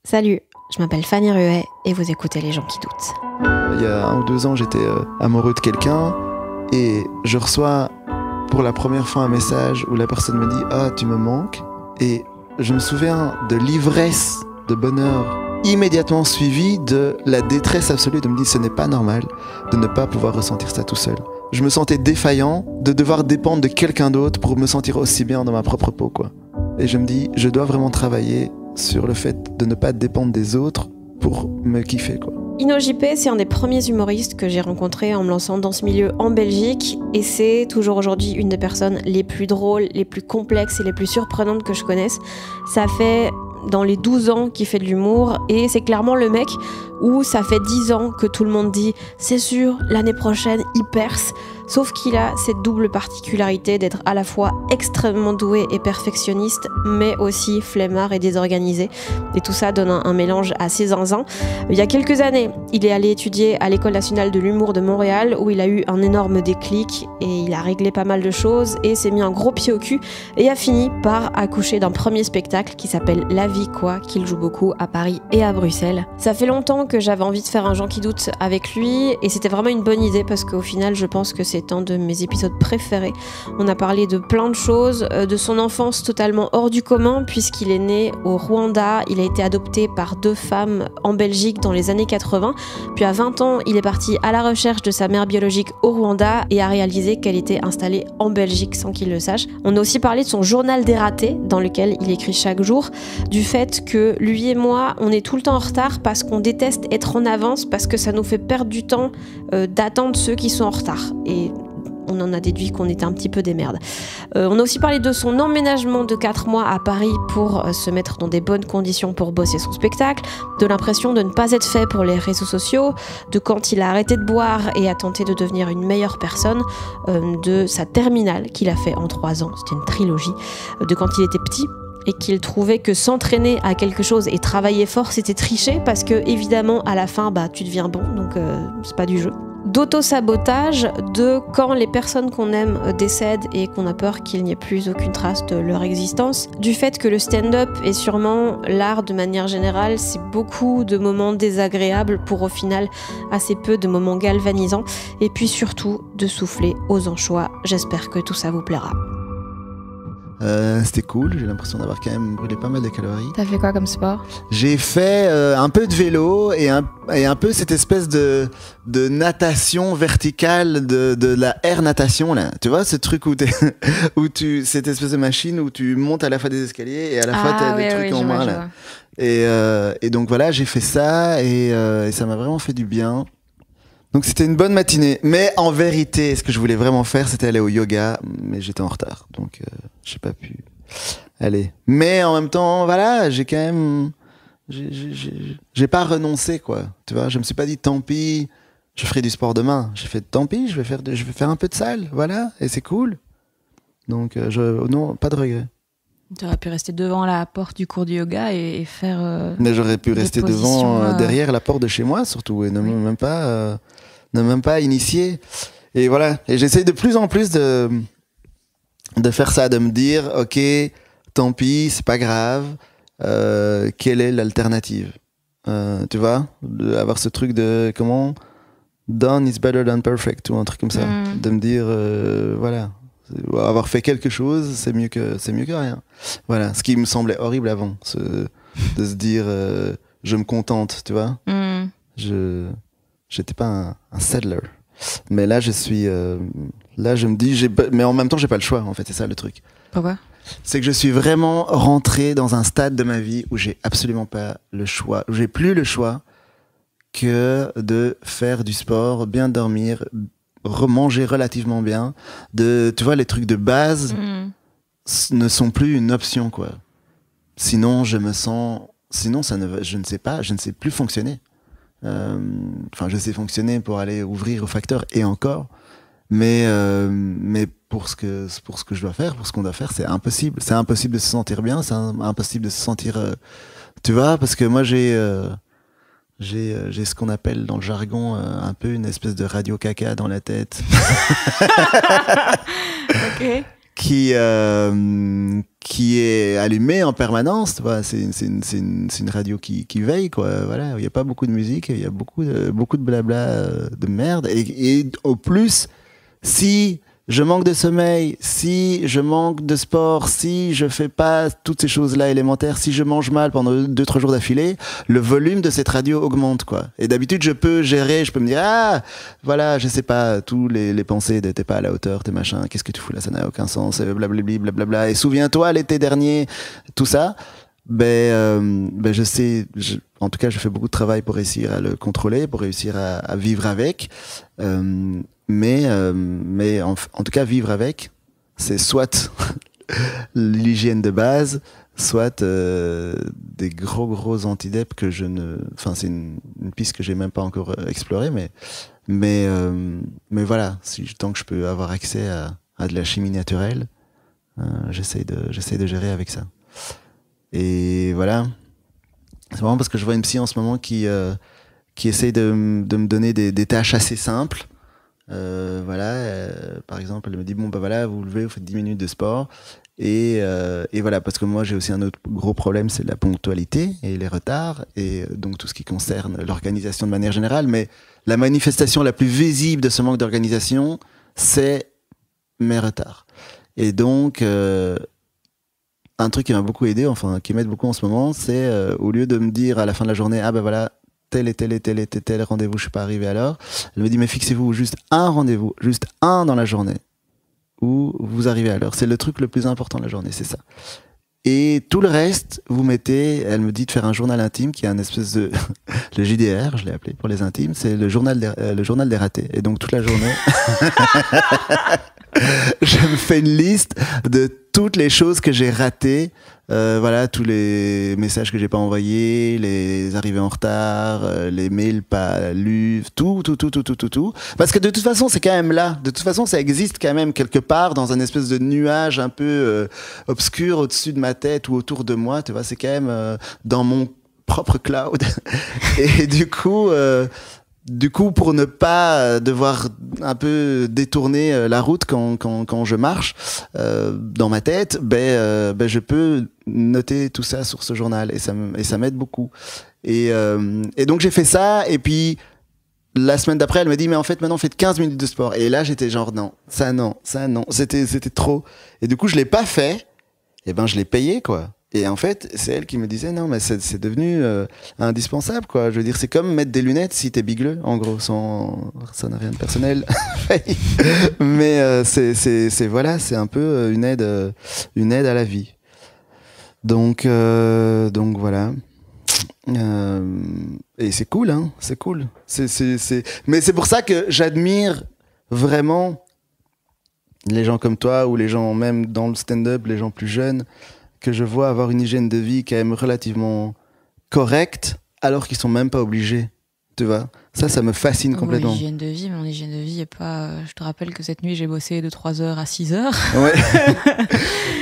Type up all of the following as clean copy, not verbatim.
Salut, je m'appelle Fanny Ruet et vous écoutez Les gens qui doutent. Il y a 1 ou 2 ans, j'étais amoureux de quelqu'un et je reçois pour la première fois un message où la personne me dit « Ah, tu me manques » et je me souviens de l'ivresse de bonheur immédiatement suivie de la détresse absolue de me dire « Ce n'est pas normal de ne pas pouvoir ressentir ça tout seul ». Je me sentais défaillant de devoir dépendre de quelqu'un d'autre pour me sentir aussi bien dans ma propre peau, quoi. Et je me dis, je dois vraiment travailler sur le fait de ne pas dépendre des autres pour me kiffer, quoi. InnoJP, c'est un des premiers humoristes que j'ai rencontré en me lançant dans ce milieu en Belgique et c'est toujours aujourd'hui une des personnes les plus drôles, les plus complexes et les plus surprenantes que je connaisse. Ça fait dans les 12 ans qu'il fait de l'humour et c'est clairement le mec où ça fait 10 ans que tout le monde dit c'est sûr, l'année prochaine il perce. Sauf qu'il a cette double particularité d'être à la fois extrêmement doué et perfectionniste, mais aussi flemmard et désorganisé. Et tout ça donne un mélange assez zinzin. Il y a quelques années, il est allé étudier à l'École nationale de l'humour de Montréal, où il a eu un énorme déclic et il a réglé pas mal de choses et s'est mis un gros pied au cul et a fini par accoucher d'un premier spectacle qui s'appelle La Vie quoi, qu'il joue beaucoup à Paris et à Bruxelles. Ça fait longtemps que j'avais envie de faire un Gens qui doutent avec lui et c'était vraiment une bonne idée parce qu'au final, je pense que c'est un de mes épisodes préférés. On a parlé de plein de choses, de son enfance totalement hors du commun puisqu'il est né au Rwanda, il a été adopté par 2 femmes en Belgique dans les années 80, puis à 20 ans, il est parti à la recherche de sa mère biologique au Rwanda et a réalisé qu'elle était installée en Belgique sans qu'il le sache. On a aussi parlé de son journal des ratés dans lequel il écrit chaque jour, du fait que lui et moi, on est tout le temps en retard parce qu'on déteste être en avance parce que ça nous fait perdre du temps d'attendre ceux qui sont en retard. Et on en a déduit qu'on était un petit peu des merdes. On a aussi parlé de son emménagement de 4 mois à Paris pour se mettre dans des bonnes conditions pour bosser son spectacle, de l'impression de ne pas être fait pour les réseaux sociaux, de quand il a arrêté de boire et a tenté de devenir une meilleure personne, de sa terminale qu'il a fait en 3 ans, c'était une trilogie, de quand il était petit et qu'il trouvait que s'entraîner à quelque chose et travailler fort c'était tricher parce que évidemment à la fin tu deviens bon donc c'est pas du jeu. D'auto-sabotage, de quand les personnes qu'on aime décèdent et qu'on a peur qu'il n'y ait plus aucune trace de leur existence, du fait que le stand-up et sûrement l'art de manière générale, c'est beaucoup de moments désagréables pour au final assez peu de moments galvanisants, et puis surtout de souffler aux anchois. J'espère que tout ça vous plaira. C'était cool, j'ai l'impression d'avoir quand même brûlé pas mal de calories. T'as fait quoi comme sport ? J'ai fait un peu de vélo et un peu cette espèce de natation verticale, de la air natation là. Tu vois ce truc où cette espèce de machine où tu montes à la fois des escaliers et à la fois t'as des trucs en main là. Et donc voilà, j'ai fait ça et ça m'a vraiment fait du bien. Donc c'était une bonne matinée, mais en vérité, ce que je voulais vraiment faire, c'était aller au yoga, mais j'étais en retard, donc j'ai pas pu aller. Mais en même temps, voilà, j'ai quand même, j'ai pas renoncé quoi. Tu vois, je me suis pas dit tant pis, je ferai du sport demain. J'ai fait tant pis, je vais faire un peu de salle, voilà, et c'est cool. Donc non, pas de regret. Tu aurais pu rester devant la porte du cours de yoga et faire. Mais j'aurais pu rester devant, derrière la porte de chez moi surtout, et ne même pas initier. Et voilà. Et j'essaye de plus en plus de faire ça, de me dire, ok, tant pis, c'est pas grave. Quelle est l'alternative ? Tu vois, avoir ce truc de comment done is better than perfect ou un truc comme ça, de me dire, voilà. Avoir fait quelque chose, c'est mieux que rien. Voilà, ce qui me semblait horrible avant, de se dire je me contente, tu vois. J'étais pas un settler. Mais là je suis là je me dis mais en même temps j'ai pas le choix en fait, c'est ça le truc. Pourquoi ? C'est que je suis vraiment rentré dans un stade de ma vie où j'ai absolument pas le choix, où j'ai plus le choix que de faire du sport, bien dormir, remanger relativement bien, tu vois, les trucs de base ne sont plus une option quoi. Sinon je ne sais plus fonctionner. Enfin je sais fonctionner pour aller ouvrir au facteur et encore, mais pour ce que je dois faire, pour ce qu'on doit faire, c'est impossible de se sentir bien, c'est impossible de se sentir tu vois, parce que moi j'ai ce qu'on appelle dans le jargon un peu une espèce de radio caca dans la tête. Ok. qui est allumée en permanence, tu vois. C'est une radio qui veille, quoi. Voilà, il y a pas beaucoup de musique, il y a beaucoup de blabla de merde, et au plus, si je manque de sommeil, si je manque de sport, si je fais pas toutes ces choses-là élémentaires, si je mange mal pendant 2-3 jours d'affilée, le volume de cette radio augmente, quoi. Et d'habitude, je peux gérer, je peux me dire, ah, voilà, je sais pas, tous les pensées de t'es pas à la hauteur, t'es machin, qu'est-ce que tu fous là, ça n'a aucun sens, blablabli, blablabla. Et souviens-toi, l'été dernier, tout ça, je sais, en tout cas, je fais beaucoup de travail pour réussir à le contrôler, pour réussir à vivre avec. Mais en tout cas, vivre avec, c'est soit l'hygiène de base, soit des gros antidep que je ne... Enfin, c'est une piste que j'ai même pas encore explorée, mais voilà, tant que je peux avoir accès à de la chimie naturelle, j'essaye de gérer avec ça. Et voilà, c'est vraiment parce que je vois une psy en ce moment qui essaye de me donner des tâches assez simples. Par exemple, elle me dit bon bah voilà, vous levez, vous faites 10 minutes de sport et voilà, parce que moi j'ai aussi un autre gros problème, c'est la ponctualité et les retards, et donc tout ce qui concerne l'organisation de manière générale. Mais la manifestation la plus visible de ce manque d'organisation, c'est mes retards. Et donc un truc qui m'a beaucoup aidé, enfin qui m'aide beaucoup en ce moment, c'est au lieu de me dire à la fin de la journée, ah ben voilà, tel rendez-vous, je suis pas arrivé à l'heure, elle me dit mais fixez-vous juste un rendez-vous, juste un dans la journée où vous arrivez à l'heure. C'est le truc le plus important de la journée, c'est ça. Et tout le reste, vous mettez, elle me dit de faire un journal intime qui est un espèce de le JDR, je l'ai appelé pour les intimes, c'est le journal des ratés. Et donc toute la journée, je me fais une liste de toutes les choses que j'ai ratées, voilà, tous les messages que j'ai pas envoyés, les arrivées en retard, les mails pas lus, tout. Parce que de toute façon, c'est quand même là. De toute façon, ça existe quand même quelque part dans un espèce de nuage un peu obscur au-dessus de ma tête ou autour de moi. Tu vois, c'est quand même dans mon propre cloud. Et du coup, pour ne pas devoir un peu détourner la route quand je marche dans ma tête, je peux noter tout ça sur ce journal, et ça m'aide beaucoup. Et donc j'ai fait ça, et puis la semaine d'après, elle me dit mais en fait maintenant faites 15 minutes de sport. Et là j'étais genre non, c'était trop. Et du coup je l'ai pas fait, et je l'ai payé, quoi. Et en fait, c'est elle qui me disait non, mais c'est devenu indispensable, quoi. Je veux dire, c'est comme mettre des lunettes si t'es bigleux, en gros, ça n'a rien de personnel. Mais c'est un peu une aide à la vie. Donc voilà. Et c'est cool, hein. C'est cool. Mais c'est pour ça que j'admire vraiment les gens comme toi, ou les gens même dans le stand-up, les gens plus jeunes, que je vois avoir une hygiène de vie quand même relativement correcte, alors qu'ils sont même pas obligés, tu vois. Ça me fascine complètement. Hygiène de vie, mon hygiène de vie est pas... Je te rappelle que cette nuit, j'ai bossé de 3h à 6h. Ouais.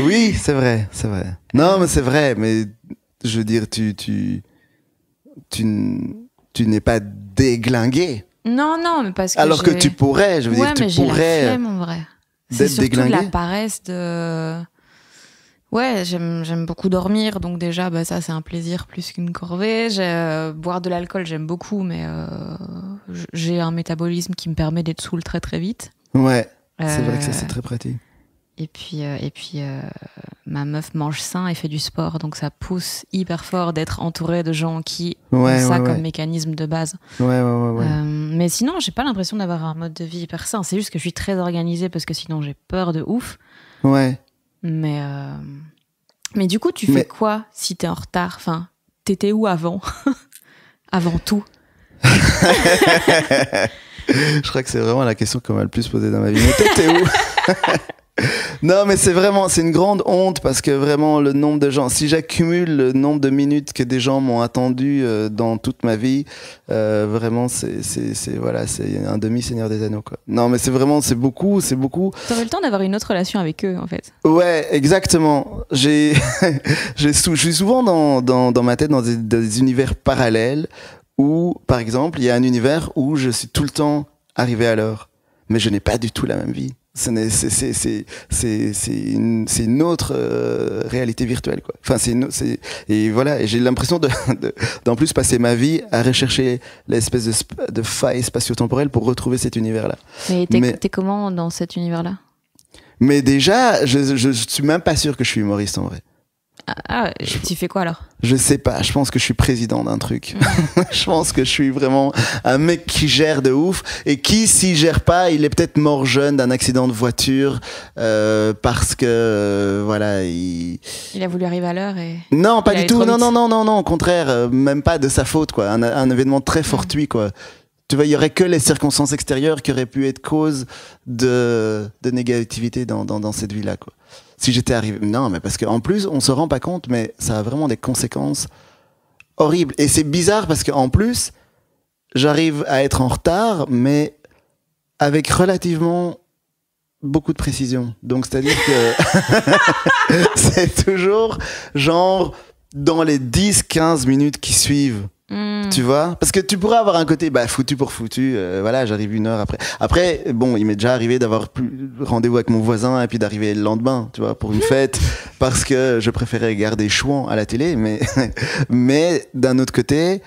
Oui, c'est vrai. Non, mais c'est vrai, mais je veux dire, tu n'es pas déglingué. Non, mais parce que alors que tu pourrais, je veux dire, tu pourrais... Ouais, mais j'ai la flemme, en vrai. C'est surtout déglingué. la paresse de... Ouais, j'aime beaucoup dormir, donc déjà, ça, c'est un plaisir plus qu'une corvée. Boire de l'alcool, j'aime beaucoup, mais j'ai un métabolisme qui me permet d'être saoul très très vite. Ouais, c'est vrai que ça, c'est très pratique. Et puis ma meuf mange sain et fait du sport, donc ça pousse hyper fort d'être entourée de gens qui ont ça comme mécanisme de base. Ouais. Mais sinon, j'ai pas l'impression d'avoir un mode de vie hyper sain. C'est juste que je suis très organisée, parce que sinon j'ai peur de ouf. Ouais. Mais du coup, tu fais quoi si t'es en retard? Enfin, t'étais où avant? Avant tout. Je crois que c'est vraiment la question qu'on m'a le plus posée dans ma vie. Mais t'étais où? Non, mais c'est une grande honte, parce que vraiment le nombre de gens, si j'accumule le nombre de minutes que des gens m'ont attendu dans toute ma vie, vraiment c'est un demi-Seigneur des Anneaux, quoi. Non, mais c'est beaucoup. T'aurais le temps d'avoir une autre relation avec eux, en fait. Ouais, exactement. Je suis souvent dans ma tête dans des univers parallèles où, par exemple, il y a un univers où je suis tout le temps arrivé à l'heure, mais je n'ai pas du tout la même vie. C'est une autre réalité virtuelle, quoi. Enfin, et voilà. Et j'ai l'impression d'en plus passer ma vie à rechercher l'espèce de faille spatio-temporelle pour retrouver cet univers-là. Mais t'es comment dans cet univers-là? Mais déjà, je suis même pas sûr que je suis humoriste en vrai. Tu fais quoi alors? Je sais pas, je pense que je suis président d'un truc. Je pense que je suis vraiment un mec qui gère de ouf et qui, s'il gère pas, il est peut-être mort jeune d'un accident de voiture parce que voilà, il a voulu arriver à l'heure et... Non, pas du tout, non, au contraire, même pas de sa faute, quoi. Un événement très fortuit, quoi. Tu vois, il y aurait que les circonstances extérieures qui auraient pu être cause de négativité dans cette vie-là, quoi. Si j'étais arrivé... Non, mais parce qu'en plus, on se rend pas compte, mais ça a vraiment des conséquences horribles. Et c'est bizarre parce qu'en plus, j'arrive à être en retard, mais avec relativement beaucoup de précision. Donc, c'est-à-dire que c'est toujours genre dans les 10-15 minutes qui suivent. Tu vois, parce que tu pourrais avoir un côté foutu pour foutu, voilà, j'arrive 1 heure après bon, il m'est déjà arrivé d'avoir rendez-vous avec mon voisin et puis d'arriver le lendemain, tu vois, pour une fête parce que je préférais regarder Chouan à la télé, mais d'un autre côté,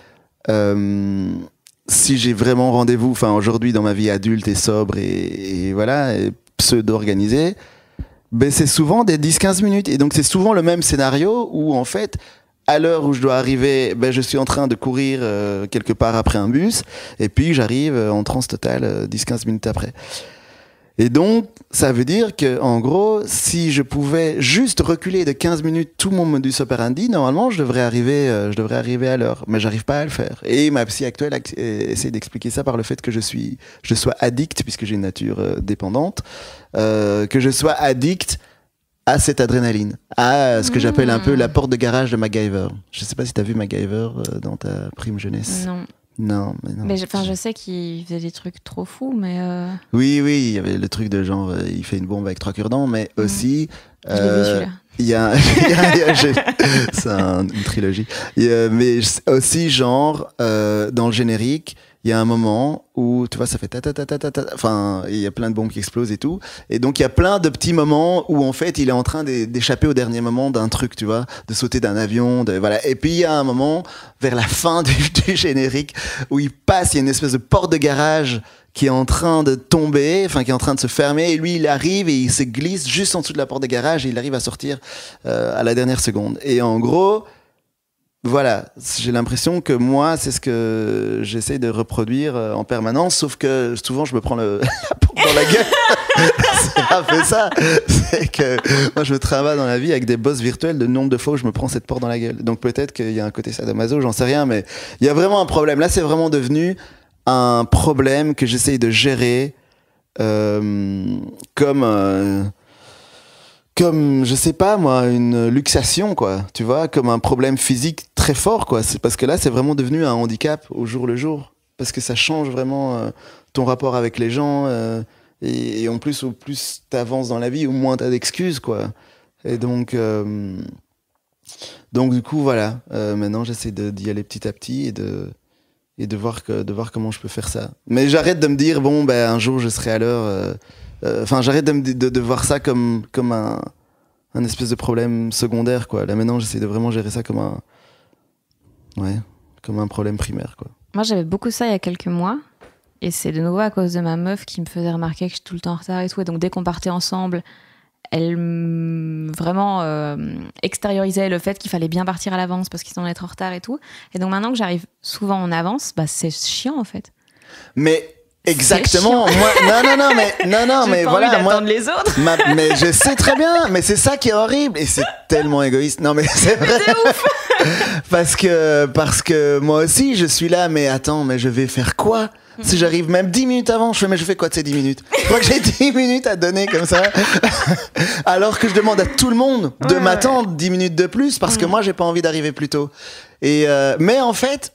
si j'ai vraiment rendez-vous, enfin aujourd'hui dans ma vie adulte et sobre et voilà, et pseudo-organisée, c'est souvent des 10-15 minutes et donc c'est souvent le même scénario où en fait à l'heure où je dois arriver, je suis en train de courir quelque part après un bus, et puis j'arrive en transe totale 10-15 minutes après. Et donc, ça veut dire que, en gros, si je pouvais juste reculer de 15 minutes tout mon modus operandi, normalement, je devrais arriver à l'heure. Mais j'arrive pas à le faire. Et ma psy actuelle essaie d'expliquer ça par le fait que je sois addict, puisque j'ai une nature dépendante, que je sois addict à cette adrénaline, à ce que j'appelle un peu la porte de garage de MacGyver. Je sais pas si t'as vu MacGyver dans ta prime jeunesse. Non. Mais je sais qu'il faisait des trucs trop fous, mais... Oui, il y avait le truc de genre, il fait une bombe avec 3 cure-dents, mais aussi... Je l'ai vu celui-là. C'est une trilogie. Mais aussi, genre, dans le générique, il y a un moment où, tu vois, ça fait ta. Enfin, il y a plein de bombes qui explosent et tout. Et donc, il y a plein de petits moments où, en fait, il est en train d'échapper au dernier moment d'un truc, tu vois, de sauter d'un avion, voilà. Et puis, il y a un moment, vers la fin du générique, où il passe, il y a une espèce de porte de garage qui est en train de tomber, enfin, qui est en train de se fermer. Et lui, il arrive et il se glisse juste en dessous de la porte de garage et il arrive à sortir à la dernière seconde. Et en gros... Voilà, j'ai l'impression que moi, c'est ce que j'essaie de reproduire en permanence, sauf que souvent je me prends la porte dans la gueule. C'est pas fait ça. C'est que moi, je me travaille dans la vie avec des boss virtuels de nombre de fois où je me prends cette porte dans la gueule. Donc peut-être qu'il y a un côté sadomaso, j'en sais rien, mais il y a vraiment un problème. Là, c'est vraiment devenu un problème que j'essaye de gérer comme, je sais pas moi, une luxation, quoi, tu vois, comme un problème physique très fort, quoi. C'est parce que là, c'est vraiment devenu un handicap au jour le jour. Parce que ça change vraiment ton rapport avec les gens. Et en plus, au plus t'avances dans la vie, au moins t'as d'excuses, quoi. Et donc du coup, voilà. Maintenant, j'essaie d'y aller petit à petit et de voir comment je peux faire ça. Mais j'arrête de me dire, bon, un jour, je serai à l'heure... Enfin, j'arrête de voir ça comme un espèce de problème secondaire, quoi. Là, maintenant, j'essaie de vraiment gérer ça comme un problème primaire, quoi. Moi, j'avais beaucoup ça il y a quelques mois. Et c'est de nouveau à cause de ma meuf qui me faisait remarquer que je suis tout le temps en retard et tout. Et donc, dès qu'on partait ensemble, elle vraiment extériorisait le fait qu'il fallait bien partir à l'avance parce qu'ils allaient être en retard et tout. Et donc, maintenant que j'arrive souvent en avance, c'est chiant, en fait. Mais... Exactement. Moi, non, mais voilà. Moi, les autres. Mais je sais très bien. Mais c'est ça qui est horrible et c'est tellement égoïste. Non, mais c'est vrai. C'est ouf. parce que moi aussi, je suis là. Mais attends, mais je vais faire quoi si j'arrive même 10 minutes avant? Mais je fais quoi de ces 10 minutes? Je crois que j'ai 10 minutes à donner comme ça. Alors que je demande à tout le monde de m'attendre 10 minutes de plus parce que moi, j'ai pas envie d'arriver plus tôt. Et mais en fait.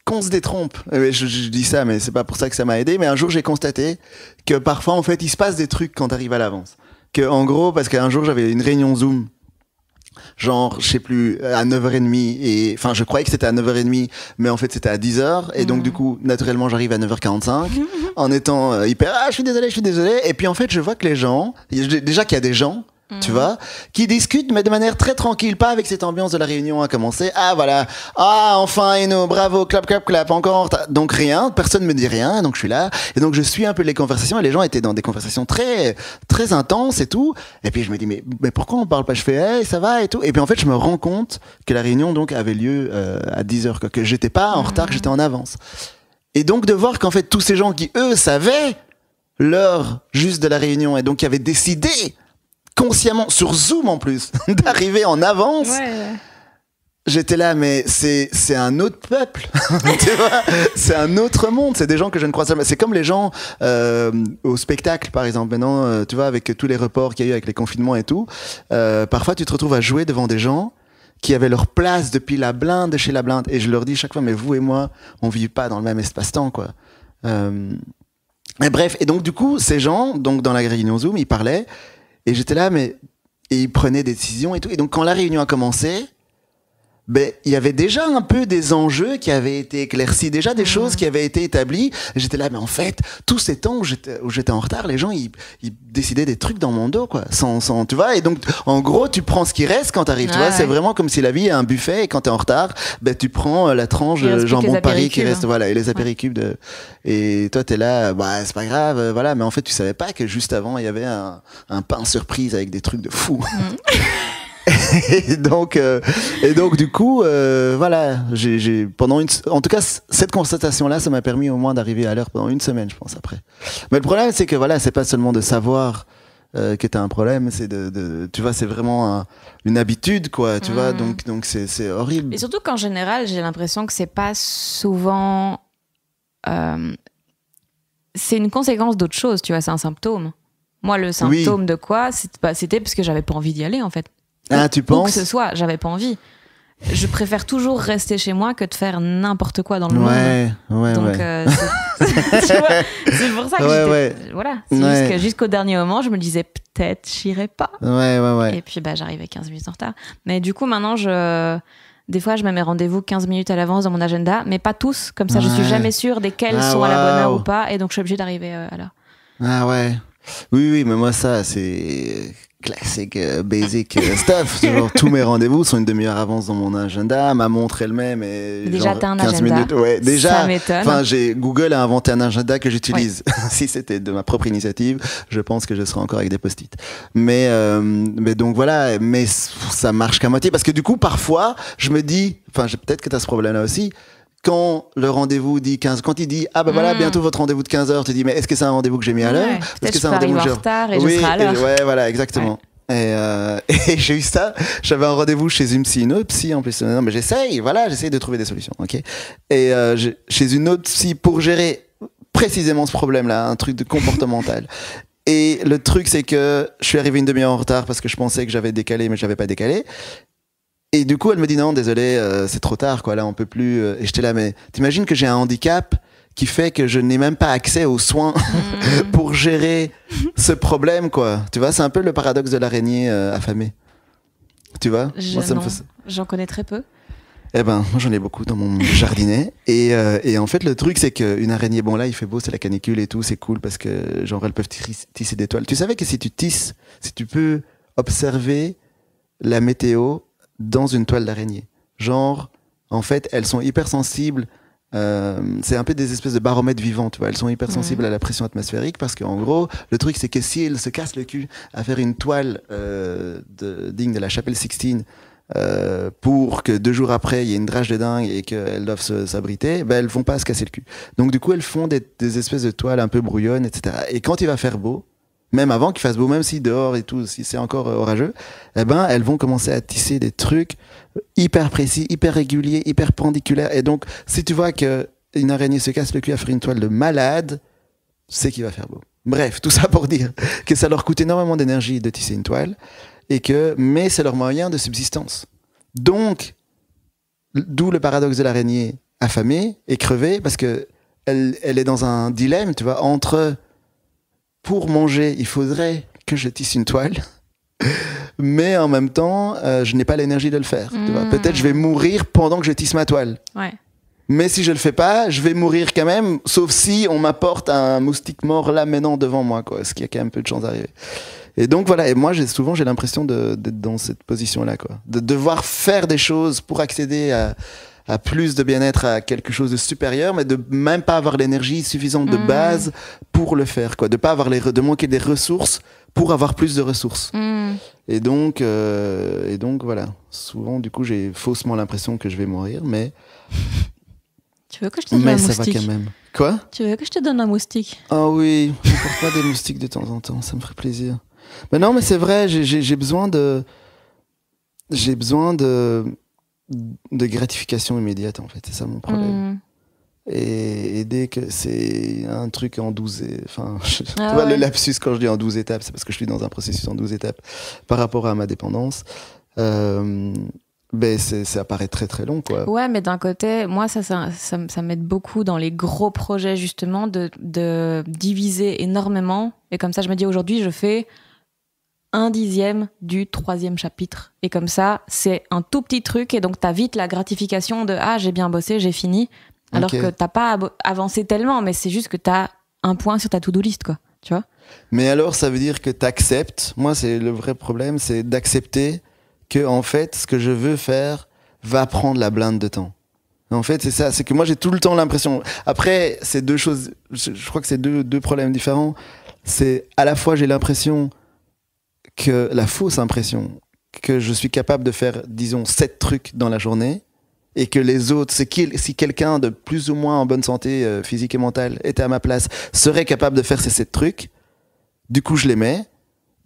Qu'on se détrompe. Je dis ça, mais c'est pas pour ça que ça m'a aidé. Mais un jour, j'ai constaté que parfois, en fait, il se passe des trucs quand t'arrives à l'avance. Que, en gros, parce qu'un jour, j'avais une réunion Zoom genre, je sais plus, à 9h30 et, enfin, je croyais que c'était à 9h30, mais en fait, c'était à 10h. Et donc, du coup, naturellement, j'arrive à 9h45 en étant hyper, je suis désolé. Et puis, en fait, je vois que les gens, déjà qu'il y a des gens, tu vois, qui discutent, mais de manière très tranquille, pas avec cette ambiance de la réunion à commencer. Ah, voilà. Ah, enfin, Eno, bravo, clap, clap, clap, encore en retard. Donc, rien, personne me dit rien, donc je suis là. Et donc, je suis un peu les conversations, et les gens étaient dans des conversations très, très intenses et tout. Et puis, je me dis, mais pourquoi on parle pas? Je fais, hey, ça va et tout. Et puis, en fait, je me rends compte que la réunion, donc, avait lieu à 10h, quoi, que j'étais pas en retard, que j'étais en avance. Et donc, de voir qu'en fait, tous ces gens qui, eux, savaient l'heure juste de la réunion, et donc, qui avaient décidé consciemment, sur Zoom en plus, d'arriver en avance. Ouais. J'étais là, mais c'est un autre peuple, tu vois, c'est un autre monde, c'est des gens que je ne croise jamais. C'est comme les gens au spectacle, par exemple, maintenant, tu vois, avec tous les reports qu'il y a eu avec les confinements et tout, parfois tu te retrouves à jouer devant des gens qui avaient leur place depuis la blinde de chez la blinde, et je leur dis chaque fois, mais vous et moi, on vit pas dans le même espace-temps, quoi. Mais bref, et donc du coup, ces gens, donc dans la réunion Zoom, ils parlaient, et j'étais là, et ils prenaient des décisions et tout. Et donc, quand la réunion a commencé, ben, il y avait déjà un peu des enjeux qui avaient été éclaircis, déjà des choses qui avaient été établies. Et j'étais là, mais en fait, tous ces temps où j'étais en retard, les gens, ils décidaient des trucs dans mon dos, quoi. Tu vois. Et donc, en gros, tu prends ce qui reste quand t'arrives, tu vois. C'est vraiment comme si la vie est un buffet et quand t'es en retard, ben, tu prends la tranche de jambon de Paris qui reste, voilà, et les apéricubes et toi, t'es là, bah, c'est pas grave, voilà. Mais en fait, tu savais pas que juste avant, il y avait un pain surprise avec des trucs de fou. Et donc du coup voilà, en tout cas cette constatation là, ça m'a permis au moins d'arriver à l'heure pendant une semaine, je pense, après. Mais le problème, c'est que voilà, c'est pas seulement de savoir que t'as un problème, c'est tu vois, c'est vraiment une habitude, quoi, tu vois, donc c'est horrible. Et surtout qu'en général, j'ai l'impression que c'est pas souvent c'est une conséquence d'autre chose, tu vois, c'est un symptôme. Moi, le symptôme de quoi, c'était parce que j'avais pas envie d'y aller, en fait. Ah, tu penses? Où que ce soit, j'avais pas envie. Je préfère toujours rester chez moi que de faire n'importe quoi dans le monde. Donc, tu vois, c'est pour ça que voilà. C'est juste que jusqu'au dernier moment, je me disais peut-être j'irai pas. Et puis j'arrivais 15 minutes en retard. Mais du coup, maintenant, des fois, je me mets rendez-vous 15 minutes à l'avance dans mon agenda, mais pas tous. Comme ça, je suis jamais sûre desquels sont à la bonne heure ou pas. Et donc, je suis obligée d'arriver à l'heure. Ah ouais. Oui, mais moi, ça, c'est classique, basic stuff. Genre, tous mes rendez-vous sont une demi-heure avance dans mon agenda. Ma montre elle-même est déjà, genre t'as un 15 agenda. minutes. Ouais, déjà. Ça m'étonne. Enfin, Google a inventé un agenda que j'utilise. Si c'était de ma propre initiative, je pense que je serais encore avec des post-it. Mais donc voilà, mais ça marche qu'à moitié. Parce que du coup, parfois, je me dis, enfin, peut-être que t'as ce problème-là aussi. Quand le rendez-vous dit 15, quand il dit, ah ben voilà, bientôt votre rendez-vous de 15h, tu dis, mais est-ce que c'est un rendez-vous que j'ai mis à l'heure? Est-ce que c'est un rendez-vous en retard et je serai à l'heure? Ouais, voilà, exactement. Ouais. Et j'ai eu ça, j'avais un rendez-vous chez une autre psy en plus. Non, mais j'essaye de trouver des solutions, ok? Et chez une autre psy pour gérer précisément ce problème-là, un truc de comportemental. Et le truc, c'est que je suis arrivé une demi-heure en retard parce que je pensais que j'avais décalé, mais je n'avais pas décalé. Et du coup, elle me dit non, désolé, c'est trop tard, quoi, là, on peut plus. Et j'étais là, mais t'imagines que j'ai un handicap qui fait que je n'ai même pas accès aux soins pour gérer ce problème, quoi. Tu vois, c'est un peu le paradoxe de l'araignée affamée. Tu vois? J'en connais très peu. Eh ben, moi, j'en ai beaucoup dans mon jardinet. Et en fait, le truc, c'est qu'une araignée, bon, là, il fait beau, c'est la canicule et tout, c'est cool parce que, genre, elles peuvent tisser des toiles. Tu savais que si tu peux observer la météo dans une toile d'araignée. Genre, en fait, elles sont hypersensibles. C'est un peu des espèces de baromètres vivants, tu vois. Elles sont hypersensibles à la pression atmosphérique parce qu'en gros, le truc, c'est que si elles se cassent le cul à faire une toile digne de la chapelle Sixtine pour que 2 jours après, il y ait une drage de dingue et qu'elles doivent s'abriter, ben, elles vont pas se casser le cul. Donc, du coup, elles font des espèces de toiles un peu brouillonnes, etc. Et quand il va faire beau, même avant qu'il fasse beau, même si dehors et tout, si c'est encore orageux, eh ben, elles vont commencer à tisser des trucs hyper précis, hyper réguliers, hyper perpendiculaires. Et donc, si tu vois qu'une araignée se casse le cul à faire une toile de malade, c'est qu'il va faire beau. Bref, tout ça pour dire que ça leur coûte énormément d'énergie de tisser une toile, mais c'est leur moyen de subsistance. Donc, d'où le paradoxe de l'araignée affamée et crevée, parce que elle est dans un dilemme, tu vois, entre pour manger, il faudrait que je tisse une toile, Mais en même temps, je n'ai pas l'énergie de le faire. Tu vois. Peut-être je vais mourir pendant que je tisse ma toile. Ouais. Mais si je le fais pas, je vais mourir quand même, sauf si on m'apporte un moustique mort là maintenant devant moi, quoi. Ce qui a quand même peu de chance d'arriver. Et donc voilà, et moi j'ai l'impression d'être dans cette position-là, quoi. De devoir faire des choses pour accéder à plus de bien-être, à quelque chose de supérieur, mais de même pas avoir l'énergie suffisante de base pour le faire, quoi. De pas avoir de manquer des ressources pour avoir plus de ressources. Et donc voilà. Souvent, du coup, j'ai faussement l'impression que je vais mourir, mais Tu veux que je te donne un ça va moustique? quand même. Quoi? Tu veux que je te donne un moustique? Ah oui, pourquoi des moustiques de temps en temps, ça me ferait plaisir. Mais non, mais c'est vrai, j'ai besoin de gratification immédiate, en fait, c'est ça mon problème. Et dès que c'est un truc en 12 enfin, tu vois, le lapsus quand je dis en 12 étapes, c'est parce que je suis dans un processus en 12 étapes par rapport à ma dépendance. Ben ça paraît très très long, quoi. Ouais, mais d'un côté, moi ça m'aide beaucoup dans les gros projets, justement, de diviser énormément. Et comme ça, je me dis, aujourd'hui, je fais 1/10 du 3e chapitre. Et comme ça, c'est un tout petit truc, et donc t'as vite la gratification de « Ah, j'ai bien bossé, j'ai fini ». Alors que t'as pas avancé tellement, mais c'est juste que t'as un point sur ta to-do list, quoi. Tu vois ? Mais alors, ça veut dire que t'acceptes. Moi, c'est le vrai problème, c'est d'accepter que, en fait, ce que je veux faire va prendre la blinde de temps. En fait, c'est ça. C'est que moi, j'ai tout le temps l'impression. Après, c'est deux choses. Je crois que c'est deux problèmes différents. C'est à la fois, j'ai l'impression que la fausse impression que je suis capable de faire, disons, 7 trucs dans la journée. Et que les autres, si quelqu'un de plus ou moins en bonne santé physique et mentale était à ma place, serait capable de faire ces 7 trucs, du coup je les mets,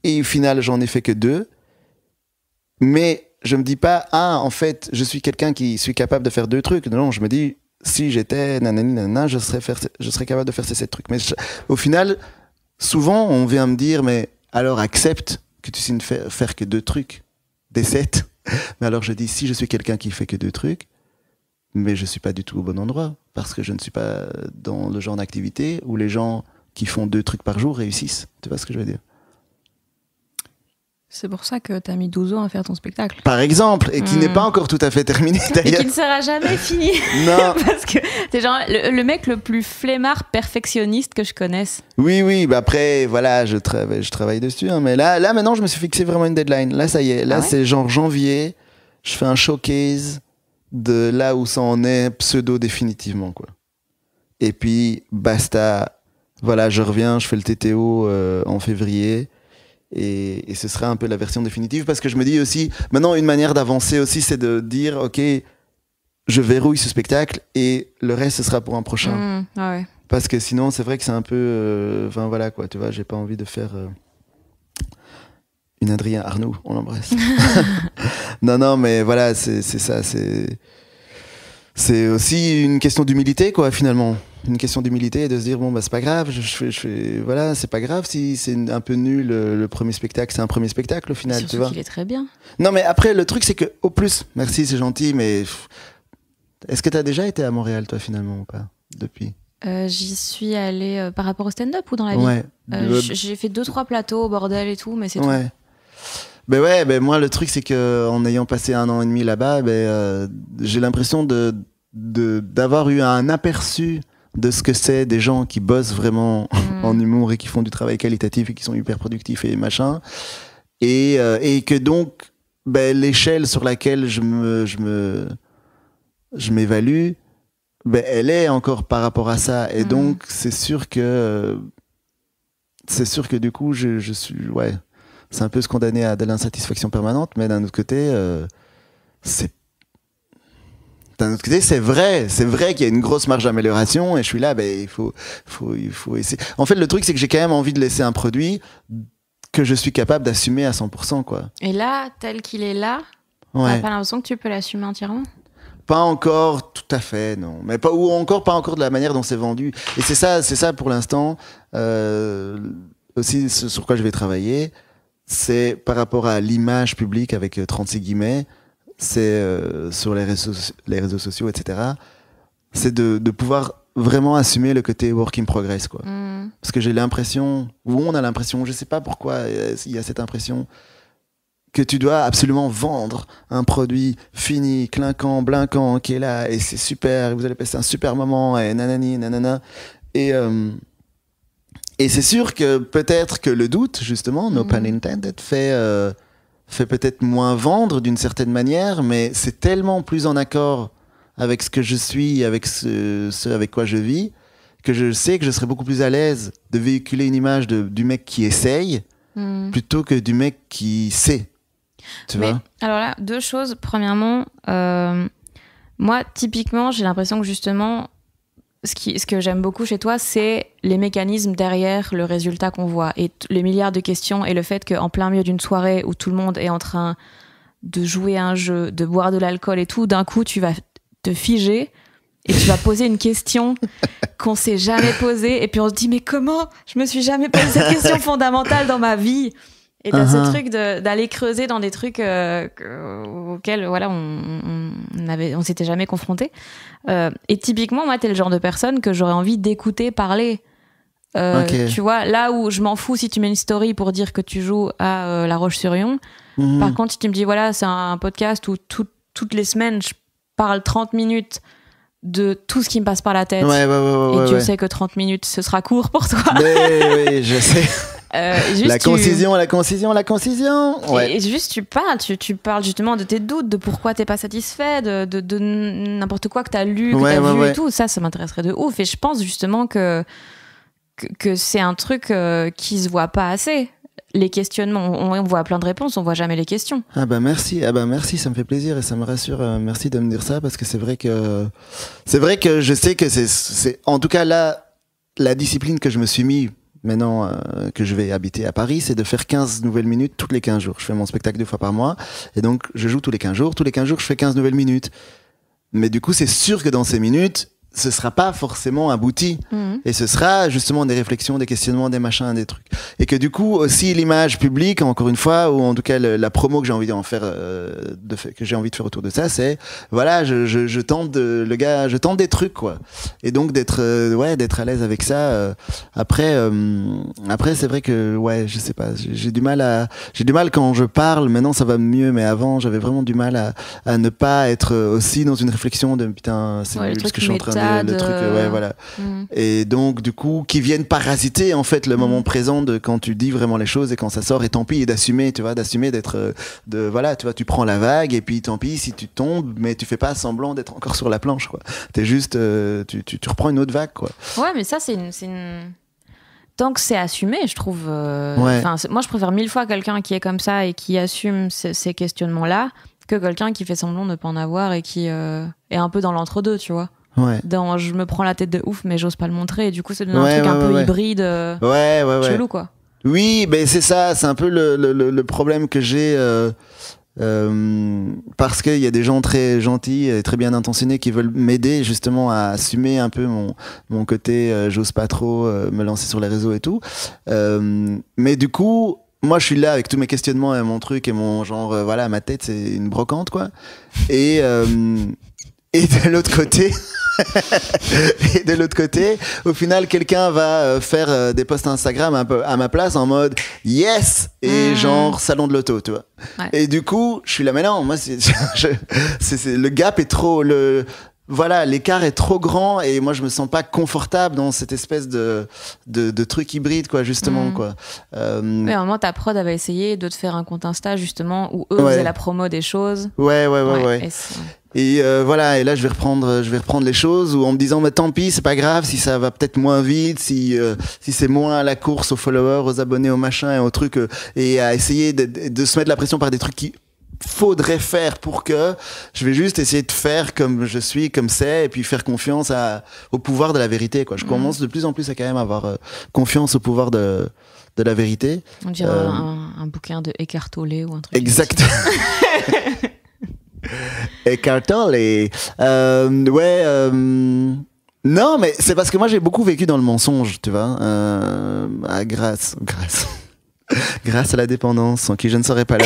et au final j'en ai fait que 2, mais je me dis pas, en fait, je suis quelqu'un qui suis capable de faire 2 trucs. Non, je me dis, si j'étais nanani nanana, je serais capable de faire ces 7 trucs. Mais au final, souvent on vient me dire, mais alors accepte que tu sais faire que 2 trucs, des 7. Mais alors je dis, si je suis quelqu'un qui fait que 2 trucs, mais je suis pas du tout au bon endroit, parce que je ne suis pas dans le genre d'activité où les gens qui font 2 trucs par jour réussissent. Tu vois ce que je veux dire? C'est pour ça que t'as mis 12 ans à faire ton spectacle. Par exemple, et qui n'est pas encore tout à fait terminé d'ailleurs. Et qui ne sera jamais fini. Non. Parce que t'es genre le mec le plus flemmard perfectionniste que je connaisse. Oui, bah après, voilà, je travaille dessus, hein, mais là, maintenant, je me suis fixé vraiment une deadline. Là, ça y est, là, c'est genre janvier, je fais un showcase de là où ça en est pseudo définitivement, quoi. Et puis basta, voilà, je reviens, je fais le TTO en février et ce sera un peu la version définitive, parce que je me dis aussi maintenant, une manière d'avancer aussi, c'est de dire ok, je verrouille ce spectacle et le reste ce sera pour un prochain. Ouais. Parce que sinon c'est vrai que c'est un peu enfin voilà, quoi, tu vois, j'ai pas envie de faire une Adrien Arnaud, on l'embrasse. non, mais voilà, c'est ça, c'est aussi une question d'humilité, quoi, finalement. Une question d'humilité et de se dire, bon, bah, c'est pas grave, voilà, c'est pas grave si c'est un peu nul le premier spectacle, c'est un premier spectacle au final, surtout tu vois. Qu'il est très bien. Non, mais après, le truc, c'est que, au plus, merci, c'est gentil, mais est-ce que t'as déjà été à Montréal, toi, finalement, ou pas, depuis? J'y suis allée par rapport au stand-up ou dans la vie? Ouais. J'ai fait 2-3 plateaux au bordel et tout, mais c'est ouais. tout. Ben moi, le truc, c'est que en ayant passé 1 an et demi là-bas, j'ai l'impression d'avoir eu un aperçu de ce que c'est des gens qui bossent vraiment en humour et qui font du travail qualitatif et qui sont hyper productifs et machin. Et que donc, l'échelle sur laquelle je m'évalue, elle est encore par rapport à ça. Et donc, c'est sûr que du coup, je suis, ouais, c'est un peu se condamner à de l'insatisfaction permanente, mais d'un autre côté, c'est vrai qu'il y a une grosse marge d'amélioration, et je suis là, il faut essayer. En fait, le truc, c'est que j'ai quand même envie de laisser un produit que je suis capable d'assumer à 100%, quoi. Et là, tel qu'il est là, ouais. t'as pas l'impression que tu peux l'assumer entièrement? Pas encore tout à fait, non. Mais pas encore de la manière dont c'est vendu. Et c'est ça pour l'instant, aussi ce sur quoi je vais travailler, c'est par rapport à l'image publique avec 36 guillemets, c'est sur les réseaux sociaux, etc. C'est de pouvoir vraiment assumer le côté work in progress, quoi. Parce que j'ai l'impression, ou on a l'impression, je sais pas pourquoi il y a cette impression que tu dois absolument vendre un produit fini, clinquant, blinquant, qui est là, et c'est super, vous allez passer un super moment, et nanani, nanana. Et c'est sûr que peut-être que le doute, justement, no pun intended, fait peut-être moins vendre d'une certaine manière, mais c'est tellement plus en accord avec ce que je suis, avec ce avec quoi je vis, que je sais que je serais beaucoup plus à l'aise de véhiculer une image du mec qui essaye plutôt que du mec qui sait. Tu vois ? Alors là, 2 choses. Premièrement, moi, typiquement, j'ai l'impression que justement, ce que j'aime beaucoup chez toi, c'est les mécanismes derrière le résultat qu'on voit et les milliards de questions et le fait qu'en plein milieu d'une soirée où tout le monde est en train de jouer à un jeu, de boire de l'alcool et tout, d'un coup, tu vas te figer et tu vas poser une question qu'on s'est jamais posée et puis on se dit mais comment je me suis jamais posé cette question fondamentale dans ma vie. Et t'as ce truc d'aller creuser dans des trucs auxquels voilà, on s'était jamais confronté. Et typiquement, moi, t'es le genre de personne que j'aurais envie d'écouter parler. Tu vois, là où je m'en fous si tu mets une story pour dire que tu joues à La Roche-sur-Yon. Par contre, si tu me dis, voilà, c'est un podcast où toutes les semaines, je parle 30 minutes de tout ce qui me passe par la tête. Et Dieu sait que 30 minutes, ce sera court pour toi. Oui, je sais. La concision. Ouais. Et juste tu parles justement de tes doutes, de pourquoi t'es pas satisfait, de n'importe quoi que t'as lu, que t'as vu et tout. Ça m'intéresserait de ouf. Et je pense justement que c'est un truc qui se voit pas assez. Les questionnements, on voit plein de réponses, on voit jamais les questions. Ah bah merci, ça me fait plaisir et ça me rassure. Merci de me dire ça parce que c'est vrai que je sais que c'est en tout cas là la discipline que je me suis mis. Maintenant que je vais habiter à Paris, c'est de faire 15 nouvelles minutes toutes les 15 jours. Je fais mon spectacle 2 fois par mois et donc je joue tous les 15 jours. Tous les 15 jours, je fais 15 nouvelles minutes. Mais du coup, c'est sûr que dans ces minutes, ce sera pas forcément abouti. Et ce sera justement des réflexions, des questionnements, des machins, des trucs. Et que du coup, aussi l'image publique, encore une fois, ou en tout cas la promo que j'ai envie d'en faire, que j'ai envie de faire autour de ça, c'est voilà, je tente je tente des trucs, quoi. Et donc d'être à l'aise avec ça. Après, c'est vrai que je sais pas, j'ai du mal quand je parle. Maintenant, ça va mieux, mais avant, j'avais vraiment du mal à ne pas être aussi dans une réflexion de putain, c'est nul ce que je suis en train de le truc, voilà. Et donc du coup qui viennent parasiter en fait le moment présent de quand tu dis vraiment les choses et quand ça sort, et tant pis, et d'assumer, tu vois, d'être voilà, tu vois, tu prends la vague et puis tant pis si tu tombes, mais tu fais pas semblant d'être encore sur la planche, quoi. T'es juste tu reprends une autre vague, quoi. Ouais, mais ça c'est une tant que c'est assumé, je trouve moi je préfère 1000 fois quelqu'un qui est comme ça et qui assume ces questionnements là que quelqu'un qui fait semblant de pas en avoir et qui est un peu dans l'entre-deux, tu vois. Je me prends la tête de ouf mais j'ose pas le montrer et du coup c'est un truc un peu hybride chelou, quoi. Oui, ben c'est ça, c'est un peu le problème que j'ai parce qu'il y a des gens très gentils et très bien intentionnés qui veulent m'aider justement à assumer un peu mon côté j'ose pas trop me lancer sur les réseaux et tout, mais du coup moi je suis là avec tous mes questionnements et mon truc et mon genre voilà, ma tête c'est une brocante, quoi, et de l'autre côté et de l'autre côté, au final, quelqu'un va faire des posts Instagram un peu à ma place en mode yes et genre salon de l'auto, tu vois. Et du coup, je suis là, mais non, moi, le gap est trop, voilà, l'écart est trop grand et moi je me sens pas confortable dans cette espèce de truc hybride, quoi, justement, quoi. Mais à un moment ta prod avait essayé de te faire un compte Insta justement où eux faisaient la promo des choses. Ouais. Et voilà, et là je vais reprendre les choses en me disant mais tant pis, c'est pas grave si ça va peut-être moins vite, si c'est moins à la course aux followers, aux abonnés, aux machins et aux trucs, et à essayer de se mettre la pression par des trucs qui faudrait faire pour que je vais juste essayer de faire comme je suis, comme c'est, et puis faire confiance au pouvoir de la vérité, quoi. Je commence de plus en plus à quand même avoir confiance au pouvoir de la vérité. On dirait un bouquin de Eckhart Tolle ou un truc. Exact. Eckhart Tolle. Non, mais c'est parce que moi j'ai beaucoup vécu dans le mensonge, tu vois, grâce à la dépendance, sans qui je ne serais pas là.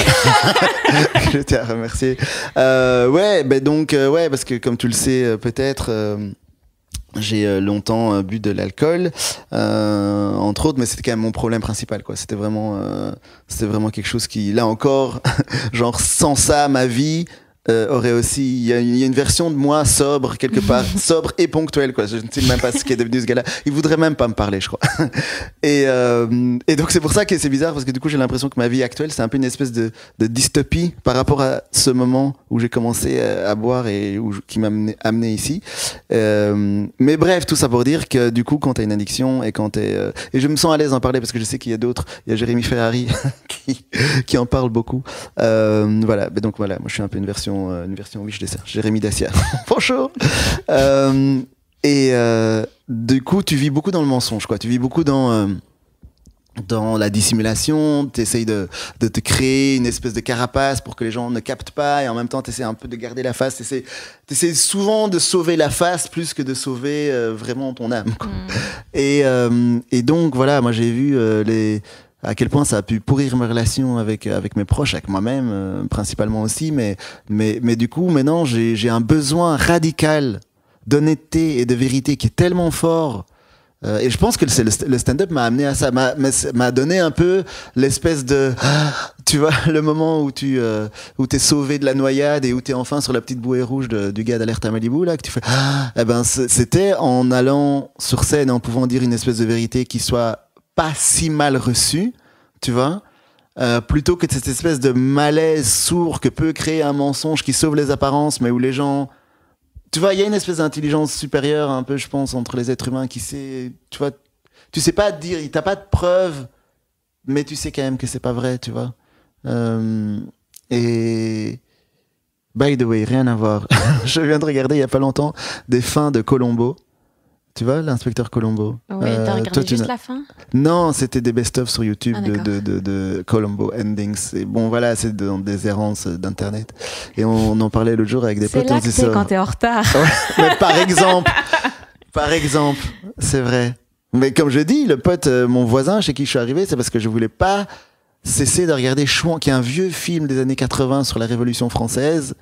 Je tiens à remercier. Donc, parce que comme tu le sais peut-être, J'ai longtemps bu de l'alcool, entre autres, mais c'était quand même mon problème principal, quoi. C'était vraiment quelque chose qui, là encore, genre sans ça, ma vie aurait aussi. Il y a une version de moi sobre quelque part, sobre et ponctuelle, quoi. Je ne sais même pas ce qui est devenu ce gars-là. Il voudrait même pas me parler, je crois. Et donc c'est pour ça que c'est bizarre, parce que du coup j'ai l'impression que ma vie actuelle c'est un peu une espèce de dystopie par rapport à ce moment où j'ai commencé à boire et qui m'a amené ici. Mais bref, tout ça pour dire que du coup quand t'as une addiction et quand et je me sens à l'aise d'en parler parce que je sais qu'il y a d'autres. Il y a Jérémy Ferrari qui en parle beaucoup. Voilà. Mais donc voilà, moi je suis un peu une version Wish Dessert. Jérémy Dacia. Bonjour. Du coup, tu vis beaucoup dans le mensonge, quoi. Tu vis beaucoup dans la dissimulation. Tu essayes de te créer une espèce de carapace pour que les gens ne captent pas, et en même temps, tu essaies un peu de garder la face. Tu essaies souvent de sauver la face plus que de sauver vraiment ton âme, quoi. Et donc, voilà, moi j'ai vu à quel point ça a pu pourrir mes relations avec mes proches, avec moi-même, principalement aussi. Mais du coup, maintenant, j'ai un besoin radical d'honnêteté et de vérité qui est tellement fort. Et je pense que le stand-up m'a amené à ça, m'a donné un peu l'espèce de, tu vois, le moment où où t'es sauvé de la noyade et où t'es enfin sur la petite bouée rouge du gars d'Alerte à Malibu, là, que tu fais, eh ben, c'était en allant sur scène et en pouvant dire une espèce de vérité qui soit pas si mal reçue, tu vois, plutôt que cette espèce de malaise sourd que peut créer un mensonge qui sauve les apparences, mais où les gens, tu vois, il y a une espèce d'intelligence supérieure, un peu, je pense, entre les êtres humains qui sait, tu vois, tu sais pas dire, t'as pas de preuves, mais tu sais quand même que c'est pas vrai, tu vois. Et by the way, rien à voir. Je viens de regarder il y a pas longtemps des fins de Columbo. Tu vois, l'inspecteur Columbo. Oui, t'as regardé juste la fin? Non, c'était des best-of sur YouTube de Columbo Endings. Et bon, voilà, c'est dans des errances d'Internet. Et on en parlait l'autre jour avec des potes. C'est là que c'est quand t'es en retard. Ouais, mais par exemple, c'est vrai. Mais comme je dis, le pote, mon voisin chez qui je suis arrivé, c'est parce que je voulais pas cesser de regarder Chouan, qui est un vieux film des années 80 sur la Révolution française.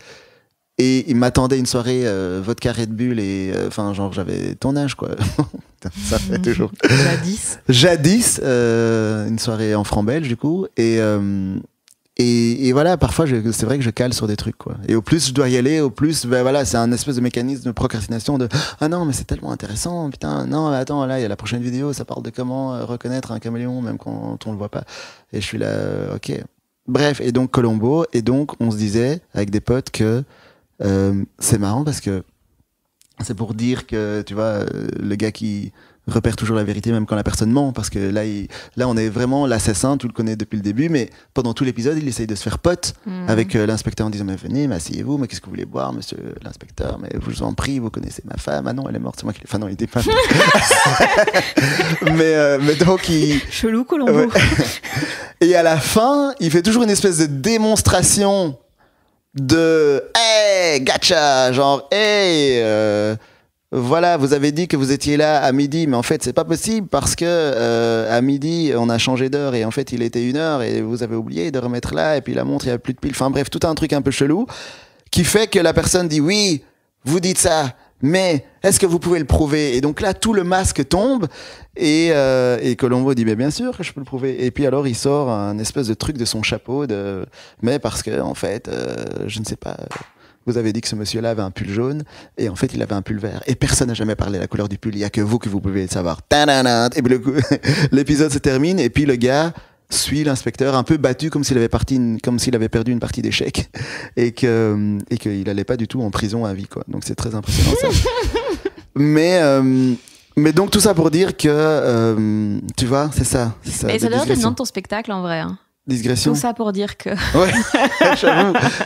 Et il m'attendait une soirée vodka Red Bull et enfin genre j'avais ton âge, quoi. Ça fait toujours jadis une soirée en franc belge du coup et voilà, parfois c'est vrai que je cale sur des trucs, quoi. Et au plus je dois y aller, au plus ben voilà, c'est un espèce de mécanisme de procrastination de ah non mais c'est tellement intéressant, putain non mais attends, là il y a la prochaine vidéo, ça parle de comment reconnaître un caméléon même quand on le voit pas, et je suis là ok. Bref, et donc Columbo, et donc on se disait avec des potes que c'est marrant parce que c'est pour dire que tu vois le gars qui repère toujours la vérité même quand la personne ment, parce que là on est vraiment l'assassin, tu le connais depuis le début, mais pendant tout l'épisode il essaye de se faire pote avec l'inspecteur en disant mais venez, mais asseyez-vous, mais qu'est-ce que vous voulez boire monsieur l'inspecteur, mais je vous en prie, vous connaissez ma femme, ah non elle est morte, c'est moi qui l'ai, enfin non il était pas mais donc chelou Columbo. Ouais. Et à la fin il fait toujours une espèce de démonstration de hey gotcha, genre hey voilà, vous avez dit que vous étiez là à midi, mais en fait c'est pas possible parce que à midi on a changé d'heure et en fait il était 1h et vous avez oublié de remettre là, et puis la montre il y a plus de pile, enfin bref, tout un truc un peu chelou qui fait que la personne dit oui vous dites ça, mais est-ce que vous pouvez le prouver? Et donc là tout le masque tombe et Columbo dit bien sûr que je peux le prouver, et puis alors il sort un espèce de truc de son chapeau mais parce que en fait je ne sais pas, vous avez dit que ce monsieur-là avait un pull jaune, et en fait il avait un pull vert, et personne n'a jamais parlé de la couleur du pull, il y a que vous pouvez le savoir. Et puis l'épisode se termine et puis le gars suit l'inspecteur un peu battu comme s'il avait perdu une partie d'échecs et qu'il allait pas du tout en prison à vie, quoi. Donc c'est très impressionnant ça. Mais donc tout ça pour dire que tu vois, c'est ça. Et ça doit être le nom de ton spectacle en vrai, hein. Digression. Tout ça pour dire que ouais.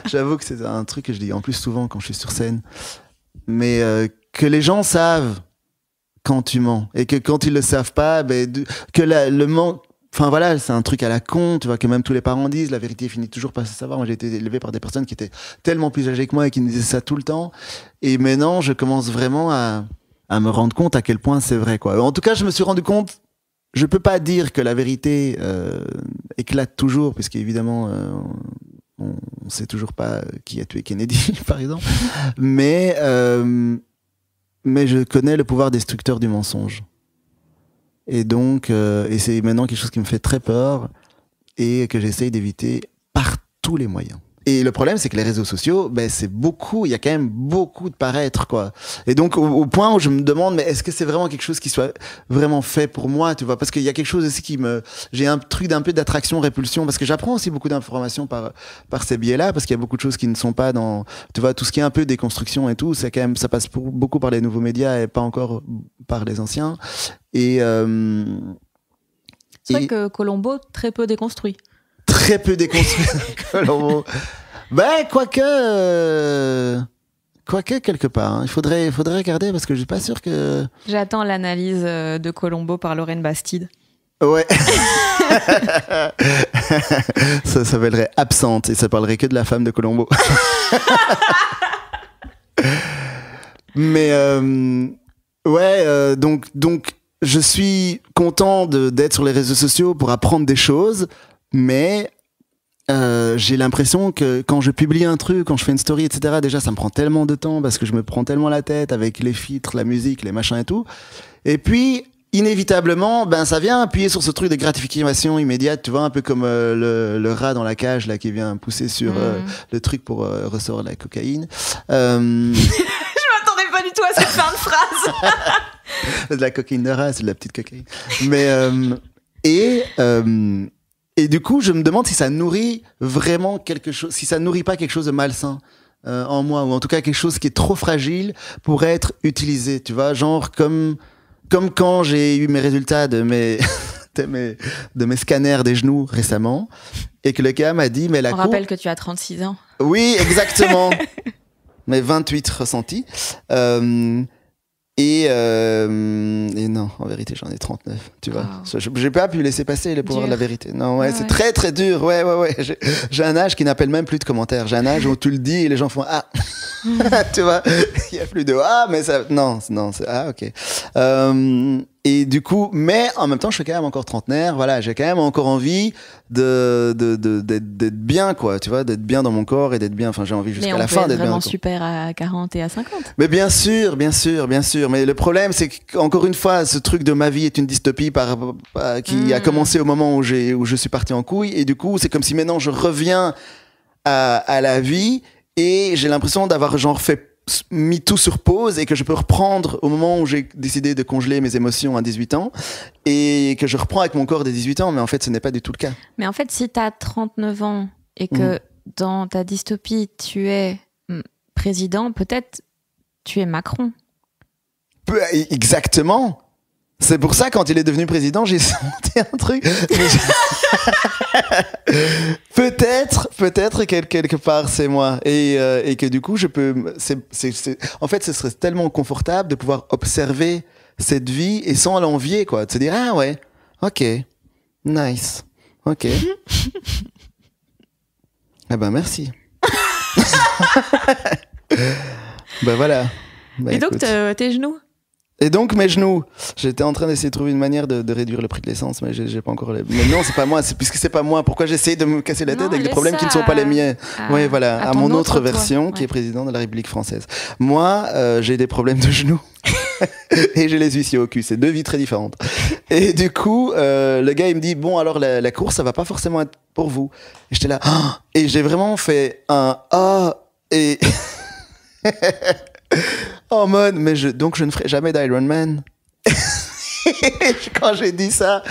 J'avoue que c'est un truc que je dis en plus souvent quand je suis sur scène, mais que les gens savent quand tu mens, et que quand ils le savent pas, que le manque. Enfin voilà, c'est un truc à la con, tu vois, que même tous les parents disent, la vérité finit toujours par se savoir. Moi j'ai été élevé par des personnes qui étaient tellement plus âgées que moi et qui me disaient ça tout le temps. Et maintenant je commence vraiment à me rendre compte à quel point c'est vrai, quoi. En tout cas, je me suis rendu compte, je peux pas dire que la vérité éclate toujours, puisqu'évidemment on sait toujours pas qui a tué Kennedy, par exemple. Mais mais je connais le pouvoir destructeur du mensonge. Et donc, et c'est maintenant quelque chose qui me fait très peur et que j'essaye d'éviter par tous les moyens. Et le problème, c'est que les réseaux sociaux, ben, c'est beaucoup, il y a quand même beaucoup de paraître, quoi. Et donc, au point où je me demande, mais est-ce que c'est vraiment quelque chose qui soit vraiment fait pour moi, tu vois? Parce qu'il y a quelque chose aussi j'ai un truc d'un peu d'attraction-répulsion, parce que j'apprends aussi beaucoup d'informations par ces biais-là, parce qu'il y a beaucoup de choses qui ne sont pas dans, tu vois, tout ce qui est un peu déconstruction et tout, c'est quand même, ça passe beaucoup par les nouveaux médias et pas encore par les anciens. Et, c'est vrai que Colombo, très peu déconstruit. Très peu déconstruit, Colombo. Ben, quoique, quelque part. Hein. Il faudrait regarder parce que je suis pas sûr que... J'attends l'analyse de Colombo par Lorraine Bastide. Ouais. Ça s'appellerait Absente et ça parlerait que de la femme de Colombo. Mais, ouais, donc, je suis content d'être sur les réseaux sociaux pour apprendre des choses, mais j'ai l'impression que quand je publie un truc, quand je fais une story, etc., déjà ça me prend tellement de temps parce que je me prends tellement la tête avec les filtres, la musique, les machins et tout. Et puis, inévitablement, ben ça vient appuyer sur ce truc de gratification immédiate, tu vois, un peu comme le rat dans la cage là qui vient pousser sur le truc pour ressortir la cocaïne. Je m'attendais pas du tout à cette fin de phrase. De la cocaïne de rat, c'est de la petite cocaïne. Mais et du coup, je me demande si ça nourrit vraiment quelque chose, si ça nourrit pas quelque chose de malsain en moi, ou en tout cas quelque chose qui est trop fragile pour être utilisé, tu vois, genre comme quand j'ai eu mes résultats de mes scanners des genoux récemment, et que le gars m'a dit, mais On rappelle que tu as 36 ans. Oui, exactement. Mais 28 ressentis. Et non, en vérité, j'en ai 39, tu vois. Wow. J'ai pas pu laisser passer le pouvoir de la vérité. Non, ouais, c'est très, très dur. Ouais. J'ai un âge qui n'appelle même plus de commentaires. J'ai un âge où tu le dis et les gens font « Ah !» Tu vois, il n'y a plus de « Ah !» mais ça... Non, c'est « Ah, ok ». Et du coup, mais en même temps, je suis quand même encore trentenaire. Voilà, j'ai quand même encore envie d'être bien, quoi. Tu vois, d'être bien dans mon corps et d'être bien. Enfin, j'ai envie jusqu'à la fin d'être bien. Mais on peut être vraiment super à 40 et à 50. Mais bien sûr. Mais le problème, c'est qu'encore une fois, ce truc de ma vie est une dystopie qui a commencé au moment où je suis parti en couille. Et du coup, c'est comme si maintenant je reviens à la vie et j'ai l'impression d'avoir genre mis tout sur pause et que je peux reprendre au moment où j'ai décidé de congeler mes émotions à 18 ans et que je reprends avec mon corps des 18 ans, mais en fait ce n'est pas du tout le cas. Mais en fait, si tu as 39 ans et que dans ta dystopie tu es président, peut-être tu es Macron. Exactement. C'est pour ça, quand il est devenu président, j'ai senti un truc. Peut-être quelque part, c'est moi. Et que du coup, je peux. En fait, ce serait tellement confortable de pouvoir observer cette vie et sans l'envier, quoi. De se dire, ah ouais, ok, nice, ok. Ah ben, merci. Ben voilà. Ben, et donc, tes genoux? Et donc mes genoux, j'étais en train d'essayer de trouver une manière de réduire le prix de l'essence, mais j'ai pas encore. Mais non, c'est pas moi. Puisque c'est pas moi. Pourquoi j'essaye de me casser la tête avec des problèmes qui ne sont pas les miens? Oui, voilà, à mon autre version, qui est président de la République française. Moi, j'ai des problèmes de genoux et j'ai les huissiers au cul. C'est deux vies très différentes. Et du coup, le gars il me dit bon alors la course ça va pas forcément être pour vous. Et j'étais là et j'ai vraiment fait un et en mode, donc je ne ferai jamais d'Ironman. Quand j'ai dit ça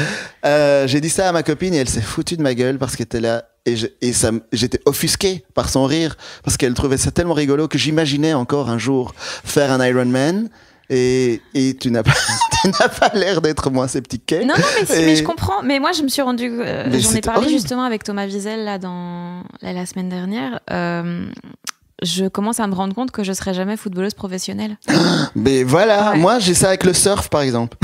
à ma copine et elle s'est foutue de ma gueule parce qu'elle était là et j'étais offusqué par son rire parce qu'elle trouvait ça tellement rigolo que j'imaginais encore un jour faire un Ironman. Et tu n'as pas l'air d'être moins sceptique qu'elle. Non, mais je comprends. Mais moi, je me suis rendu. J'en ai parlé justement avec Thomas Wiesel là, la semaine dernière. Je commence à me rendre compte que je serai jamais footballeuse professionnelle. Mais voilà, moi j'ai ça avec le surf par exemple.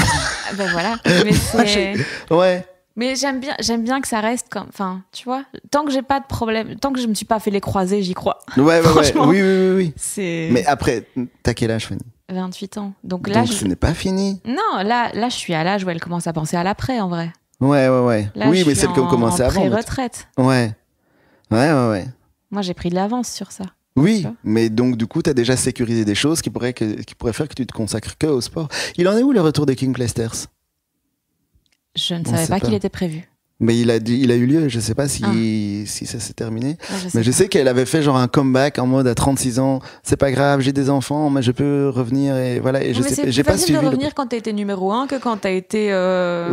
Ben voilà. Mais c'est... Ouais. Mais j'aime bien que ça reste comme, enfin, tu vois, tant que j'ai pas de problème, tant que je me suis pas fait les croisés, j'y crois. Ouais. Oui. C'est... Mais après, t'as quel âge, Fanny? 28 ans. Donc là, ce n'est pas fini. Non, là, je suis à l'âge où elle commence à penser à l'après, en vrai. Ouais. Là, oui, mais celle qui a commencé avant. Pré-retraite. Ouais. Moi, j'ai pris de l'avance sur ça. Oui, mais donc du coup, tu as déjà sécurisé des choses qui pourraient faire que tu te consacres que au sport. Il en est où le retour des King Clijsters? Je ne savais pas qu'il était prévu. Mais il a eu lieu, je sais pas si ça s'est terminé. Mais je sais qu'elle avait fait genre un comeback en mode à 36 ans, c'est pas grave, j'ai des enfants, mais je peux revenir et voilà. Et je sais, j'ai pas suivi. C'est de revenir quand t'as été numéro 1 que quand t'as été.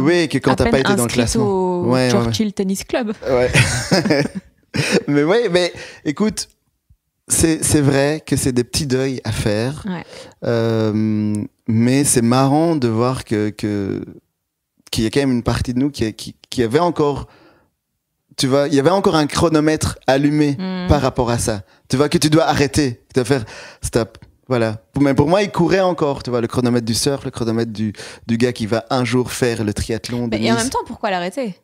Oui, que quand t'as pas été dans le classement. Au Churchill Tennis Club. Ouais. mais écoute, c'est vrai que c'est des petits deuils à faire. Ouais. Mais c'est marrant de voir qu'il y a quand même une partie de nous qui avait encore, tu vois, il y avait encore un chronomètre allumé par rapport à ça. Tu vois, que tu dois arrêter, tu dois faire stop. Voilà. Mais pour moi, il courait encore, tu vois, le chronomètre du surf, le chronomètre du gars qui va un jour faire le triathlon. Et en même temps, pourquoi l'arrêter?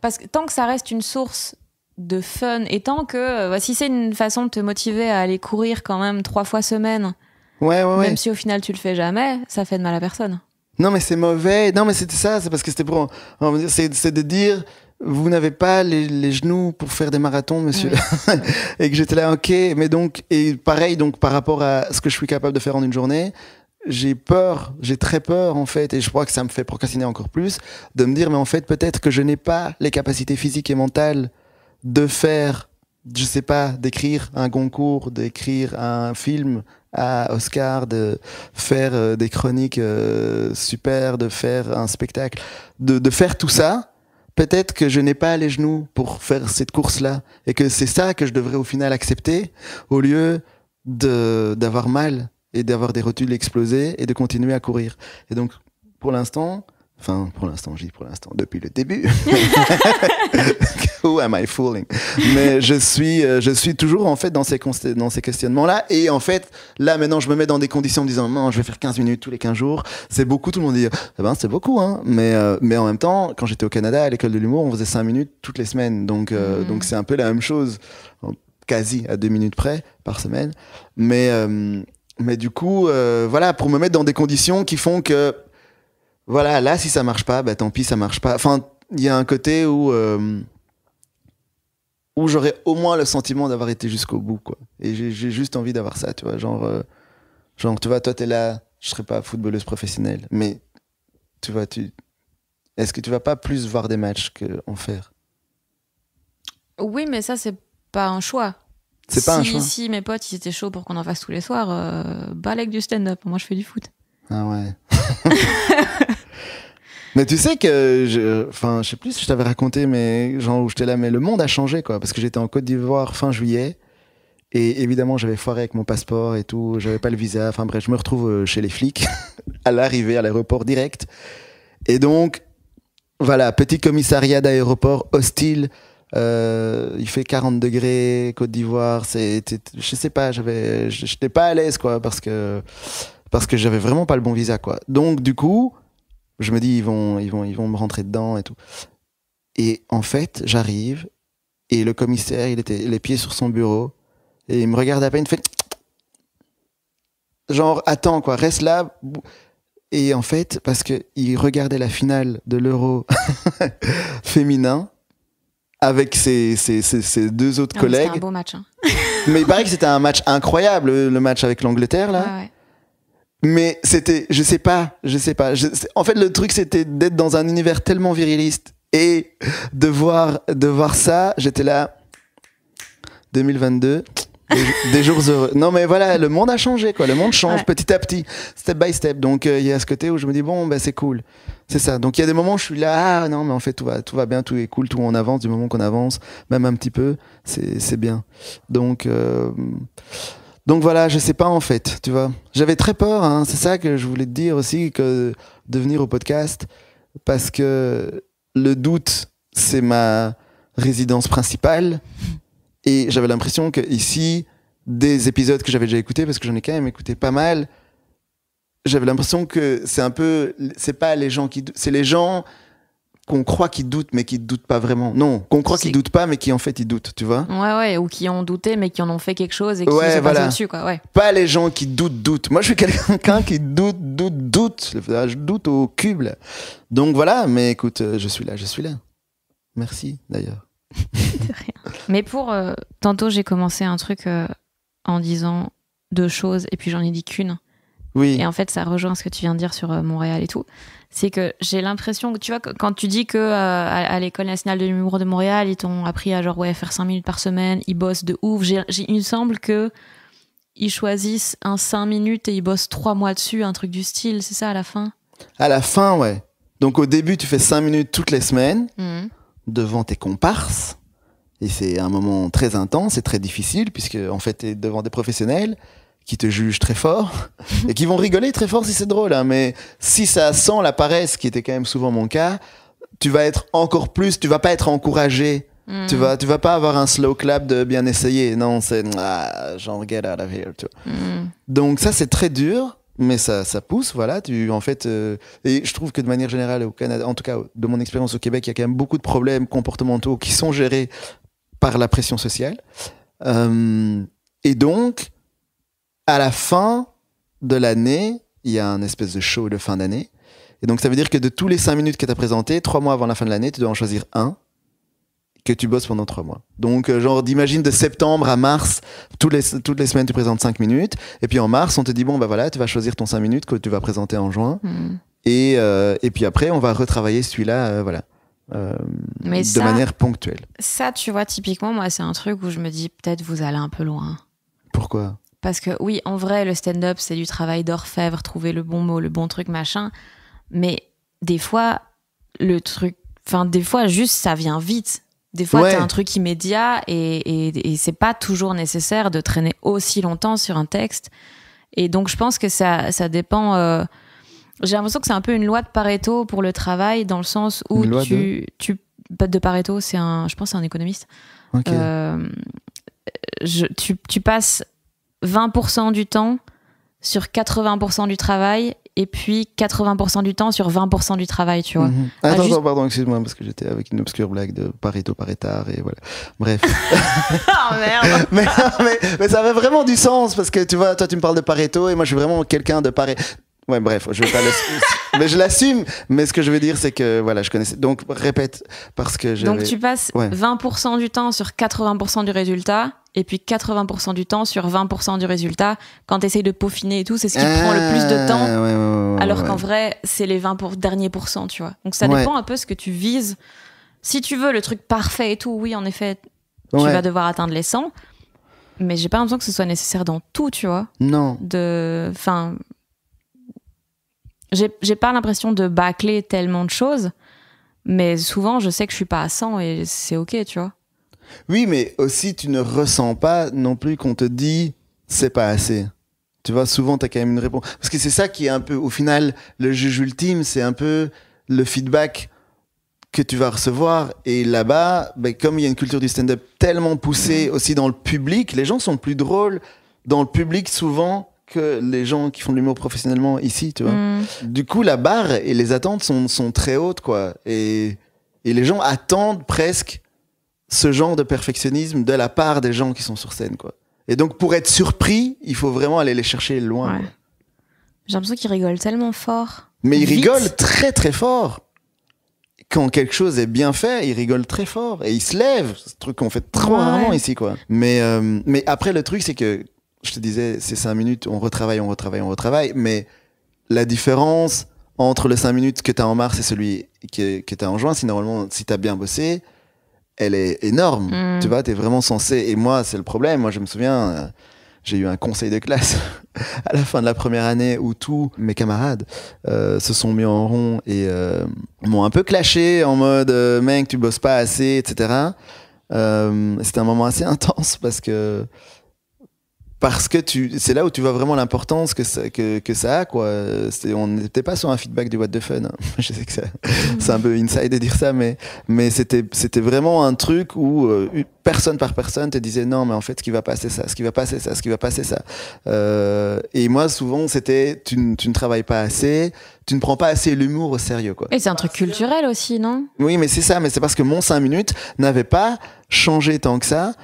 Parce que tant que ça reste une source de fun, et tant que, si c'est une façon de te motiver à aller courir quand même 3 fois semaine, même si au final tu le fais jamais, ça fait de mal à personne. Non, mais c'est mauvais. Non, mais c'était ça. C'est parce que c'était pour. C'est de dire, vous n'avez pas les genoux pour faire des marathons, monsieur. Oui. Et que j'étais là, ok. Mais donc, et pareil, donc par rapport à ce que je suis capable de faire en une journée, j'ai très peur en fait, et je crois que ça me fait procrastiner encore plus, de me dire, mais en fait, peut-être que je n'ai pas les capacités physiques et mentales de faire, je sais pas, d'écrire un concours, d'écrire un film à Oscar, de faire des chroniques super, de faire un spectacle, de faire tout ça. Peut-être que je n'ai pas les genoux pour faire cette course-là, et que c'est ça que je devrais au final accepter, au lieu d'avoir mal et d'avoir des rotules explosées et de continuer à courir. Et donc, pour l'instant, depuis le début. Who am I fooling? Mais je suis toujours en fait dans ces questionnements-là. Et en fait, là maintenant, je me mets dans des conditions en me disant non, je vais faire 15 minutes tous les 15 jours. C'est beaucoup, tout le monde dit c'est beaucoup, hein. Mais en même temps, quand j'étais au Canada à l'école de l'humour, on faisait 5 minutes toutes les semaines. Donc c'est un peu la même chose, quasi à 2 minutes près par semaine. Mais du coup, voilà, pour me mettre dans des conditions qui font que voilà, là, si ça marche pas, bah tant pis, ça marche pas. Enfin, il y a un côté où j'aurais au moins le sentiment d'avoir été jusqu'au bout, quoi. Et j'ai juste envie d'avoir ça, tu vois. Genre, tu vois, toi, t'es là, je serais pas footballeuse professionnelle, mais tu vois, est-ce que tu vas pas plus voir des matchs qu'en faire? Oui, mais ça, c'est pas un choix. C'est pas un choix. Si mes potes, ils étaient chauds pour qu'on en fasse tous les soirs, balèque du stand-up. Moi, je fais du foot. Ah ouais. Mais tu sais que, je sais plus si je t'avais raconté, mais genre où j'étais là, mais le monde a changé, quoi, parce que j'étais en Côte d'Ivoire fin juillet, et évidemment j'avais foiré avec mon passeport et tout, j'avais pas le visa, enfin bref, je me retrouve chez les flics, à l'arrivée, à l'aéroport direct, et donc, voilà, petit commissariat d'aéroport hostile, il fait 40 degrés, Côte d'Ivoire, je sais pas, j'étais pas à l'aise, quoi, parce que j'avais vraiment pas le bon visa, quoi. Donc du coup, je me dis ils vont me rentrer dedans et tout. Et en fait, j'arrive et le commissaire, il était les pieds sur son bureau et il me regarde à peine, il fait genre attends quoi, reste là. Et en fait, parce que il regardait la finale de l'Euro féminin avec ses 2 autres collègues. C'était un beau match. Hein. Mais il paraît que c'était un match incroyable, le match avec l'Angleterre là. Ouais. Mais c'était, je sais pas. En fait, le truc, c'était d'être dans un univers tellement viriliste et de voir ça. J'étais là, 2022, des jours heureux. Non, mais voilà, le monde a changé, quoi. Le monde change petit à petit, step by step. Donc, il y a ce côté où je me dis, bon, ben, c'est cool. C'est ça. Donc, il y a des moments où je suis là, ah non, mais en fait, tout va bien, tout est cool, tout on avance. Du moment qu'on avance, même un petit peu, c'est bien. Donc voilà, je sais pas en fait, tu vois. J'avais très peur, hein, c'est ça que je voulais te dire aussi, que de venir au podcast, parce que le doute, c'est ma résidence principale, et j'avais l'impression que ici, des épisodes que j'avais déjà écoutés, parce que j'en ai quand même écouté pas mal, j'avais l'impression que c'est pas les gens qui doutent, c'est les gens qu'on croit qu'ils doutent, mais qui doutent pas vraiment. Non, qu'on croit qu'ils doutent pas, mais qui en fait ils doutent, tu vois. Ouais, ou qui ont douté, mais qui en ont fait quelque chose et qui se passent dessus, quoi. Ouais. Pas les gens qui doutent. Moi, je suis quelqu'un qui doute. Je doute au cube, là. Donc voilà, mais écoute, je suis là. Merci, d'ailleurs. De rien. Mais tantôt, j'ai commencé un truc en disant 2 choses et puis j'en ai dit qu'une. Oui. Et en fait, ça rejoint ce que tu viens de dire sur Montréal et tout. C'est que j'ai l'impression que, tu vois, quand tu dis que à l'École nationale de l'humour de Montréal, ils t'ont appris à genre, faire 5 minutes par semaine, ils bossent de ouf. Il me semble que ils choisissent un 5 minutes et ils bossent 3 mois dessus, un truc du style, c'est ça à la fin? À la fin, ouais. Donc au début, tu fais 5 minutes toutes les semaines devant tes comparses. Et c'est un moment très intense et très difficile, puisque en fait, tu es devant des professionnels qui te jugent très fort et qui vont rigoler très fort si c'est drôle. Hein, mais si ça sent la paresse, qui était quand même souvent mon cas, tu vas être encore plus, tu vas pas être encouragé. Tu vas pas avoir un slow clap de bien essayé. Non, c'est genre get out of here. Tu vois. Donc ça, c'est très dur, mais ça pousse. Voilà, en fait, et je trouve que de manière générale au Canada, en tout cas de mon expérience au Québec, il y a quand même beaucoup de problèmes comportementaux qui sont gérés par la pression sociale. Et donc, à la fin de l'année, il y a un espèce de show de fin d'année. Et donc, ça veut dire que de tous les 5 minutes que tu as présenté, 3 mois avant la fin de l'année, tu dois en choisir un que tu bosses pendant 3 mois. Donc, genre, d'imagine de septembre à mars, toutes les semaines, tu présentes 5 minutes. Et puis en mars, on te dit, bon, bah voilà, tu vas choisir ton 5 minutes que tu vas présenter en juin. Et puis après, on va retravailler celui-là, voilà. Mais de manière ponctuelle. Ça, tu vois, typiquement, moi, c'est un truc où je me dis, peut-être vous allez un peu loin. Pourquoi ? Parce que oui, en vrai, le stand-up, c'est du travail d'orfèvre, trouver le bon mot, le bon truc, machin. Mais des fois, des fois, juste, ça vient vite. Des fois, t'as un truc immédiat et c'est pas toujours nécessaire de traîner aussi longtemps sur un texte. Et donc, je pense que ça dépend. J'ai l'impression que c'est un peu une loi de Pareto pour le travail, dans le sens où de Pareto, je pense que c'est un économiste. Okay. Tu passes 20% du temps sur 80% du travail et puis 80% du temps sur 20% du travail, tu vois. Attends, pardon, excuse-moi, parce que j'étais avec une obscure blague de Pareto, Paretard, et voilà. Bref. Oh merde. mais ça avait vraiment du sens, parce que tu vois, toi tu me parles de Pareto, et moi je suis vraiment quelqu'un de Pareto. Ouais, bref, je vais pas mais je l'assume. Mais ce que je veux dire, c'est que voilà, je connaissais. Donc répète, parce que donc tu passes 20% du temps sur 80% du résultat, et puis 80% du temps sur 20% du résultat. Quand tu essayes de peaufiner et tout, c'est ce qui prend le plus de temps. Alors qu'en vrai, c'est les 20 derniers pourcents, tu vois. Donc ça dépend un peu ce que tu vises. Si tu veux le truc parfait et tout, oui, en effet, tu vas devoir atteindre les 100. Mais j'ai pas l'impression que ce soit nécessaire dans tout, tu vois. Non. J'ai pas l'impression de bâcler tellement de choses, mais souvent je sais que je suis pas à 100 et c'est ok, tu vois. Oui, mais aussi tu ne ressens pas non plus qu'on te dit c'est pas assez. Tu vois, souvent t'as quand même une réponse. Parce que c'est ça qui est un peu, au final, le juge ultime, c'est un peu le feedback que tu vas recevoir. Et là-bas, comme il y a une culture du stand-up tellement poussée aussi dans le public, les gens sont plus drôles dans le public souvent que les gens qui font de l'humour professionnellement ici, tu vois. Du coup, la barre et les attentes sont très hautes, quoi. Et les gens attendent presque ce genre de perfectionnisme de la part des gens qui sont sur scène, quoi. Et donc, pour être surpris, il faut vraiment aller les chercher loin. Ouais. J'ai l'impression qu'ils rigolent tellement fort. Mais ils rigolent très, très fort. Quand quelque chose est bien fait, ils rigolent très fort. Et ils se lèvent. C'est un truc qu'on fait trop rarement ici, quoi. Mais après, le truc, c'est que je te disais, c'est 5 minutes, on retravaille, mais la différence entre le 5 minutes que tu as en mars et celui que tu as en juin, si normalement, si tu as bien bossé, elle est énorme. Tu vois, tu es vraiment censé. Et moi, c'est le problème. Moi, je me souviens, j'ai eu un conseil de classe à la fin de la première année où tous mes camarades se sont mis en rond et m'ont un peu clashé en mode mec, tu bosses pas assez, etc. C'était un moment assez intense parce que c'est là où tu vois vraiment l'importance que ça a, quoi. On n'était pas sur un feedback du what the fun, hein. Je sais que c'est un peu inside de dire ça, mais c'était vraiment un truc où personne par personne te disait non, mais en fait ce qui va passer ça, et moi souvent c'était tu ne travailles pas assez, tu ne prends pas assez l'humour au sérieux, quoi. Et c'est un truc culturel aussi, non? Oui, mais c'est ça, mais c'est parce que mon 5 minutes n'avait pas changé tant que ça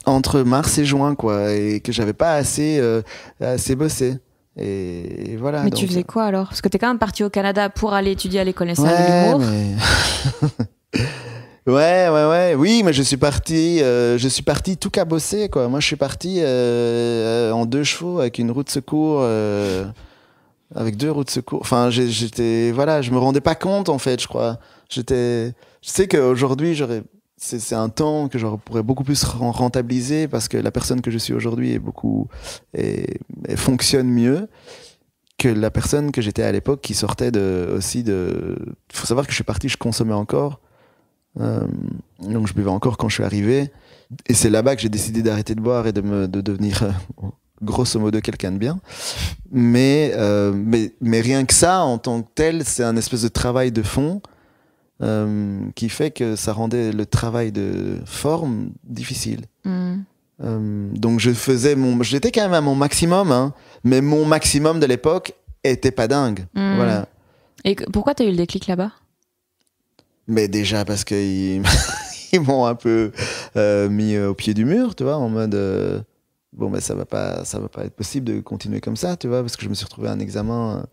entre mars et juin, quoi, et que j'avais pas assez bossé. Et voilà. Mais donc, tu faisais quoi alors? Parce que t'es quand même parti au Canada pour aller étudier à l'École nationale de l'humour. Mais... Ouais. Oui, mais je suis parti tout cabossé, quoi. Moi, je suis parti en 2 chevaux avec une roue de secours, avec 2 roues de secours. Enfin, voilà, je me rendais pas compte, en fait, je crois. Je sais qu'aujourd'hui, c'est un temps que je pourrais beaucoup plus rentabiliser parce que la personne que je suis aujourd'hui elle fonctionne mieux que la personne que j'étais à l'époque qui sortait faut savoir que je suis parti, je consommais encore. Donc je buvais encore quand je suis arrivé. Et c'est là-bas que j'ai décidé d'arrêter de boire et de devenir grosso modo quelqu'un de bien. Mais rien que ça, en tant que tel, c'est un espèce de travail de fond qui fait que ça rendait le travail de forme difficile. Donc j'étais quand même à mon maximum, hein, mais mon maximum de l'époque était pas dingue. Voilà. Et pourquoi t'as eu le déclic là-bas? Mais déjà parce qu'ils ils m'ont un peu mis au pied du mur, tu vois, en mode bon, ben ça va pas être possible de continuer comme ça, tu vois, parce que je me suis retrouvé à un examen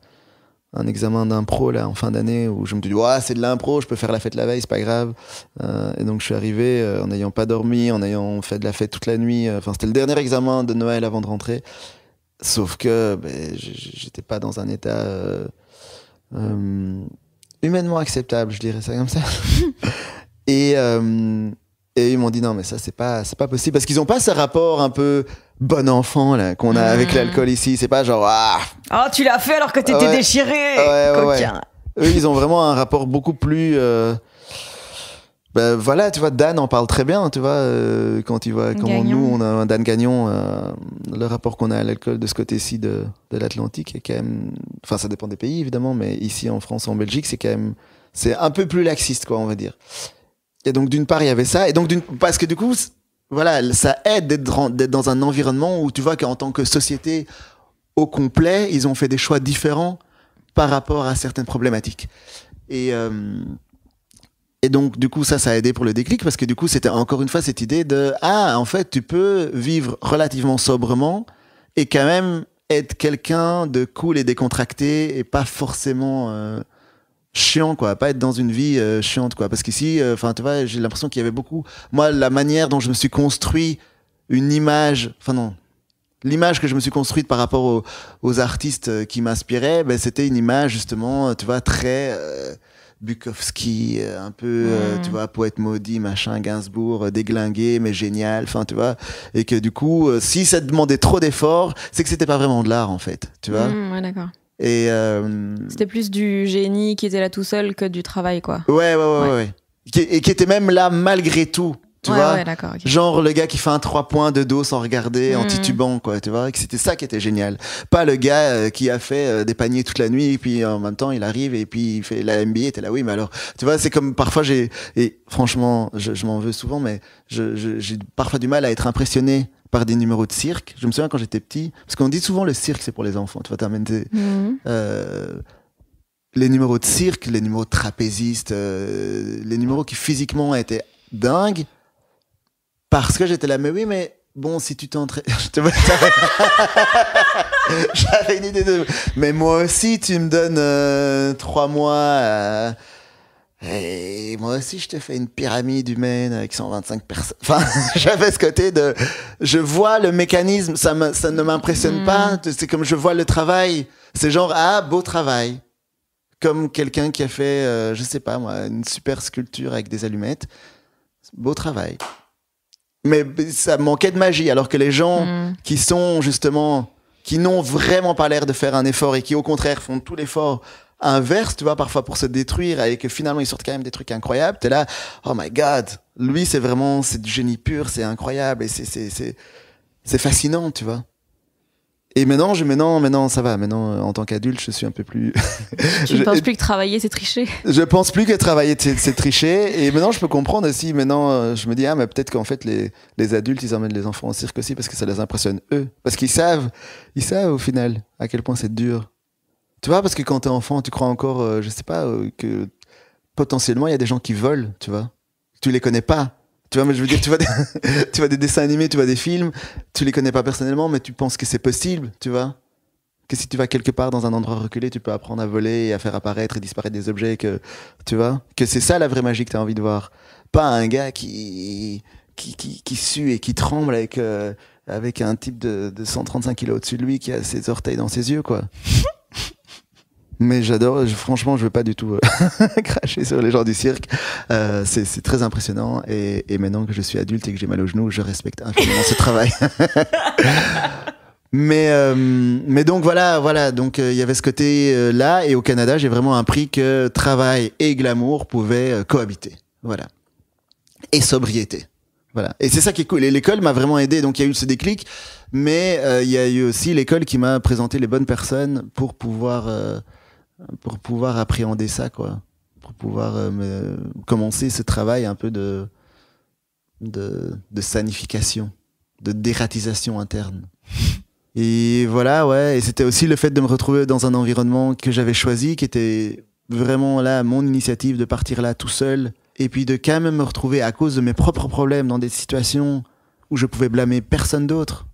d'impro là en fin d'année où je me dis ouais, c'est de l'impro, je peux faire la fête la veille, c'est pas grave. Et donc je suis arrivé en n'ayant pas dormi, en ayant fait de la fête toute la nuit. Enfin, c'était le dernier examen de Noël avant de rentrer. Sauf que j'étais pas dans un état humainement acceptable, je dirais ça comme ça. Et ils m'ont dit non, mais ça c'est pas possible parce qu'ils ont pas ce rapport un peu bon enfant là qu'on a avec l'alcool ici. C'est pas genre oh, tu l'as fait alors que t'étais déchiré, coquin. Eux, ils ont vraiment un rapport beaucoup plus voilà, tu vois, Dan en parle très bien, tu vois, quand il voit comment Gagnon. nous on a un Dan Gagnon, le rapport qu'on a à l'alcool de ce côté-ci de l'Atlantique est quand même, enfin ça dépend des pays évidemment, mais ici en France, en Belgique, c'est un peu plus laxiste, quoi, on va dire. Et donc d'une part il y avait ça, et donc parce que du coup voilà, ça aide d'être dans un environnement où tu vois qu'en tant que société au complet, ils ont fait des choix différents par rapport à certaines problématiques. Et donc, du coup, ça a aidé pour le déclic parce que du coup, c'était encore une fois cette idée de en fait, tu peux vivre relativement sobrement et quand même être quelqu'un de cool et décontracté et pas forcément chiant, quoi. Pas être dans une vie chiante, quoi. Parce qu'ici, enfin, tu vois, j'ai l'impression qu'il y avait beaucoup. Moi, la manière dont je me suis construit une image, enfin non. L'image que je me suis construite par rapport aux artistes qui m'inspiraient, c'était une image justement, tu vois, très Bukowski, un peu, tu vois, poète maudit, machin, Gainsbourg, déglingué, mais génial, enfin, tu vois. Et que du coup, si ça demandait trop d'efforts, c'est que c'était pas vraiment de l'art, en fait, tu vois. Ouais, d'accord. Et c'était plus du génie qui était là tout seul que du travail, quoi. Ouais. Et qui était même là malgré tout. Tu vois, ouais, d'accord, okay. Genre le gars qui fait un 3 points de dos sans regarder, en titubant, quoi, tu vois, que c'était ça qui était génial. Pas le gars qui a fait des paniers toute la nuit, et puis en même temps il arrive et puis il fait la NBA, t'es là, oui, mais alors, tu vois, c'est comme parfois et franchement, je m'en veux souvent, mais j'ai parfois du mal à être impressionné par des numéros de cirque. Je me souviens quand j'étais petit, parce qu'on dit souvent le cirque c'est pour les enfants, tu vois, t'amènes les numéros de cirque, les numéros de trapézistes, les numéros qui physiquement étaient dingues. Parce que j'étais là, mais oui, mais bon, si tu t'entraînes. J'avais une idée de. Mais moi aussi, tu me donnes 3 mois. Et moi aussi, je te fais une pyramide humaine avec 125 personnes. Enfin, j'avais ce côté de. Je vois le mécanisme, ça ne m'impressionne pas. C'est comme je vois le travail. C'est genre, beau travail. Comme quelqu'un qui a fait, je sais pas moi, une super sculpture avec des allumettes. Beau travail. Mais ça manquait de magie, alors que les gens qui sont justement, qui n'ont vraiment pas l'air de faire un effort et qui au contraire font tout l'effort inverse, tu vois, parfois pour se détruire et que finalement ils sortent quand même des trucs incroyables, t'es là, oh my god, lui c'est du génie pur, c'est incroyable et c'est fascinant, tu vois. Et maintenant, ça va. Maintenant, en tant qu'adulte, je suis un peu plus. Tu ne penses plus que travailler, c'est tricher. Je pense plus que travailler, c'est tricher. Et maintenant, je peux comprendre aussi. Maintenant, je me dis, mais peut-être qu'en fait, les adultes, ils emmènent les enfants au cirque aussi parce que ça les impressionne eux. Parce qu'ils savent au final à quel point c'est dur. Tu vois, parce que quand t'es enfant, tu crois encore, je sais pas, que potentiellement, il y a des gens qui volent, tu vois. Tu les connais pas. Tu vois, mais je veux dire, tu vois des dessins animés, tu vois des films, tu les connais pas personnellement, mais tu penses que c'est possible, tu vois. Que si tu vas quelque part dans un endroit reculé, tu peux apprendre à voler et à faire apparaître et disparaître des objets, que, tu vois. Que c'est ça la vraie magie que tu as envie de voir. pas un gars qui sue et qui tremble avec un type de 135 kilos au-dessus de lui qui a ses orteils dans ses yeux, quoi. Mais j'adore, franchement, je veux pas du tout cracher sur les gens du cirque. C'est très impressionnant. Et maintenant que je suis adulte et que j'ai mal aux genoux, je respecte infiniment ce travail. Mais donc voilà. Donc il y avait ce côté là. Et au Canada, j'ai vraiment appris que travail et glamour pouvaient cohabiter. Voilà. Et sobriété. Voilà. Et c'est ça qui est cool. Et l'école m'a vraiment aidé. Donc il y a eu ce déclic. Mais il y a eu aussi l'école qui m'a présenté les bonnes personnes pour pouvoir appréhender ça, quoi. Pour pouvoir commencer ce travail un peu de sanification, de dératisation interne. Et voilà, ouais. Et c'était aussi le fait de me retrouver dans un environnement que j'avais choisi, qui était vraiment là, mon initiative de partir là tout seul. Et puis de quand même me retrouver à cause de mes propres problèmes dans des situations où je pouvais blâmer personne d'autre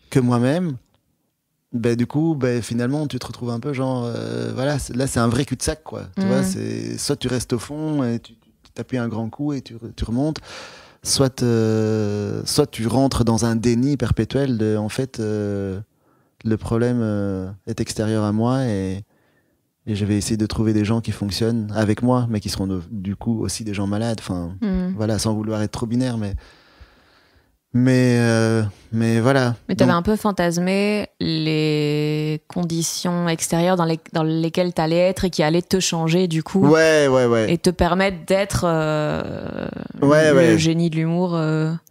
que moi-même. Ben, du coup, ben, finalement, tu te retrouves un peu genre, voilà, là, c'est un vrai cul-de-sac, quoi. Tu vois, c'est, soit tu restes au fond et tu t'appuies un grand coup et tu remontes, soit tu rentres dans un déni perpétuel de, en fait, le problème est extérieur à moi et je vais essayer de trouver des gens qui fonctionnent avec moi, mais qui seront du coup aussi des gens malades. Enfin, voilà, sans vouloir être trop binaire, mais voilà. Mais t'avais un peu fantasmé les conditions extérieures dans lesquelles t'allais être et qui allaient te changer du coup. Ouais. Et te permettre d'être le génie de l'humour.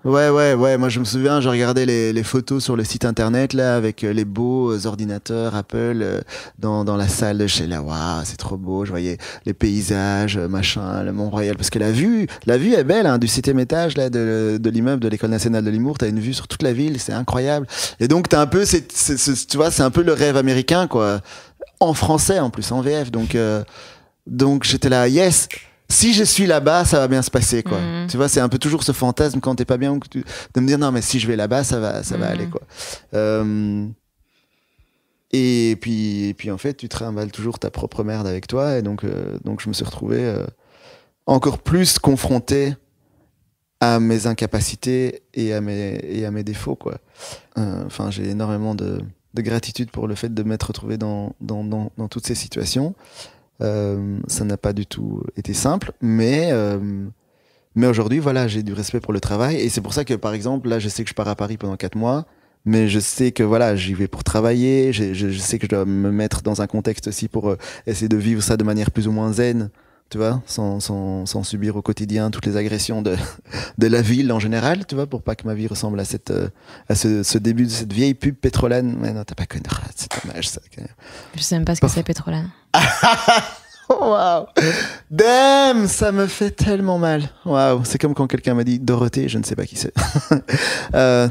Ouais. Moi, je me souviens, je regardais les photos sur le site internet là avec les beaux ordinateurs Apple dans la salle. J'étais là, waouh, c'est trop beau. Je voyais les paysages, machin, le Mont-Royal, parce que la vue est belle, hein, du 7e étage là de l'immeuble de l'École nationale de l'humour. T'as une vue sur toute la ville, c'est incroyable. Et donc t'as un peu, tu vois, c'est un peu le rêve américain, quoi, en français en plus, en VF. Donc j'étais là, yes. Si je suis là-bas, ça va bien se passer, quoi. Tu vois, c'est un peu toujours ce fantasme quand t'es pas bien de me dire non, mais si je vais là-bas, ça va aller, quoi. Et puis en fait, tu trimbales toujours ta propre merde avec toi, et donc je me suis retrouvé encore plus confronté à mes incapacités et à mes défauts, quoi. Enfin, j'ai énormément de gratitude pour le fait de m'être retrouvé dans toutes ces situations. Ça n'a pas du tout été simple, mais aujourd'hui, voilà, j'ai du respect pour le travail, et c'est pour ça que, par exemple, là, je sais que je pars à Paris pendant 4 mois, mais je sais que, voilà, j'y vais pour travailler, je sais que je dois me mettre dans un contexte aussi pour essayer de vivre ça de manière plus ou moins zen, tu vois, sans subir au quotidien toutes les agressions de la ville en général, tu vois, pour pas que ma vie ressemble à ce début de cette vieille pub Pétrolane. Mais non, t'as pas connu, c'est dommage ça. Je sais même pas ce que c'est Pétrolane. Waouh, damn, ça me fait tellement mal. Waouh, c'est comme quand quelqu'un m'a dit Dorothée, je ne sais pas qui c'est.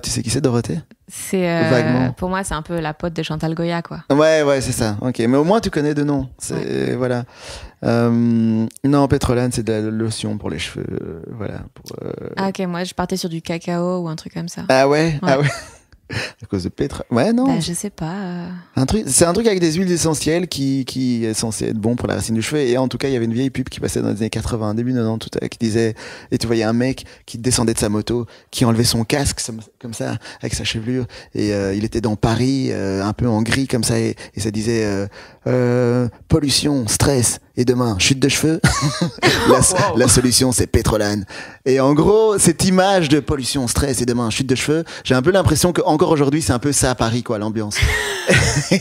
Tu sais qui c'est, Dorothée? C'est vaguement. Pour moi, c'est un peu la pote de Chantal Goya, quoi. Ouais, c'est ça. Ok, mais au moins tu connais de nom. C'est voilà. Non, Pétrolane, c'est de la lotion pour les cheveux, voilà. Ah ok, moi je partais sur du cacao ou un truc comme ça. Ah ouais. À cause de pétrole. Ouais, non. Bah, je sais pas. C'est un truc avec des huiles essentielles qui est censé être bon pour la racine du cheveu. Et en tout cas, il y avait une vieille pub qui passait dans les années 80, début 90, qui disait, et tu voyais un mec qui descendait de sa moto, qui enlevait son casque comme ça, avec sa chevelure. Et il était dans Paris, un peu en gris comme ça, et ça disait pollution, stress, et demain, chute de cheveux. La solution, c'est Pétrolane. Et en gros, cette image de pollution, stress, et demain, chute de cheveux, j'ai un peu l'impression que encore aujourd'hui, c'est un peu ça à Paris, quoi, l'ambiance.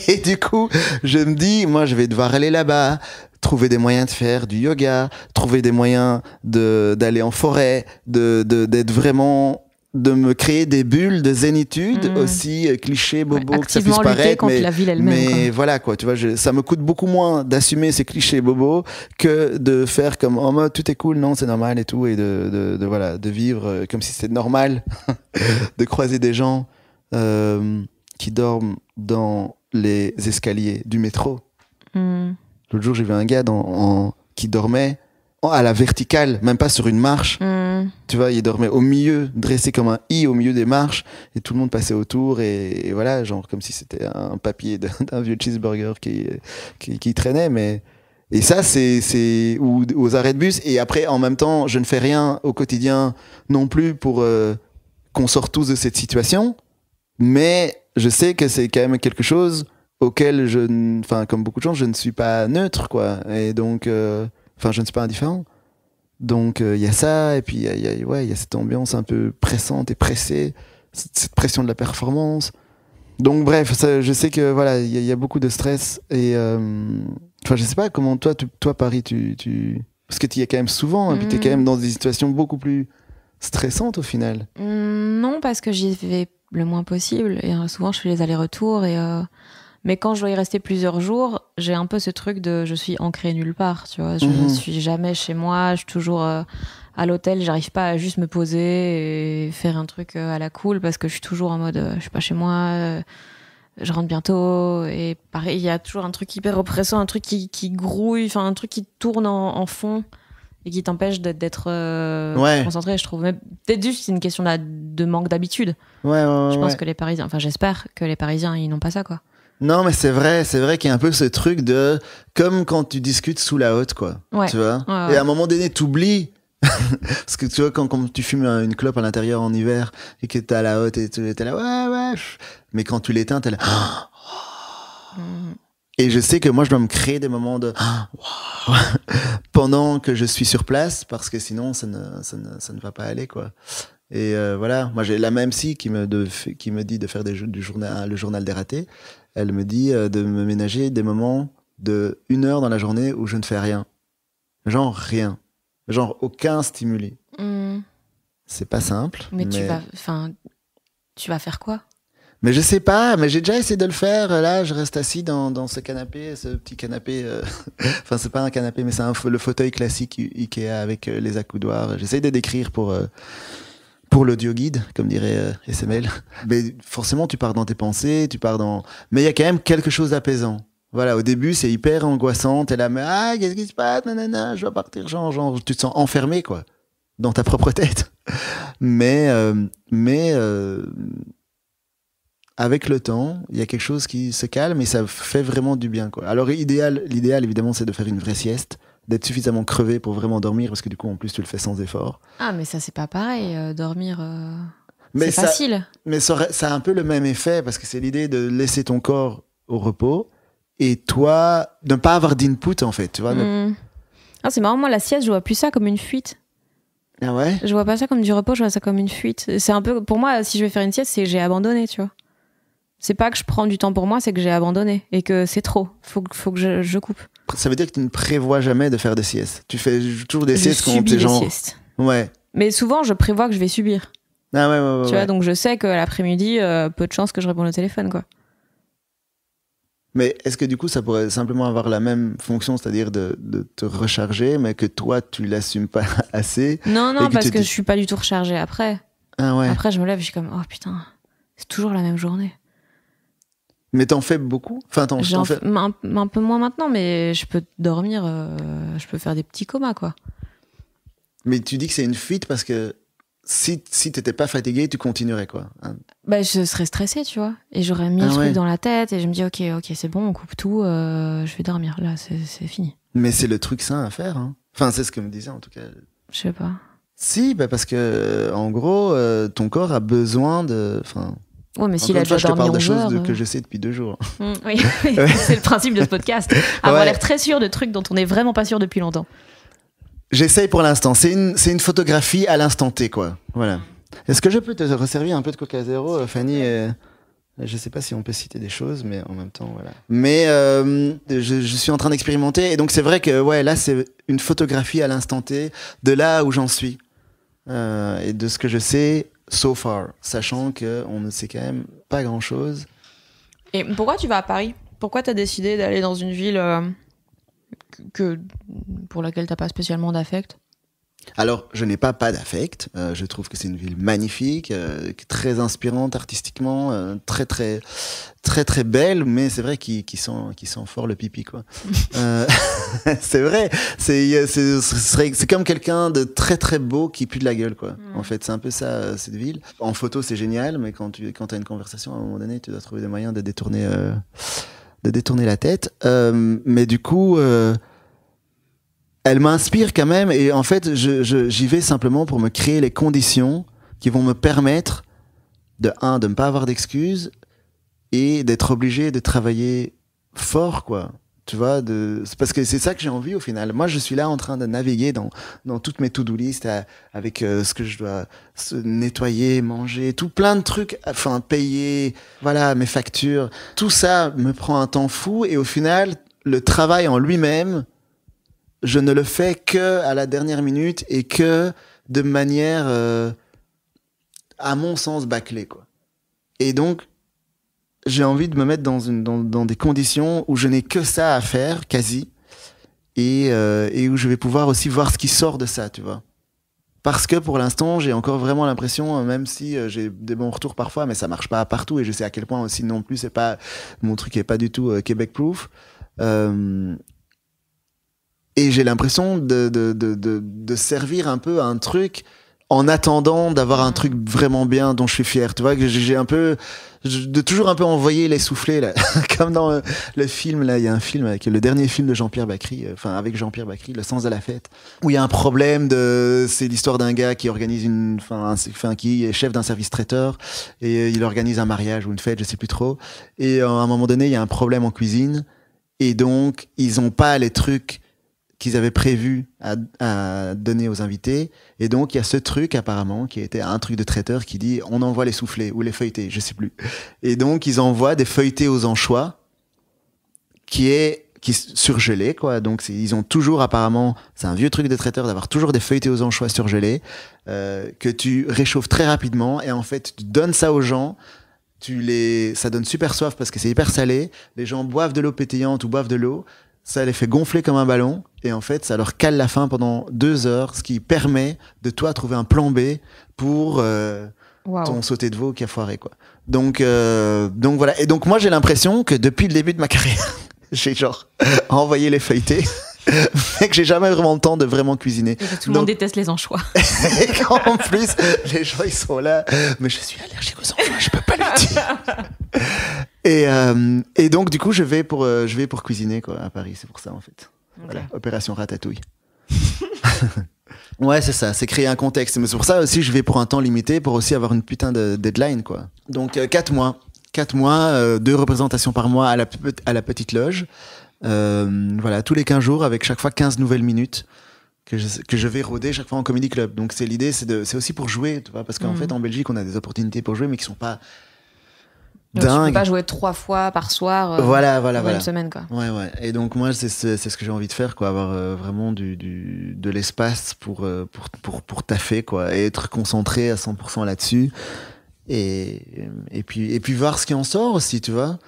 Et du coup, je me dis, moi, je vais devoir aller là-bas, trouver des moyens de faire du yoga, trouver des moyens d'aller en forêt, d'être vraiment, de me créer des bulles de zénitude, aussi clichés, bobo, que ça puisse paraître, contre la ville elle-même, mais voilà, quoi, tu vois, ça me coûte beaucoup moins d'assumer ces clichés bobos que de faire comme en mode tout est cool, non, c'est normal et tout, et voilà, de vivre comme si c'était normal, de croiser des gens qui dorment dans les escaliers du métro. L'autre jour, j'ai vu un gars qui dormait à la verticale, même pas sur une marche. Tu vois, il dormait au milieu, dressé comme un i au milieu des marches, et tout le monde passait autour, et voilà, genre comme si c'était un papier d'un vieux cheeseburger qui traînait, Et ça, ou aux arrêts de bus. Et après, en même temps, je ne fais rien au quotidien non plus pour qu'on sorte tous de cette situation. Mais je sais que c'est quand même quelque chose auquel comme beaucoup de gens, je ne suis pas neutre, quoi. Et donc, je ne suis pas indifférent. Donc, il y a ça, et puis il y a cette ambiance un peu pressante et pressée, cette pression de la performance. Donc, bref, ça, je sais que voilà, il y a beaucoup de stress. Et je sais pas comment toi, Paris, parce que tu y es quand même souvent, et puis tu es quand même dans des situations beaucoup plus stressantes au final. Non, parce que j'y vais le moins possible. Et souvent, je fais les allers-retours. Mais quand je dois y rester plusieurs jours, j'ai un peu ce truc de je suis ancrée nulle part. Tu vois, je ne suis jamais chez moi. Je suis toujours à l'hôtel. J'arrive pas à juste me poser et faire un truc à la cool parce que je suis toujours en mode je suis pas chez moi. Je rentre bientôt. Et pareil, il y a toujours un truc hyper oppressant, un truc qui grouille, enfin un truc qui tourne en fond. Et qui t'empêche d'être concentré, je trouve. Mais peut-être juste c'est une question de manque d'habitude. Je pense que les Parisiens, j'espère que les Parisiens, ils n'ont pas ça, quoi. Non, mais c'est vrai qu'il y a un peu ce truc de comme quand tu discutes sous la hotte, quoi. Tu vois. Et à un moment donné, t'oublies. Parce que tu vois, quand tu fumes une clope à l'intérieur en hiver et que t'es à la hotte et t'es là, ouais. Mais quand tu l'éteins, t'es là. Et je sais que moi, je dois me créer des moments de pendant que je suis sur place, parce que sinon, ça ne va pas aller, quoi. Et voilà, moi, j'ai la même psy qui me dit de faire le journal des ratés. Elle me dit de me ménager des moments de 1 heure dans la journée où je ne fais rien. Genre rien. Genre aucun stimuli. C'est pas simple. Mais tu vas faire quoi? Mais je sais pas, mais j'ai déjà essayé de le faire. Là, je reste assis dans ce canapé, ce petit canapé. Enfin, c'est pas un canapé, mais c'est le fauteuil classique Ikea avec les accoudoirs. J'essaye de décrire pour l'audio guide, comme dirait SML. Mais forcément, tu pars dans tes pensées, mais il y a quand même quelque chose d'apaisant. Voilà, au début, c'est hyper angoissant. T'es là, mais qu'est-ce qui se passe? Nanana, je dois partir. Genre, tu te sens enfermé, quoi, dans ta propre tête. Mais avec le temps, il y a quelque chose qui se calme et ça fait vraiment du bien, quoi. Alors, l'idéal, évidemment, c'est de faire une vraie sieste, d'être suffisamment crevé pour vraiment dormir, parce que du coup, en plus, tu le fais sans effort. Ah, mais ça, c'est pas pareil. Dormir, mais c'est facile. Mais ça a un peu le même effet, parce que c'est l'idée de laisser ton corps au repos et toi, de ne pas avoir d'input, en fait. Tu vois, Ah, c'est marrant, moi, la sieste, je vois plus ça comme une fuite. Ah ouais? Je vois pas ça comme du repos, je vois ça comme une fuite. C'est un peu, pour moi, si je vais faire une sieste, c'est que j'ai abandonné, tu vois. C'est pas que je prends du temps pour moi, c'est que j'ai abandonné et que c'est trop. Faut que je coupe. Ça veut dire que tu ne prévois jamais de faire des siestes. Tu fais toujours des siestes quand t'es genre. Siestes. Ouais. Mais souvent, je prévois que je vais subir. Ah ouais. Tu vois, donc je sais que l'après-midi, peu de chance que je réponde au téléphone, quoi. Mais est-ce que du coup, ça pourrait simplement avoir la même fonction, c'est-à-dire de te recharger, mais que toi, tu l'assumes pas assez? Non, parce que je suis pas du tout rechargée après. Ah ouais. Après, je me lève, je suis comme, oh putain, c'est toujours la même journée. Mais t'en fais beaucoup? Enfin, j'en fais un peu moins maintenant, mais je peux dormir, je peux faire des petits comas, quoi. Mais tu dis que c'est une fuite parce que si t'étais pas fatigué, tu continuerais, quoi. Hein? Je serais stressée, tu vois. Et j'aurais mis le truc dans la tête et je me dis, ok, c'est bon, on coupe tout, je vais dormir. Là, c'est fini. Mais c'est le truc sain à faire, hein. Enfin, c'est ce que me disait, en tout cas. Je sais pas. Si, parce que, en gros, ton corps a besoin de... Ouais, mais s'il a déjà dormi 11 heures... Je te parle de choses que je sais depuis 2 jours. Oui, c'est le principe de ce podcast. Avoir l'air très sûr de trucs dont on n'est vraiment pas sûr depuis longtemps. J'essaye pour l'instant. C'est une photographie à l'instant T, quoi. Voilà. Est-ce que je peux te resservir un peu de Coca Zéro, Fanny? Je sais pas si on peut citer des choses, mais en même temps, voilà. Mais je suis en train d'expérimenter. Et donc, c'est vrai que, là, c'est une photographie à l'instant T de là où j'en suis. Et de ce que je sais... so far, sachant qu'on ne sait quand même pas grand-chose. Et pourquoi tu vas à Paris? Pourquoi t'as décidé d'aller dans une ville pour laquelle t'as pas spécialement d'affect? Alors, je n'ai pas d'affect. Je trouve que c'est une ville magnifique, très inspirante artistiquement, très très très très belle, mais c'est vrai qu'il sent fort le pipi, quoi. C'est vrai. C'est comme quelqu'un de très très beau qui pue de la gueule, quoi. En fait, c'est un peu ça, cette ville. En photo, c'est génial, mais quand t'as une conversation, à un moment donné, tu dois trouver des moyens de détourner la tête. Mais du coup. elle m'inspire quand même. Et en fait, j'y vais simplement pour me créer les conditions qui vont me permettre de ne pas avoir d'excuses et d'être obligé de travailler fort, quoi. Tu vois, c'est parce que c'est ça que j'ai envie au final. Moi, je suis là en train de naviguer dans toutes mes to-do list avec ce que je dois nettoyer, manger, tout plein de trucs, enfin payer, voilà, mes factures. Tout ça me prend un temps fou et au final, le travail en lui-même, je ne le fais que à la dernière minute et que de manière, à mon sens, bâclée, quoi. Et donc, j'ai envie de me mettre dans des conditions où je n'ai que ça à faire, quasi, et où je vais pouvoir aussi voir ce qui sort de ça, tu vois. Parce que pour l'instant, j'ai encore vraiment l'impression, même si j'ai des bons retours parfois, mais ça marche pas partout, et je sais à quel point aussi non plus, mon truc est pas du tout Québec-proof. Et j'ai l'impression de servir un peu à un truc en attendant d'avoir un truc vraiment bien dont je suis fier. Tu vois, que j'ai un peu, de toujours un peu envoyer les soufflets, là. Comme dans le film, là, il y a un film avec le dernier film de Jean-Pierre Bacri, avec Jean-Pierre Bacri, Le sens de la fête, où il y a un problème c'est l'histoire d'un gars qui organise qui est chef d'un service traiteur, et il organise un mariage ou une fête, je sais plus trop. Et à un moment donné, il y a un problème en cuisine, et donc, ils ont pas les trucs qu'ils avaient prévu à donner aux invités. Et donc, il y a ce truc, apparemment, qui était un truc de traiteur qui dit on envoie les soufflés ou les feuilletés, je sais plus. Et donc, ils envoient des feuilletés aux anchois qui surgelé, quoi. Donc, ils ont toujours, apparemment, c'est un vieux truc de traiteur d'avoir toujours des feuilletés aux anchois surgelés, que tu réchauffes très rapidement. Et en fait, tu donnes ça aux gens. Ça donne super soif parce que c'est hyper salé. Les gens boivent de l'eau pétillante ou boivent de l'eau. Ça les fait gonfler comme un ballon et en fait ça leur cale la faim pendant 2 heures, ce qui permet de toi trouver un plan B pour ton sauté de veau qui a foiré, quoi. Donc voilà. Et donc moi j'ai l'impression que depuis le début de ma carrière j'ai genre envoyé les feuilletés mais que j'ai jamais vraiment le temps de vraiment cuisiner. Et que tout le monde déteste les anchois. Et qu'en plus les gens ils sont là mais je suis allergique aux anchois, je peux pas le dire. Et donc du coup je vais pour cuisiner, quoi, à Paris, c'est pour ça en fait. Okay. Voilà, opération ratatouille. Ouais, c'est ça, c'est créer un contexte, mais c'est pour ça aussi je vais pour un temps limité pour aussi avoir une putain de deadline, quoi. Donc 4 mois, 2 représentations par mois à la petite loge. Voilà, tous les 15 jours avec chaque fois 15 nouvelles minutes que je vais rôder chaque fois en comedy club. Donc l'idée c'est aussi pour jouer, tu vois, parce qu'en fait en Belgique on a des opportunités pour jouer mais qui sont pas dingue. Tu peux pas jouer 3 fois par soir voilà. une semaine, quoi. Ouais. Et donc moi c'est ce que j'ai envie de faire, quoi, avoir vraiment de l'espace pour taffer, quoi, et être concentré à 100% là-dessus et puis voir ce qui en sort aussi, tu vois.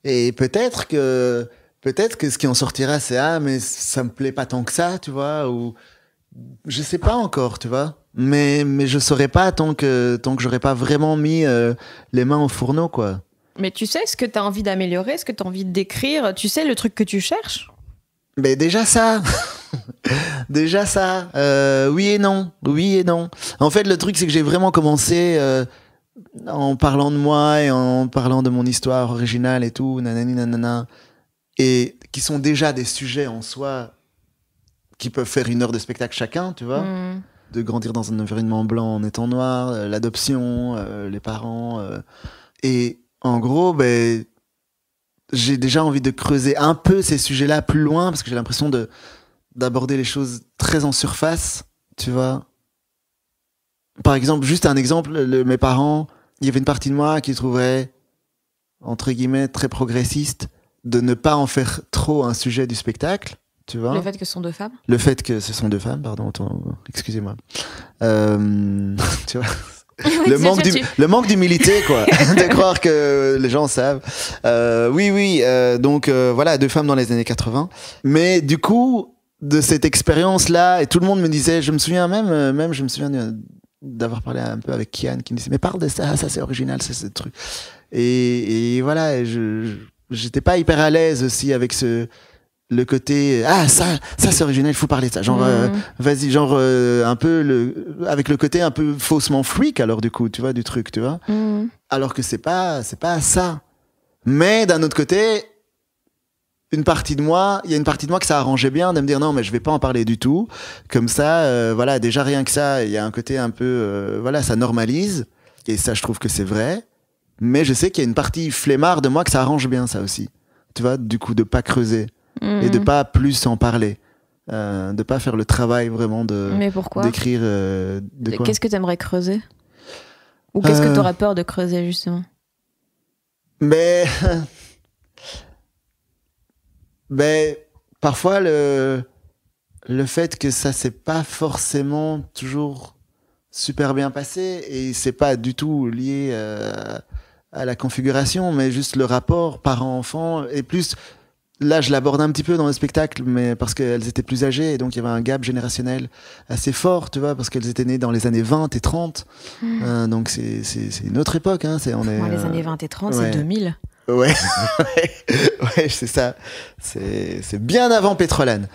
Et peut-être que ce qui en sortira c'est mais ça me plaît pas tant que ça, tu vois, ou je sais pas encore, tu vois. Mais je saurais pas tant que j'aurais pas vraiment mis les mains au fourneau, quoi. Mais tu sais ce que t'as envie d'améliorer, ce que t'as envie de décrire, tu sais le truc que tu cherches? Mais déjà ça. Oui et non. En fait, le truc c'est que j'ai vraiment commencé en parlant de moi et en parlant de mon histoire originale et tout, nanani nanana, et qui sont déjà des sujets en soi qui peuvent faire 1 heure de spectacle chacun, tu vois. De grandir dans un environnement blanc en étant noir, l'adoption, les parents. Et en gros, j'ai déjà envie de creuser un peu ces sujets-là plus loin, parce que j'ai l'impression d'aborder les choses très en surface, tu vois. Par exemple, juste un exemple, mes parents, il y avait une partie de moi qui trouvait, entre guillemets, très progressiste, de ne pas en faire trop un sujet du spectacle. Tu vois, le fait que ce sont 2 femmes. Le fait que ce sont 2 femmes, pardon, excusez-moi. Tu vois, le manque d'humilité, quoi, de croire que les gens savent. Oui, donc voilà, 2 femmes dans les années 80. Mais du coup, de cette expérience-là, et tout le monde me disait, je me souviens même je me souviens d'avoir parlé un peu avec Kian, qui me disait, mais parle de ça c'est original, c'est ce truc. Et voilà, j'étais pas hyper à l'aise aussi avec le côté ça c'est original, il faut parler de ça, genre vas-y, genre un peu avec le côté un peu faussement freak, alors du coup, tu vois, du truc, tu vois, alors que c'est pas ça. Mais d'un autre côté, il y a une partie de moi que ça arrangeait bien de me dire non, mais je vais pas en parler du tout. Comme ça, voilà, déjà rien que ça, il y a un côté un peu, voilà, ça normalise. Et ça, je trouve que c'est vrai. Mais je sais qu'il y a une partie flemmard de moi que ça arrange bien, ça aussi. Tu vois, du coup, de pas creuser et de pas plus en parler. De pas faire le travail vraiment Mais pourquoi d'écrire. Quoi Qu'est-ce que tu aimerais creuser? Ou qu'est-ce que tu aurais peur de creuser, justement? Mais parfois le fait que ça s'est pas forcément toujours super bien passé et c'est pas du tout lié à la configuration, mais juste le rapport parent-enfant et plus. Là, je l'aborde un petit peu dans le spectacle, mais parce qu'elles étaient plus âgées et donc il y avait un gap générationnel assez fort, tu vois, parce qu'elles étaient nées dans les années 20 et 30. Donc c'est une autre époque. Hein, les années 20 et 30, ouais. C'est 2000. Ouais, ouais, c'est ça. C'est bien avant Pétrolane.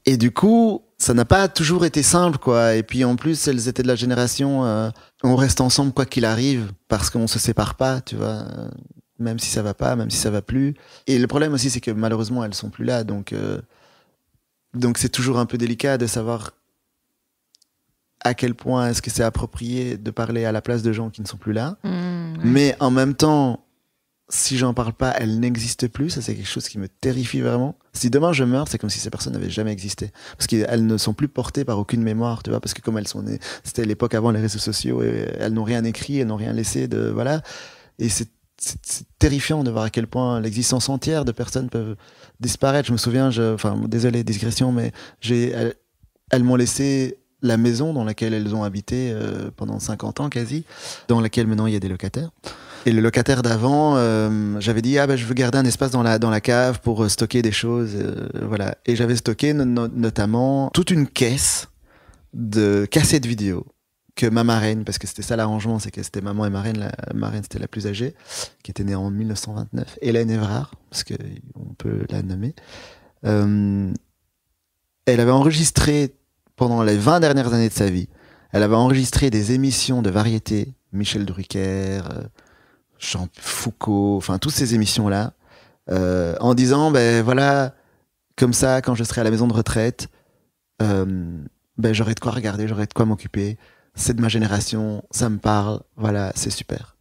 Et du coup, ça n'a pas toujours été simple, quoi. Et puis en plus, elles étaient de la génération, on reste ensemble quoi qu'il arrive, parce qu'on se sépare pas, tu vois. Même si ça va pas, même si ça va plus. Et le problème aussi, c'est que malheureusement, elles sont plus là. Donc c'est toujours un peu délicat de savoir à quel point est-ce que c'est approprié de parler à la place de gens qui ne sont plus là. Ouais. Mais en même temps, si j'en parle pas, elles n'existent plus. Ça, c'est quelque chose qui me terrifie vraiment. Si demain je meurs, c'est comme si ces personnes n'avaient jamais existé. Parce qu'elles ne sont plus portées par aucune mémoire, tu vois, parce que comme elles sont nées, c'était l'époque avant les réseaux sociaux et elles n'ont rien écrit, elles n'ont rien laissé de, voilà. Et c'est terrifiant de voir à quel point l'existence entière de personnes peuvent disparaître. Je me souviens, désolé, digression, mais elles m'ont laissé la maison dans laquelle elles ont habité pendant 50 ans quasi, dans laquelle maintenant il y a des locataires. Et le locataire d'avant, j'avais dit je veux garder un espace dans la cave pour stocker des choses, voilà. Et j'avais stocké notamment toute une caisse de cassettes vidéo que ma marraine, parce que c'était ça l'arrangement, c'est que c'était maman et marraine, la marraine c'était la plus âgée, qui était née en 1929, Hélène Évrard, parce que on peut la nommer. Elle avait enregistré pendant les 20 dernières années de sa vie, elle avait enregistré des émissions de variété, Michel Drucker, Jean Foucault, enfin toutes ces émissions-là, en disant voilà, comme ça, quand je serai à la maison de retraite, j'aurai de quoi regarder, j'aurai de quoi m'occuper. C'est de ma génération, ça me parle, voilà, c'est super.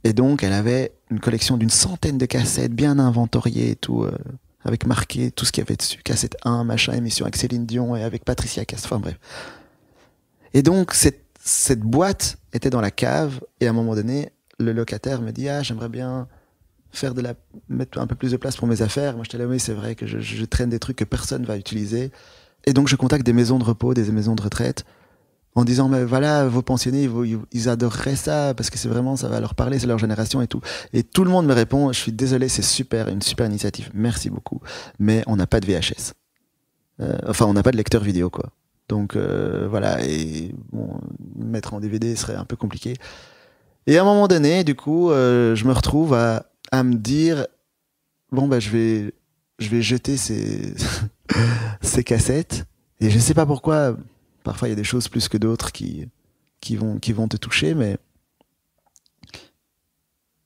Et donc, elle avait une collection d'une centaine de cassettes bien inventoriées et tout, avec marqué tout ce qu'il y avait dessus. Cassette 1, machin, émission avec Céline Dion et avec Patricia Cass, enfin bref. Et donc, cette boîte était dans la cave, et à un moment donné, le locataire me dit j'aimerais bien mettre un peu plus de place pour mes affaires. Moi, j'étais là, oui, c'est vrai que je traîne des trucs que personne va utiliser. Et donc, je contacte des maisons de repos, des maisons de retraite, en disant mais voilà, vos pensionnés ils adoreraient ça parce que c'est vraiment, ça va leur parler, c'est leur génération et tout. Et tout le monde me répond je suis désolé, c'est super, une super initiative, merci beaucoup, mais on n'a pas de VHS, on n'a pas de lecteur vidéo, quoi. Donc voilà, et bon, mettre en DVD serait un peu compliqué. Et à un moment donné, du coup, je me retrouve à me dire je vais jeter ces ces cassettes, et je sais pas pourquoi. Parfois, il y a des choses plus que d'autres qui vont te toucher, mais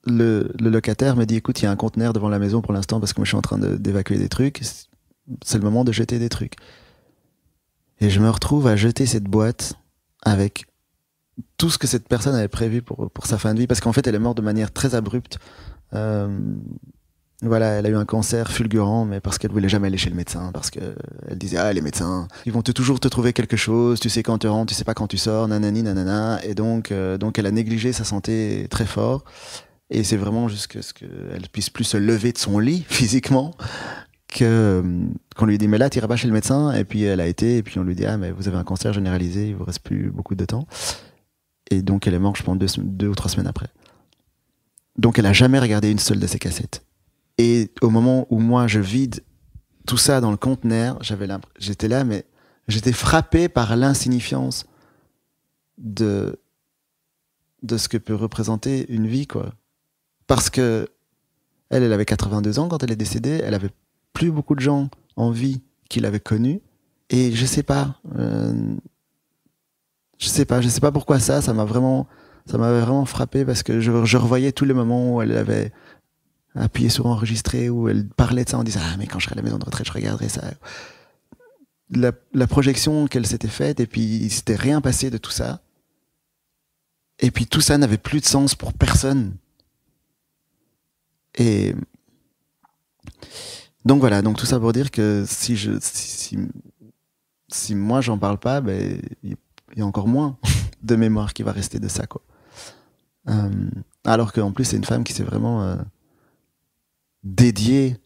le locataire me dit écoute, il y a un conteneur devant la maison pour l'instant parce que moi je suis en train d'évacuer des trucs, c'est le moment de jeter des trucs. Et je me retrouve à jeter cette boîte avec tout ce que cette personne avait prévu pour sa fin de vie, parce qu'en fait elle est morte de manière très abrupte. Voilà, elle a eu un cancer fulgurant, mais parce qu'elle voulait jamais aller chez le médecin, parce que elle disait les médecins, ils vont toujours te trouver quelque chose, tu sais quand tu rentres, tu sais pas quand tu sors, nanani nanana, et donc elle a négligé sa santé très fort, et c'est vraiment jusqu'à ce qu'elle puisse plus se lever de son lit physiquement qu'on lui dit mais là t'iras pas chez le médecin, et puis elle a été, et puis on lui dit mais vous avez un cancer généralisé, il vous reste plus beaucoup de temps, et donc elle est morte je pense 2 ou 3 semaines après. Donc elle a jamais regardé une seule de ces cassettes. Et au moment où moi je vide tout ça dans le conteneur, j'étais là, mais j'étais frappé par l'insignifiance de ce que peut représenter une vie, quoi. Parce que elle avait 82 ans quand elle est décédée, elle avait plus beaucoup de gens en vie qui l'avaient connue, et je sais pas pourquoi ça m'avait vraiment frappé, parce que je revoyais tous les moments où elle avait appuyé sur enregistrer, où elle parlait de ça en disant ah mais quand je serai à la maison de retraite je regarderai ça. La projection qu'elle s'était faite, et puis il s'était rien passé de tout ça, et puis tout ça n'avait plus de sens pour personne. Et donc voilà, donc tout ça pour dire que si moi j'en parle pas, ben il y a encore moins de mémoire qui va rester de ça, quoi. Alors qu'en plus c'est une femme qui s'est vraiment dédiée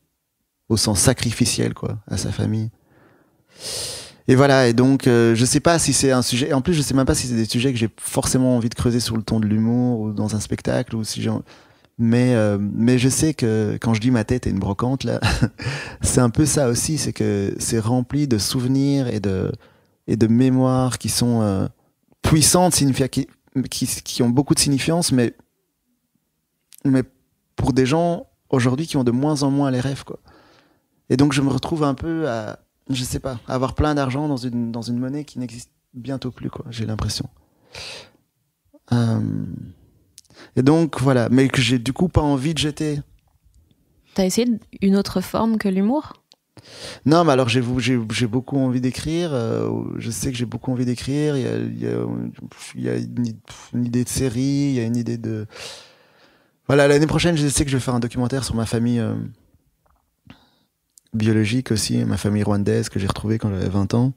au sens sacrificiel, quoi, à sa famille. Et voilà, et donc je sais pas si c'est un sujet, et en plus je sais même pas si c'est des sujets que j'ai forcément envie de creuser sur le ton de l'humour ou dans un spectacle, ou si mais je sais que quand je dis ma tête est une brocante là, c'est un peu ça aussi, c'est que c'est rempli de souvenirs et de mémoires qui sont puissantes, qui ont beaucoup de signifiance, mais pour des gens aujourd'hui qui ont de moins en moins les rêves, quoi. Et donc je me retrouve un peu à, je sais pas, à avoir plein d'argent dans une monnaie qui n'existe bientôt plus, quoi, j'ai l'impression. Et donc voilà, mais que j'ai du coup pas envie de jeter. T'as essayé une autre forme que l'humour ? Non, mais alors j'ai beaucoup envie d'écrire. Je sais que j'ai beaucoup envie d'écrire. Il y a une idée de série, il y a une idée de. Voilà, l'année prochaine, je sais que je vais faire un documentaire sur ma famille biologique aussi, ma famille rwandaise que j'ai retrouvée quand j'avais 20 ans.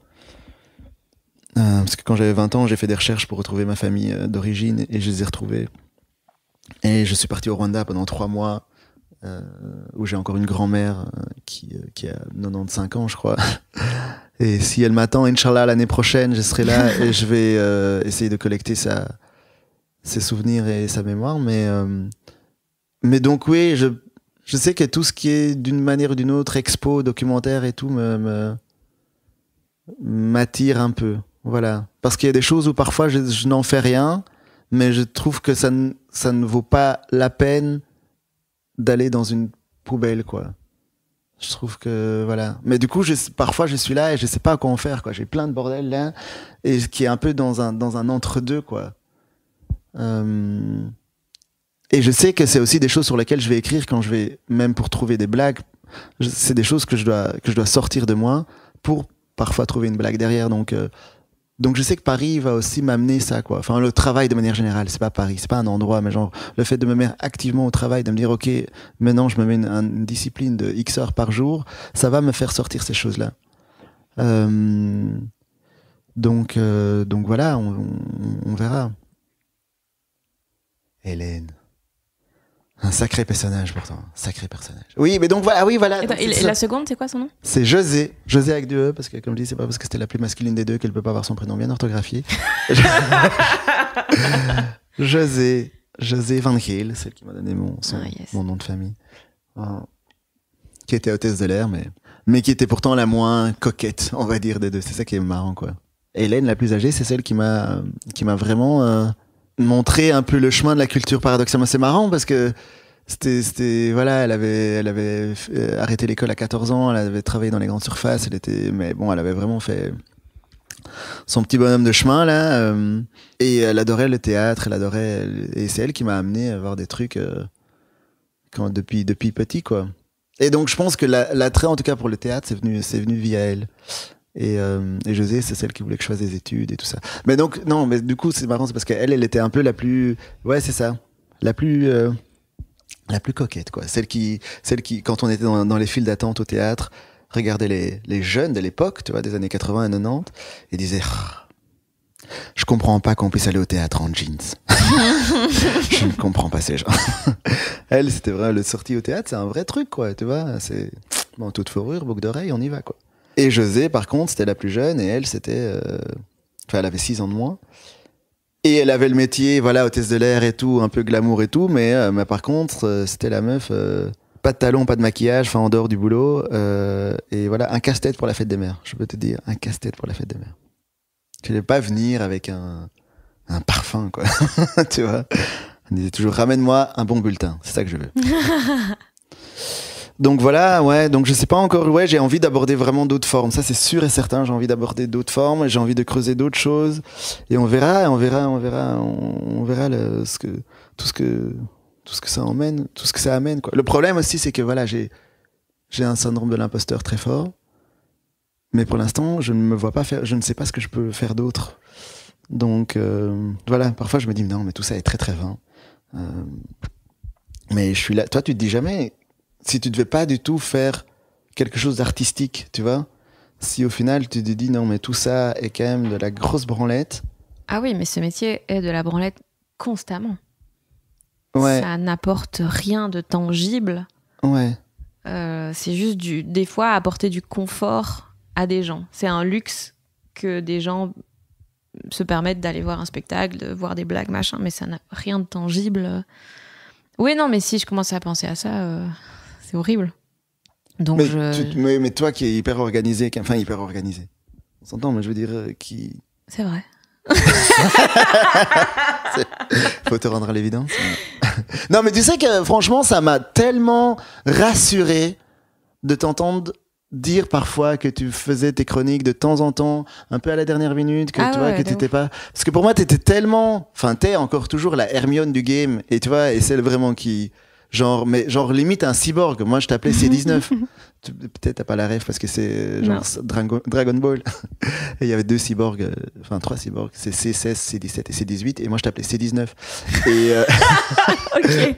Parce que quand j'avais 20 ans, j'ai fait des recherches pour retrouver ma famille d'origine et je les ai retrouvées. Et je suis parti au Rwanda pendant 3 mois. Où j'ai encore une grand-mère qui a 95 ans, je crois. Et si elle m'attend, Inch'Allah, l'année prochaine, je serai là et je vais essayer de collecter ses souvenirs et sa mémoire. Mais donc, oui, je sais que tout ce qui est d'une manière ou d'une autre, expo, documentaire et tout, m'attire un peu. Voilà. Parce qu'il y a des choses où parfois je n'en fais rien, mais je trouve que ça ne vaut pas la peine d'aller dans une poubelle, quoi. Je trouve que voilà. Mais du coup, parfois je suis là et je sais pas quoi en faire, quoi. J'ai plein de bordel là et qui est un peu dans un entre-deux, quoi. Et je sais que c'est aussi des choses sur lesquelles je vais écrire quand je vais, même pour trouver des blagues. C'est des choses que je dois sortir de moi pour parfois trouver une blague derrière. Donc je sais que Paris va aussi m'amener ça, quoi. Enfin, le travail de manière générale, c'est pas Paris, c'est pas un endroit, mais genre le fait de me mettre activement au travail, de me dire ok, maintenant je me mets une discipline de X heures par jour, ça va me faire sortir ces choses-là. Donc voilà, on verra. Hélène. Un sacré personnage pourtant, sacré personnage. Oui, mais donc voilà, oui, voilà. Et la seconde, c'est quoi son nom ? C'est José avec 2 E, parce que comme je dis, c'est pas parce que c'était la plus masculine des deux qu'elle peut pas avoir son prénom bien orthographié. José Van Geel, celle qui m'a donné mon nom de famille, qui était hôtesse de l'air, mais qui était pourtant la moins coquette, on va dire, des deux. C'est ça qui est marrant, quoi. Hélène, la plus âgée, c'est celle qui m'a vraiment montrer un peu le chemin de la culture paradoxalement. C'est marrant parce que voilà, elle avait arrêté l'école à 14 ans, elle avait travaillé dans les grandes surfaces, mais bon, elle avait vraiment fait son petit bonhomme de chemin là, et elle adorait le théâtre, et c'est elle qui m'a amené à voir des trucs depuis petit, quoi. Et donc je pense que l'attrait, en tout cas pour le théâtre, c'est venu via elle. Et José, c'est celle qui voulait que je fasse des études et tout ça. Mais donc, non, mais du coup, c'est marrant, c'est parce qu'elle était un peu la plus, ouais, c'est ça, la plus coquette, quoi. Celle qui, quand on était dans les files d'attente au théâtre, regardait les jeunes de l'époque, tu vois, des années 80 et 90, et disait, je comprends pas qu'on puisse aller au théâtre en jeans. Je ne comprends pas ces gens. Elle, c'était vrai, le sortie au théâtre, c'est un vrai truc, quoi, tu vois, c'est manteau de fourrure, boucle d'oreille, on y va, quoi. Et José, par contre, c'était la plus jeune, et elle, elle avait 6 ans de moins. Et elle avait le métier, voilà, hôtesse de l'air et tout, un peu glamour et tout, mais par contre, c'était la meuf, pas de talons, pas de maquillage, enfin, en dehors du boulot, et voilà, un casse-tête pour la fête des mères, je peux te dire, un casse-tête pour la fête des mères. Tu n'allais pas venir avec un parfum, quoi, tu vois. On disait toujours, ramène-moi un bon bulletin, c'est ça que je veux. Donc voilà, ouais, donc je sais pas encore, ouais, j'ai envie d'aborder vraiment d'autres formes, ça c'est sûr et certain, j'ai envie d'aborder d'autres formes, j'ai envie de creuser d'autres choses, et on verra tout ce tout ce que ça emmène, tout ce que ça amène, quoi. Le problème aussi, c'est que voilà, j'ai un syndrome de l'imposteur très fort, mais pour l'instant, je ne me vois pas faire, je ne sais pas ce que je peux faire d'autre. Donc voilà, parfois je me dis non, mais tout ça est très très vain. Mais je suis là. Toi, tu te dis jamais si tu devais pas du tout faire quelque chose d'artistique, tu vois. Si au final tu te dis non, mais tout ça est quand même de la grosse branlette. Ah oui, mais ce métier est de la branlette constamment. Ouais. Ça n'apporte rien de tangible. Ouais. C'est juste des fois apporter du confort à des gens. C'est un luxe que des gens se permettent d'aller voir un spectacle, de voir des blagues, machin, mais ça n'a rien de tangible. Oui, non, mais si je commence à penser à ça, c'est horrible. Donc mais toi qui es hyper organisé, enfin hyper organisé, on s'entend, mais je veux dire qui... C'est vrai. Faut te rendre à l'évidence. Non, mais tu sais que franchement, ça m'a tellement rassuré de t'entendre dire parfois que tu faisais tes chroniques de temps en temps, un peu à la dernière minute, que tu vois, que t'étais pas... Parce que pour moi, t'étais tellement... Enfin, t'es encore toujours la Hermione du game, et tu vois, et celle vraiment qui... Genre limite un cyborg. Moi, je t'appelais C19. Peut-être t'as pas la rêve parce que c'est genre Dragon Ball. Et il y avait 2 cyborgs, enfin 3 cyborgs. C'est C16, C17 et C18. Et moi, je t'appelais C19. Et Ok.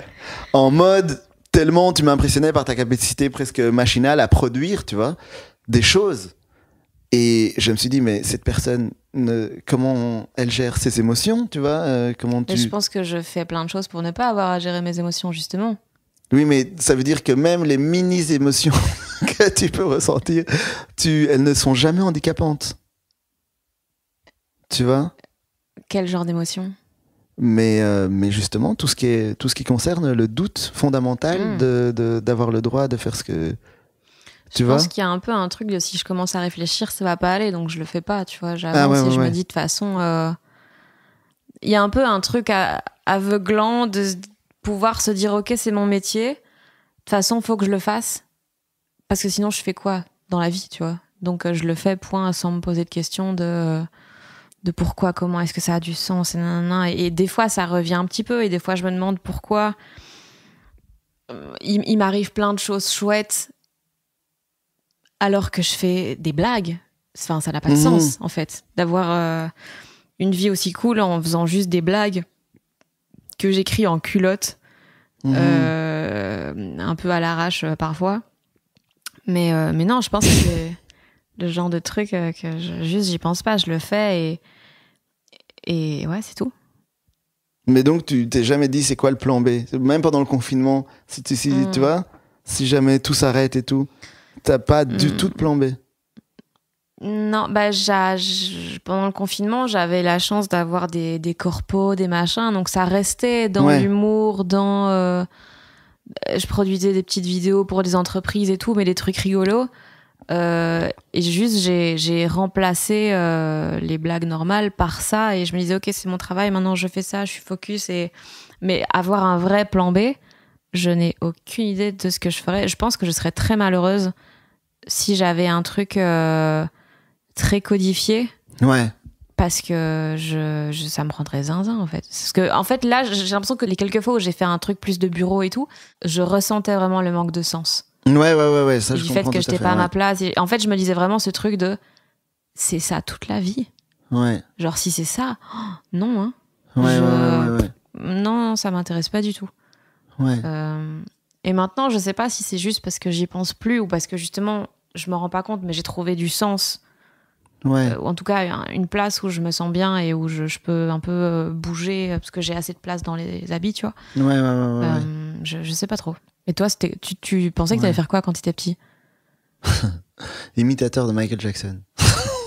en mode, tellement tu m'impressionnais par ta capacité presque machinale à produire, tu vois, des choses. Et je me suis dit, mais cette personne, comment elle gère ses émotions, tu vois, comment tu... Et je pense que je fais plein de choses pour ne pas avoir à gérer mes émotions, justement. Oui, mais ça veut dire que même les mini-émotions que tu peux ressentir, elles ne sont jamais handicapantes. Tu vois ? Quel genre d'émotion ? Mais justement, tout ce qui concerne le doute fondamental d'avoir le droit de faire ce que... Je pense qu'il y a un peu un truc de si je commence à réfléchir, ça va pas aller, donc je le fais pas, tu vois. J'avance et je me dis de toute façon, il y a un peu un truc aveuglant de pouvoir se dire ok, c'est mon métier, de toute façon, faut que je le fasse, parce que sinon je fais quoi dans la vie, tu vois. Donc je le fais, point, sans me poser de questions de pourquoi, comment, est-ce que ça a du sens, et des fois ça revient un petit peu, et des fois je me demande pourquoi il m'arrive plein de choses chouettes alors que je fais des blagues. Enfin, ça n'a pas de sens, en fait, d'avoir une vie aussi cool en faisant juste des blagues que j'écris en culotte, un peu à l'arrache parfois. Mais non, je pense que c'est le genre de truc que juste j'y pense pas, je le fais et ouais, c'est tout. Mais donc, tu t'es jamais dit c'est quoi le plan B ? Même pendant le confinement, si tu vois, si jamais tout s'arrête et tout, t'as pas du tout de plan B ? Non, bah pendant le confinement, j'avais la chance d'avoir des corpos, des machins, donc ça restait dans l'humour, dans... je produisais des petites vidéos pour des entreprises et tout, mais des trucs rigolos. Et juste, j'ai remplacé les blagues normales par ça, et je me disais, ok, c'est mon travail, maintenant je fais ça, je suis focus. Mais avoir un vrai plan B, je n'ai aucune idée de ce que je ferais. Je pense que je serais très malheureuse si j'avais un truc très codifié. Ouais. Parce que ça me rendrait zinzin, en fait. Parce que, en fait, là, j'ai l'impression que les quelques fois où j'ai fait un truc plus de bureau et tout, je ressentais vraiment le manque de sens. Ouais, ça je comprends. Du fait que j'étais pas à ma place. Et en fait, je me disais vraiment ce truc de c'est ça toute la vie. Ouais. Genre, si c'est ça, non, hein. Ouais. Non, ça m'intéresse pas du tout. Ouais. Et maintenant, je sais pas si c'est juste parce que j'y pense plus ou parce que justement, je me rends pas compte, mais j'ai trouvé du sens. Ouais. En tout cas, une place où je me sens bien et où je peux un peu bouger parce que j'ai assez de place dans les habits, tu vois. Ouais. Je sais pas trop. Et toi, tu pensais que t'allais faire quoi quand t'étais petit ? Imitateur de Michael Jackson.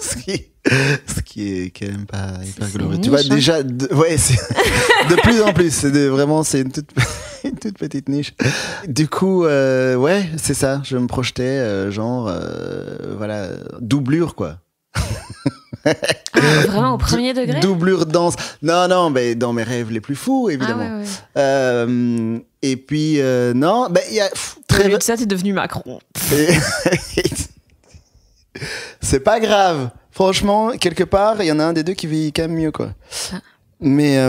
ce qui est quand même pas hyper glorieux. Tu vois, déjà, c'est de plus en plus. C'est une toute petite niche. Du coup, c'est ça. Je me projetais, voilà, doublure, quoi. Vraiment au premier degré ? Doublure danse. Non, mais dans mes rêves les plus fous, évidemment. Et puis, non, il y a... Au lieu de ça, t'es devenu Macron. C'est pas grave. Franchement, quelque part, il y en a un des deux qui vit quand même mieux, quoi. Mais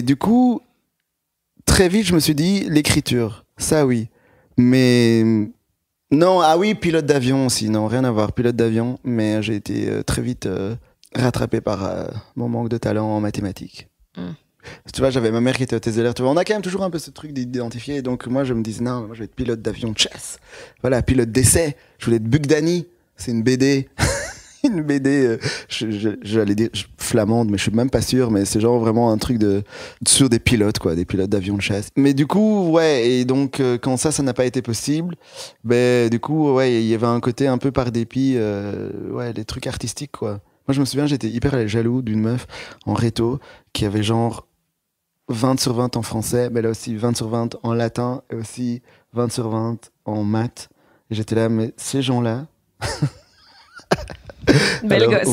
du coup, très vite, je me suis dit, l'écriture, ça oui. Mais non, ah oui, pilote d'avion aussi, non, rien à voir, pilote d'avion. Mais j'ai été très vite rattrapé par mon manque de talent en mathématiques. Tu vois, j'avais ma mère qui était hôtesse de l'air. Tu vois, on a quand même toujours un peu ce truc d'identifier. Donc moi, je me disais, non, moi, je vais être pilote d'avion de chasse. Voilà, pilote d'essai. Je voulais être Bug Danny. C'est une BD. Une BD, j'allais dire flamande, mais je suis même pas sûr, mais c'est genre vraiment un truc sur des pilotes, quoi, des pilotes d'avions de chasse. Mais du coup, ouais, et donc, quand ça n'a pas été possible, ben, du coup, ouais, il y avait un côté un peu par dépit, ouais, des trucs artistiques, quoi. Moi, je me souviens, j'étais hyper jaloux d'une meuf en réto qui avait genre 20 sur 20 en français, mais là aussi 20 sur 20 en latin, et aussi 20 sur 20 en maths. Et j'étais là, mais ces gens-là... Belle gosse.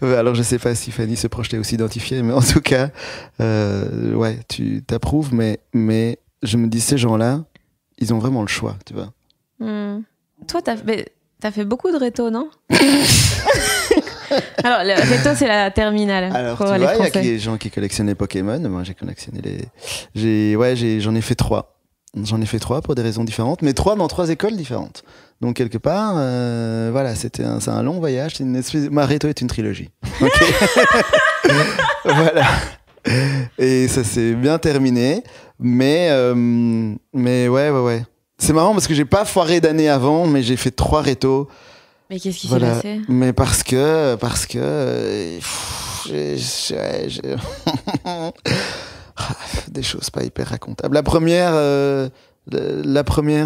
Alors je sais pas si Fanny se projetait aussi identifiée, mais en tout cas, ouais, tu t'approuves, mais je me dis, ces gens-là, ils ont vraiment le choix, tu vois. Toi, t'as fait beaucoup de réto, non? Alors, le réto, c'est la terminale. Alors, tu vois, il y a des gens qui collectionnent les Pokémon. Moi, j'ai collectionné j'en ai fait 3. J'en ai fait 3 pour des raisons différentes, mais 3 dans 3 écoles différentes. Donc, quelque part, voilà, c'est un long voyage. Ma réto est une trilogie. Okay. Voilà. Et ça s'est bien terminé. Mais ouais. C'est marrant parce que j'ai pas foiré d'année avant, mais j'ai fait 3 rétos. Mais qu'est-ce qui s'est passé? Mais parce que des choses pas hyper racontables. La première,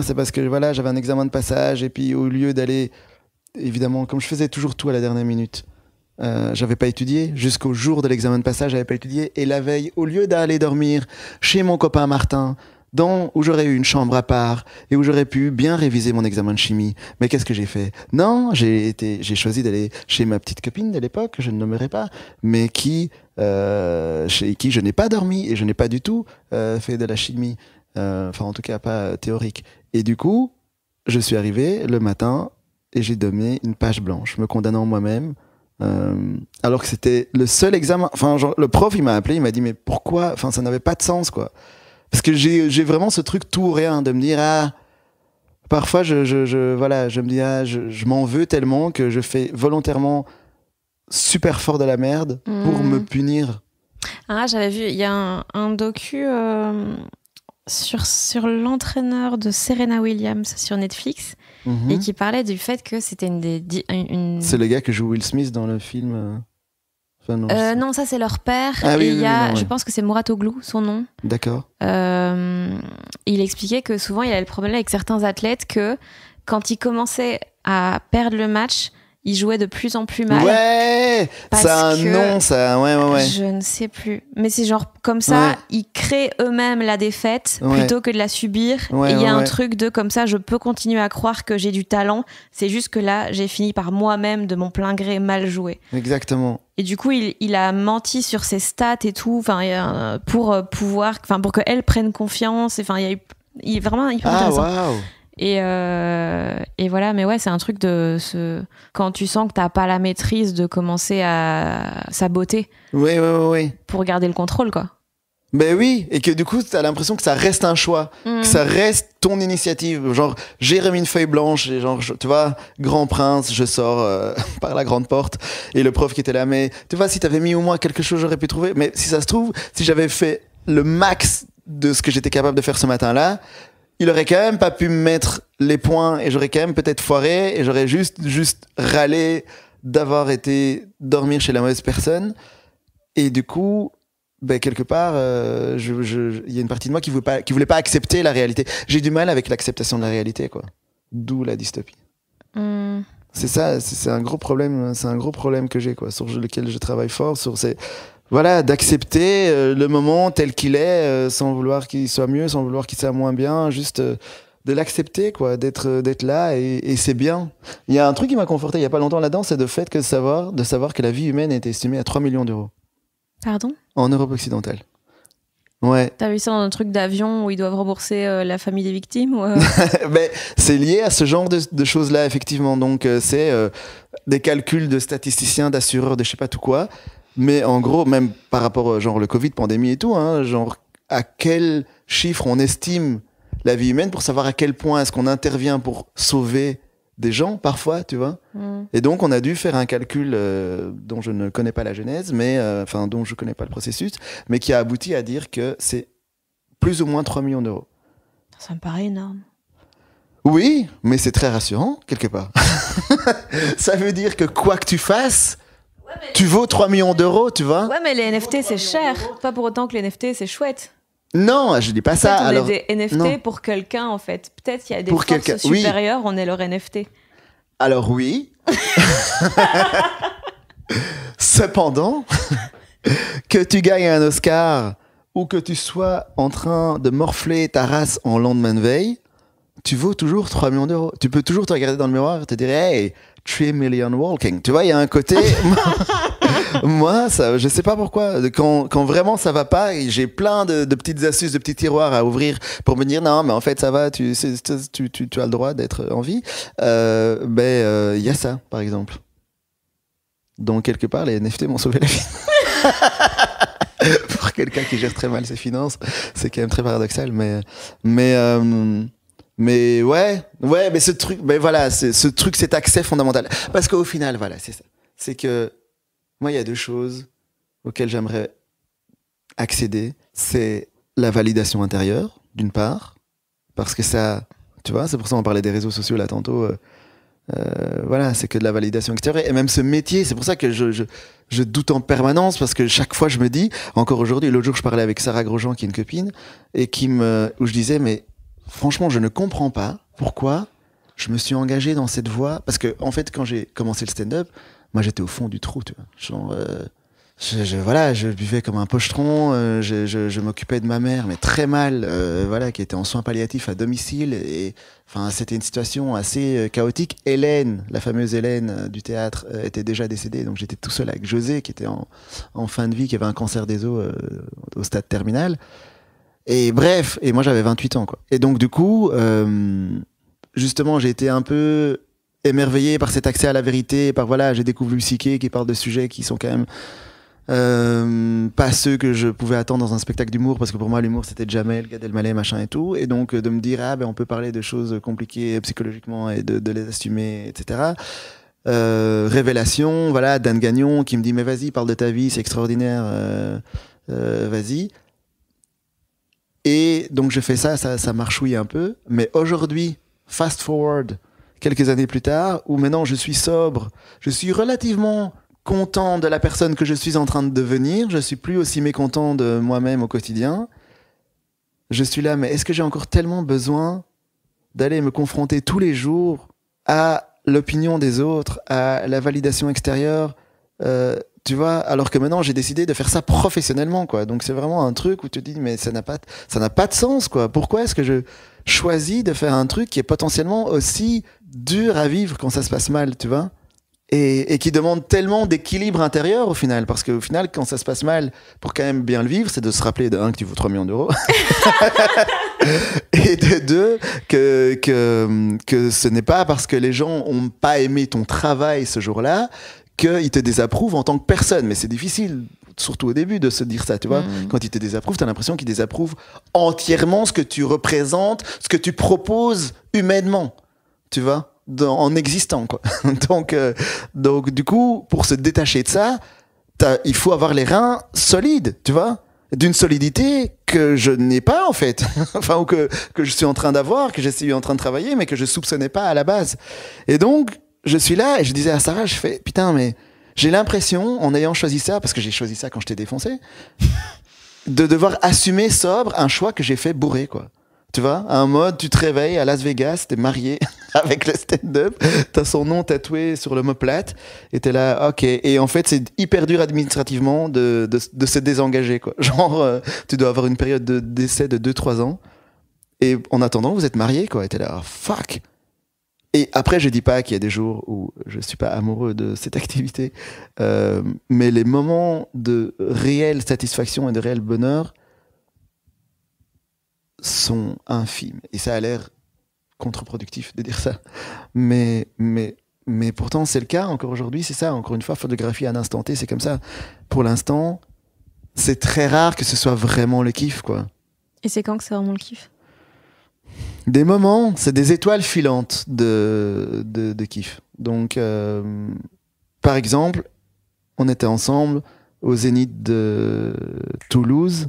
c'est parce que voilà, j'avais un examen de passage et puis au lieu d'aller, évidemment, comme je faisais toujours tout à la dernière minute, j'avais pas étudié jusqu'au jour de l'examen de passage, j'avais pas étudié. Et la veille, au lieu d'aller dormir chez mon copain Martin, où j'aurais eu une chambre à part et où j'aurais pu bien réviser mon examen de chimie. Mais qu'est-ce que j'ai fait? Non, j'ai choisi d'aller chez ma petite copine de l'époque, que je ne nommerai pas, mais chez qui je n'ai pas dormi et je n'ai pas du tout fait de la chimie. Enfin, en tout cas, pas théorique. Et du coup, je suis arrivé le matin et j'ai donné une page blanche, me condamnant moi-même. Alors que c'était le seul examen. Enfin, genre, le prof, il m'a appelé, il m'a dit, mais pourquoi? Enfin, ça n'avait pas de sens, quoi. Parce que j'ai vraiment ce truc tout ou rien de me dire, parfois je me dis, je m'en veux tellement que je fais volontairement super fort de la merde pour me punir. J'avais vu, il y a un docu sur l'entraîneur de Serena Williams sur Netflix et qui parlait du fait que c'était C'est le gars que joue Will Smith dans le film. Non, ça c'est leur père. Je pense que c'est Mouratoglou, son nom. D'accord. Il expliquait que souvent il avait le problème avec certains athlètes que quand ils commençaient à perdre le match, ils jouaient de plus en plus mal. Ouais, ça a un nom, ça. Ouais. Je ne sais plus. Mais c'est genre comme ça, ils créent eux-mêmes la défaite plutôt que de la subir. Et il y a un truc de comme ça, je peux continuer à croire que j'ai du talent. C'est juste que là, j'ai fini par moi-même, de mon plein gré, mal jouer. Exactement. Et du coup, il a menti sur ses stats et tout, pour pour qu'elle prenne confiance. Enfin, il est vraiment hyper intéressant. Waouh. Et voilà, mais ouais, c'est un truc quand tu sens que t'as pas la maîtrise de commencer à saboter. Oui. Pour garder le contrôle, quoi. Ben oui, et que du coup, t'as l'impression que ça reste un choix, que ça reste ton initiative. Genre, j'ai remis une feuille blanche, et genre, tu vois, Grand Prince, je sors par la grande porte, et le prof qui était là, mais tu vois, si t'avais mis au moins quelque chose, j'aurais pu trouver. Mais si ça se trouve, si j'avais fait le max de ce que j'étais capable de faire ce matin-là, il aurait quand même pas pu me mettre les points, et j'aurais quand même peut-être foiré, et j'aurais juste râlé d'avoir été dormir chez la mauvaise personne. Et du coup, ben quelque part, il y a une partie de moi qui voulait pas accepter la réalité. J'ai du mal avec l'acceptation de la réalité, quoi. D'où la dystopie. C'est ça, c'est un gros problème. C'est un gros problème que j'ai, quoi, sur lequel je travaille fort, voilà, d'accepter le moment tel qu'il est, sans vouloir qu'il soit mieux, sans vouloir qu'il soit moins bien, juste de l'accepter, quoi, d'être là, et c'est bien. Il y a un truc qui m'a conforté il y a pas longtemps là-dedans, c'est de savoir que la vie humaine est estimée à 3 millions d'euros. Pardon ? En Europe occidentale. Ouais. T'as vu ça dans un truc d'avion où ils doivent rembourser la famille des victimes ou Ben, c'est lié à ce genre de choses-là, effectivement. Donc, c'est des calculs de statisticiens, d'assureurs, de je sais pas tout quoi. Mais en gros, même par rapport genre le Covid, pandémie et tout, hein, genre à quel chiffre on estime la vie humaine pour savoir à quel point est-ce qu'on intervient pour sauver des gens parfois, tu vois. Et donc on a dû faire un calcul dont je ne connais pas la genèse, mais enfin dont je connais pas le processus, mais qui a abouti à dire que c'est plus ou moins 3 millions d'euros. Ça me paraît énorme. Oui, mais c'est très rassurant quelque part. Ça veut dire que quoi que tu fasses, tu vaux 3 millions d'euros, tu vois. Ouais, mais les NFT c'est cher. Pas pour autant que les NFT c'est chouette. Non, je dis pas ça. Peut-être on Alors, est des NFT non. pour quelqu'un en fait. Peut-être qu'il y a des Pour forces quelqu'un, oui. supérieures, on est leur NFT. Alors oui. Cependant, que tu gagnes un Oscar ou que tu sois en train de morfler ta race en lendemain de veille, tu vaux toujours 3 millions d'euros. Tu peux toujours te regarder dans le miroir et te dire « Hey, 3 million walking ». Tu vois, il y a un côté... Moi, ça, je sais pas pourquoi. Quand vraiment ça va pas, et j'ai plein de petites astuces, de petits tiroirs à ouvrir pour me dire non, mais en fait ça va, tu as le droit d'être en vie. Il y a ça, par exemple. Donc quelque part, les NFT m'ont sauvé la vie. Pour quelqu'un qui gère très mal ses finances, c'est quand même très paradoxal, mais ouais, mais ce truc, voilà, ce truc, cet accès fondamental. Parce qu'au final, voilà, c'est ça. C'est que moi, il y a 2 choses auxquelles j'aimerais accéder. C'est la validation intérieure, d'une part, parce que ça, tu vois, c'est pour ça qu'on parlait des réseaux sociaux là tantôt. Voilà, c'est que de la validation extérieure. Et même ce métier, c'est pour ça que je doute en permanence, parce que chaque fois je me dis, encore aujourd'hui, l'autre jour je parlais avec Sarah Grosjean, qui est une copine, et où je disais, mais franchement, je ne comprends pas pourquoi je me suis engagé dans cette voie. Parce que, en fait, quand j'ai commencé le stand-up, moi j'étais au fond du trou, tu vois. Genre, voilà, je buvais comme un pochetron, je m'occupais de ma mère, mais très mal, voilà, qui était en soins palliatifs à domicile, et enfin c'était une situation assez chaotique. Hélène, la fameuse Hélène du théâtre, était déjà décédée, donc j'étais tout seul avec José, qui était en fin de vie, qui avait un cancer des os au stade terminal. Et bref, et moi j'avais 28 ans, quoi. Et donc du coup, justement, j'ai été un peu émerveillé par cet accès à la vérité, par voilà, j'ai découvert Louis C.K. qui parle de sujets qui sont quand même pas ceux que je pouvais attendre dans un spectacle d'humour, parce que pour moi l'humour c'était Jamel, Gad Elmaleh, machin et tout, et donc de me dire on peut parler de choses compliquées psychologiquement et de les assumer, etc. Révélation, voilà, Dan Gagnon qui me dit mais vas-y, parle de ta vie, c'est extraordinaire, vas-y. Et donc je fais ça marchouille un peu, mais aujourd'hui, fast forward quelques années plus tard, où maintenant je suis sobre, je suis relativement content de la personne que je suis en train de devenir, je suis plus aussi mécontent de moi-même au quotidien. Je suis là, mais est-ce que j'ai encore tellement besoin d'aller me confronter tous les jours à l'opinion des autres, à la validation extérieure, tu vois, alors que maintenant j'ai décidé de faire ça professionnellement, quoi. Donc c'est vraiment un truc où tu te dis mais ça n'a pas de sens, quoi. Pourquoi est-ce que je choisis de faire un truc qui est potentiellement aussi dur à vivre quand ça se passe mal, tu vois? Et qui demande tellement d'équilibre intérieur au final, parce qu'au final, quand ça se passe mal, pour quand même bien le vivre, c'est de se rappeler de 1 que tu vaux 3 millions d'euros et de 2 que ce n'est pas parce que les gens ont pas aimé ton travail ce jour-là qu'ils te désapprouvent en tant que personne. Mais c'est difficile, surtout au début, de se dire ça, tu vois. Quand ils te désapprouvent, t'as l'impression qu'ils désapprouvent entièrement ce que tu représentes, ce que tu proposes humainement, tu vois, en existant, quoi. Donc, du coup, pour se détacher de ça, il faut avoir les reins solides, tu vois, d'une solidité que je n'ai pas, en fait. Enfin, ou que je suis en train d'avoir, que je suis en train de travailler, mais que je soupçonnais pas à la base. Et donc, je suis là et je disais à Sarah, je fais, putain, mais j'ai l'impression, en ayant choisi ça, parce que j'ai choisi ça quand je t'ai défoncé, de devoir assumer sobre un choix que j'ai fait bourré, quoi. Tu vois, un mode, tu te réveilles à Las Vegas, t'es marié avec le stand-up, t'as son nom tatoué sur l'omoplate, et t'es là, ok. Et en fait, c'est hyper dur administrativement de se désengager, quoi. Genre, tu dois avoir une période d'essai de 2-3 ans, et en attendant, vous êtes marié, quoi. Et t'es là, oh, fuck. Et après, je dis pas qu'il y a des jours où je suis pas amoureux de cette activité, mais les moments de réelle satisfaction et de réel bonheur sont infimes. Et ça a l'air contre-productif de dire ça. Mais mais pourtant, c'est le cas encore aujourd'hui, c'est ça. Encore une fois, photographie à un instant T, c'est comme ça. Pour l'instant, c'est très rare que ce soit vraiment le kiff, quoi. Et c'est quand que c'est vraiment le kiff? Des moments, c'est des étoiles filantes de kiff. Donc, par exemple, on était ensemble au Zénith de Toulouse.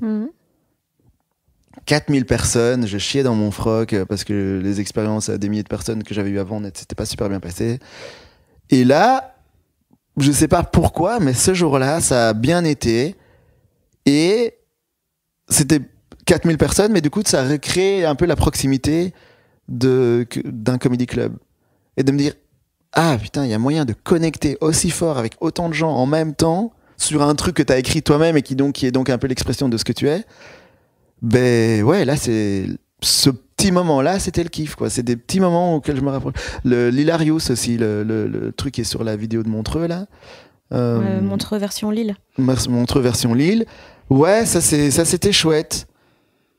4000 personnes, je chiais dans mon froc parce que les expériences à des milliers de personnes que j'avais eues avant ne s'étaient pas super bien passées. Et là, je sais pas pourquoi, mais ce jour-là, ça a bien été. Et c'était 4000 personnes, mais du coup, ça a recréé un peu la proximité d'un comedy club. Et de me dire, ah putain, il y a moyen de connecter aussi fort avec autant de gens en même temps sur un truc que tu as écrit toi-même et qui est donc un peu l'expression de ce que tu es. Ben ouais, là, c'est ce petit moment-là, c'était le kiff, quoi. C'est des petits moments auxquels je me rapproche. L'Hilarious aussi, le truc qui est sur la vidéo de Montreux, là. Montreux version Lille. Montreux version Lille. Ouais, ça c'était chouette.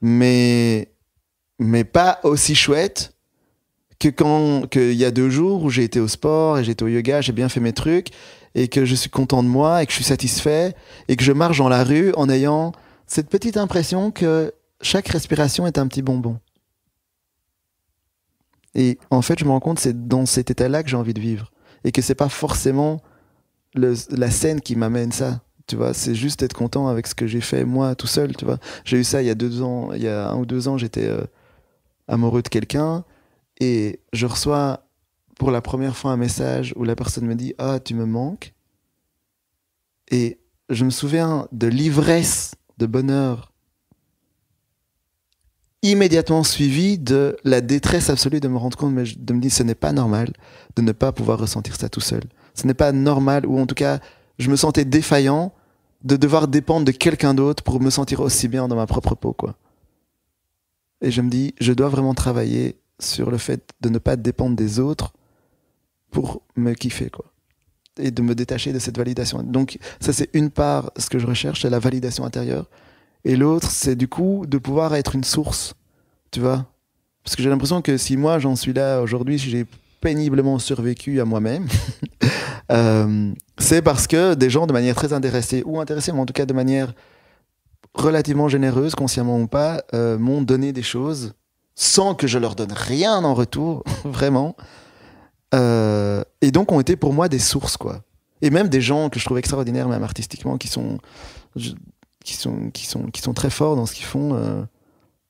Mais pas aussi chouette qu'il y a 2 jours où j'ai été au sport et j'étais au yoga, j'ai bien fait mes trucs et que je suis content de moi et que je suis satisfait et que je marche dans la rue en ayant cette petite impression que chaque respiration est un petit bonbon. Et en fait, je me rends compte que c'est dans cet état-là que j'ai envie de vivre et que c'est pas forcément la scène qui m'amène ça. Tu vois, c'est juste être content avec ce que j'ai fait moi tout seul, tu vois. J'ai eu ça il y a 2 ans, il y a 1 ou 2 ans, j'étais amoureux de quelqu'un et je reçois pour la première fois un message où la personne me dit « Ah, tu me manques ». Et je me souviens de l'ivresse de bonheur immédiatement suivie de la détresse absolue de me rendre compte, de me dire ce n'est pas normal de ne pas pouvoir ressentir ça tout seul. Ce n'est pas normal, ou en tout cas, je me sentais défaillant de devoir dépendre de quelqu'un d'autre pour me sentir aussi bien dans ma propre peau, quoi. Et je me dis, je dois vraiment travailler sur le fait de ne pas dépendre des autres pour me kiffer, quoi. Et de me détacher de cette validation. Donc, ça, c'est une part, ce que je recherche, c'est la validation intérieure. Et l'autre, c'est du coup de pouvoir être une source, tu vois. Parce que j'ai l'impression que si moi, j'en suis là aujourd'hui, si j'ai péniblement survécu à moi-même, c'est parce que des gens, de manière très intéressée, mais en tout cas de manière relativement généreuse, consciemment ou pas, m'ont donné des choses sans que je leur donne rien en retour, vraiment. Et donc ont été pour moi des sources, quoi. Et même des gens que je trouve extraordinaires, même artistiquement, qui sont très forts dans ce qu'ils font.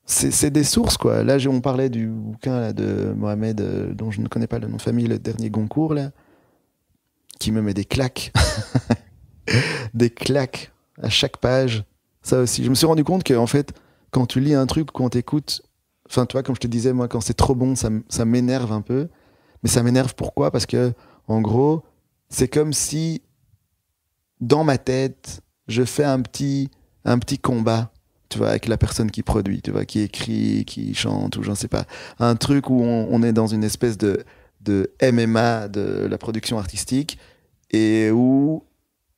C'est des sources, quoi. Là, on parlait du bouquin là, de Mohamed, dont je ne connais pas le nom de famille, le dernier Goncourt, là, qui me met des claques. Des claques à chaque page. Ça aussi. Je me suis rendu compte que, en fait, quand tu lis un truc, quand t'écoutes, enfin, tu vois, comme je te disais, moi, quand c'est trop bon, ça m'énerve un peu. Mais ça m'énerve pourquoi? Parce que, en gros, c'est comme si, dans ma tête, je fais un petit combat, tu vois, avec la personne qui produit, tu vois, qui écrit, qui chante, ou j'en sais pas. Un truc où on est dans une espèce de MMA de la production artistique et où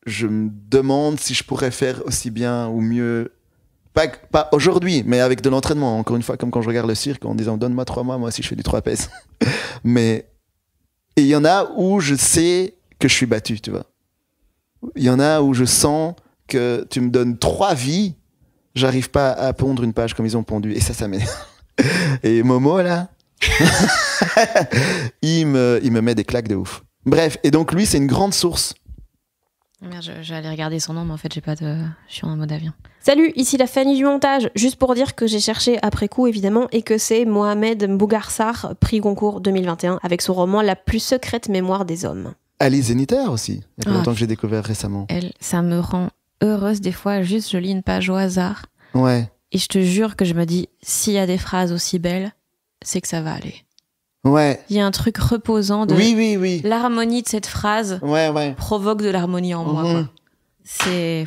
je me demande si je pourrais faire aussi bien ou mieux. Pas aujourd'hui, mais avec de l'entraînement. Encore une fois, comme quand je regarde le cirque en disant donne-moi 3 mois, moi aussi je fais du trapèze. Mais et il y en a où je sais que je suis battu, tu vois. Il y en a où je sens que tu me donnes 3 vies, j'arrive pas à pondre une page comme ils ont pondu. Et ça m'énerve. Et Momo, là, il me met des claques de ouf. Bref, et donc lui, c'est une grande source. Merde, j'allais regarder son nom, mais en fait, je suis en mode avion. Salut, ici la Fanny du montage. Juste pour dire que j'ai cherché après coup, évidemment, et que c'est Mohamed Mbougarsar, prix Goncourt 2021, avec son roman La plus secrète mémoire des hommes. Alice Zeniter aussi, il y a pas longtemps que j'ai découvert récemment. Ça me rend heureuse des fois, juste je lis une page au hasard. Ouais. Et je te jure que je me dis, s'il y a des phrases aussi belles, c'est que ça va aller. Ouais. Il y a un truc reposant de... Oui. L'harmonie de cette phrase provoque de l'harmonie en moi, quoi. C'est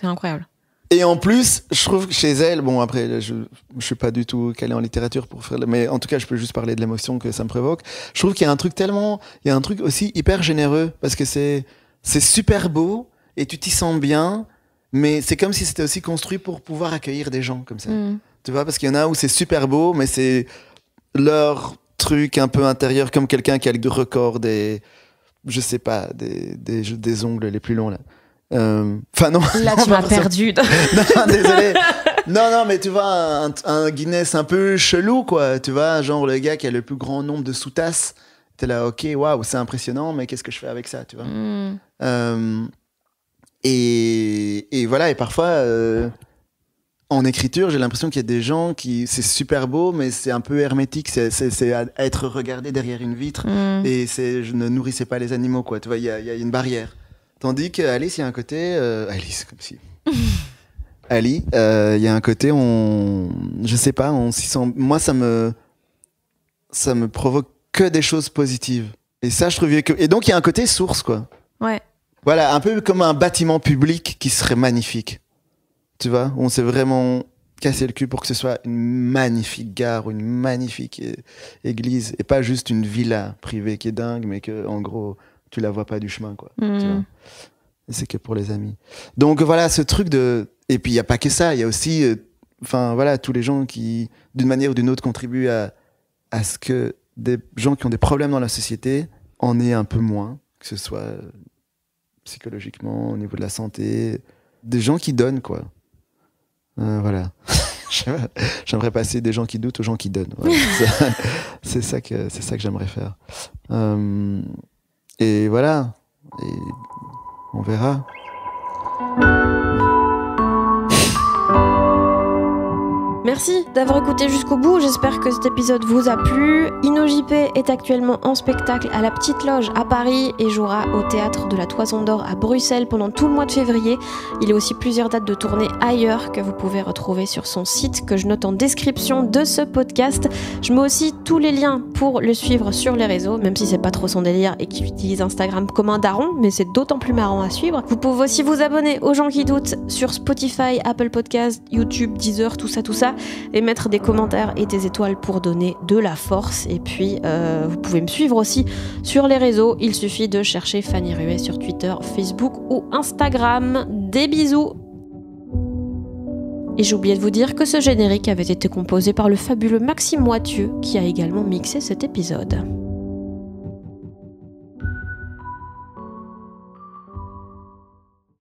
incroyable. Et en plus, je trouve que chez elle, bon après, je suis pas du tout calé en littérature pour faire, mais en tout cas, je peux juste parler de l'émotion que ça me provoque. Je trouve qu'il y a un truc aussi hyper généreux parce que c'est super beau et tu t'y sens bien, mais c'est comme si c'était aussi construit pour pouvoir accueillir des gens comme ça. Tu vois, parce qu'il y en a où c'est super beau, mais c'est leur truc un peu intérieur, comme quelqu'un qui a le record je sais pas, des ongles les plus longs là. Enfin non. Là tu m'as perdu. Non, désolé. Non, mais tu vois un Guinness un peu chelou quoi. Tu vois, genre le gars qui a le plus grand nombre de sous-tasses. T'es là, ok, waouh, c'est impressionnant, mais qu'est-ce que je fais avec ça, tu vois. Et voilà, et parfois en écriture, j'ai l'impression qu'il y a des gens c'est super beau, mais c'est un peu hermétique, c'est à être regardé derrière une vitre, et je ne nourrissais pas les animaux, quoi. Tu vois, il y a une barrière. Tandis qu'Alice, il y a un côté, Alice, comme si. Ali, il y a un côté, je sais pas, on s'y sent. Moi, ça me provoque que des choses positives. Et ça, je trouve que. Et donc, il y a un côté source, quoi. Ouais. Voilà, un peu comme un bâtiment public qui serait magnifique. Tu vois, on s'est vraiment cassé le cul pour que ce soit une magnifique gare ou une magnifique église et pas juste une villa privée qui est dingue, mais que, en gros, tu la vois pas du chemin, quoi. Tu vois. Et c'est que pour les amis. Donc voilà, ce truc de. Et puis il y a pas que ça, il y a aussi, voilà, tous les gens qui, d'une manière ou d'une autre, contribuent à ce que des gens qui ont des problèmes dans la société en aient un peu moins, que ce soit psychologiquement, au niveau de la santé, des gens qui donnent, quoi. Voilà. J'aimerais passer des gens qui doutent aux gens qui donnent. Voilà. C'est ça que j'aimerais faire. Et voilà. Et on verra. Merci d'avoir écouté jusqu'au bout, j'espère que cet épisode vous a plu. InnoJP est actuellement en spectacle à la Petite Loge à Paris et jouera au Théâtre de la Toison d'Or à Bruxelles pendant tout le mois de février. Il y a aussi plusieurs dates de tournée ailleurs que vous pouvez retrouver sur son site que je note en description de ce podcast. Je mets aussi tous les liens pour le suivre sur les réseaux, même si c'est pas trop son délire et qu'il utilise Instagram comme un daron, mais c'est d'autant plus marrant à suivre. Vous pouvez aussi vous abonner aux gens qui doutent sur Spotify, Apple Podcasts, YouTube, Deezer, tout ça. Et mettre des commentaires et des étoiles pour donner de la force. Et puis, vous pouvez me suivre aussi sur les réseaux. Il suffit de chercher Fanny Ruet sur Twitter, Facebook ou Instagram. Des bisous! Et j'ai oublié de vous dire que ce générique avait été composé par le fabuleux Maxime Moitieu, qui a également mixé cet épisode.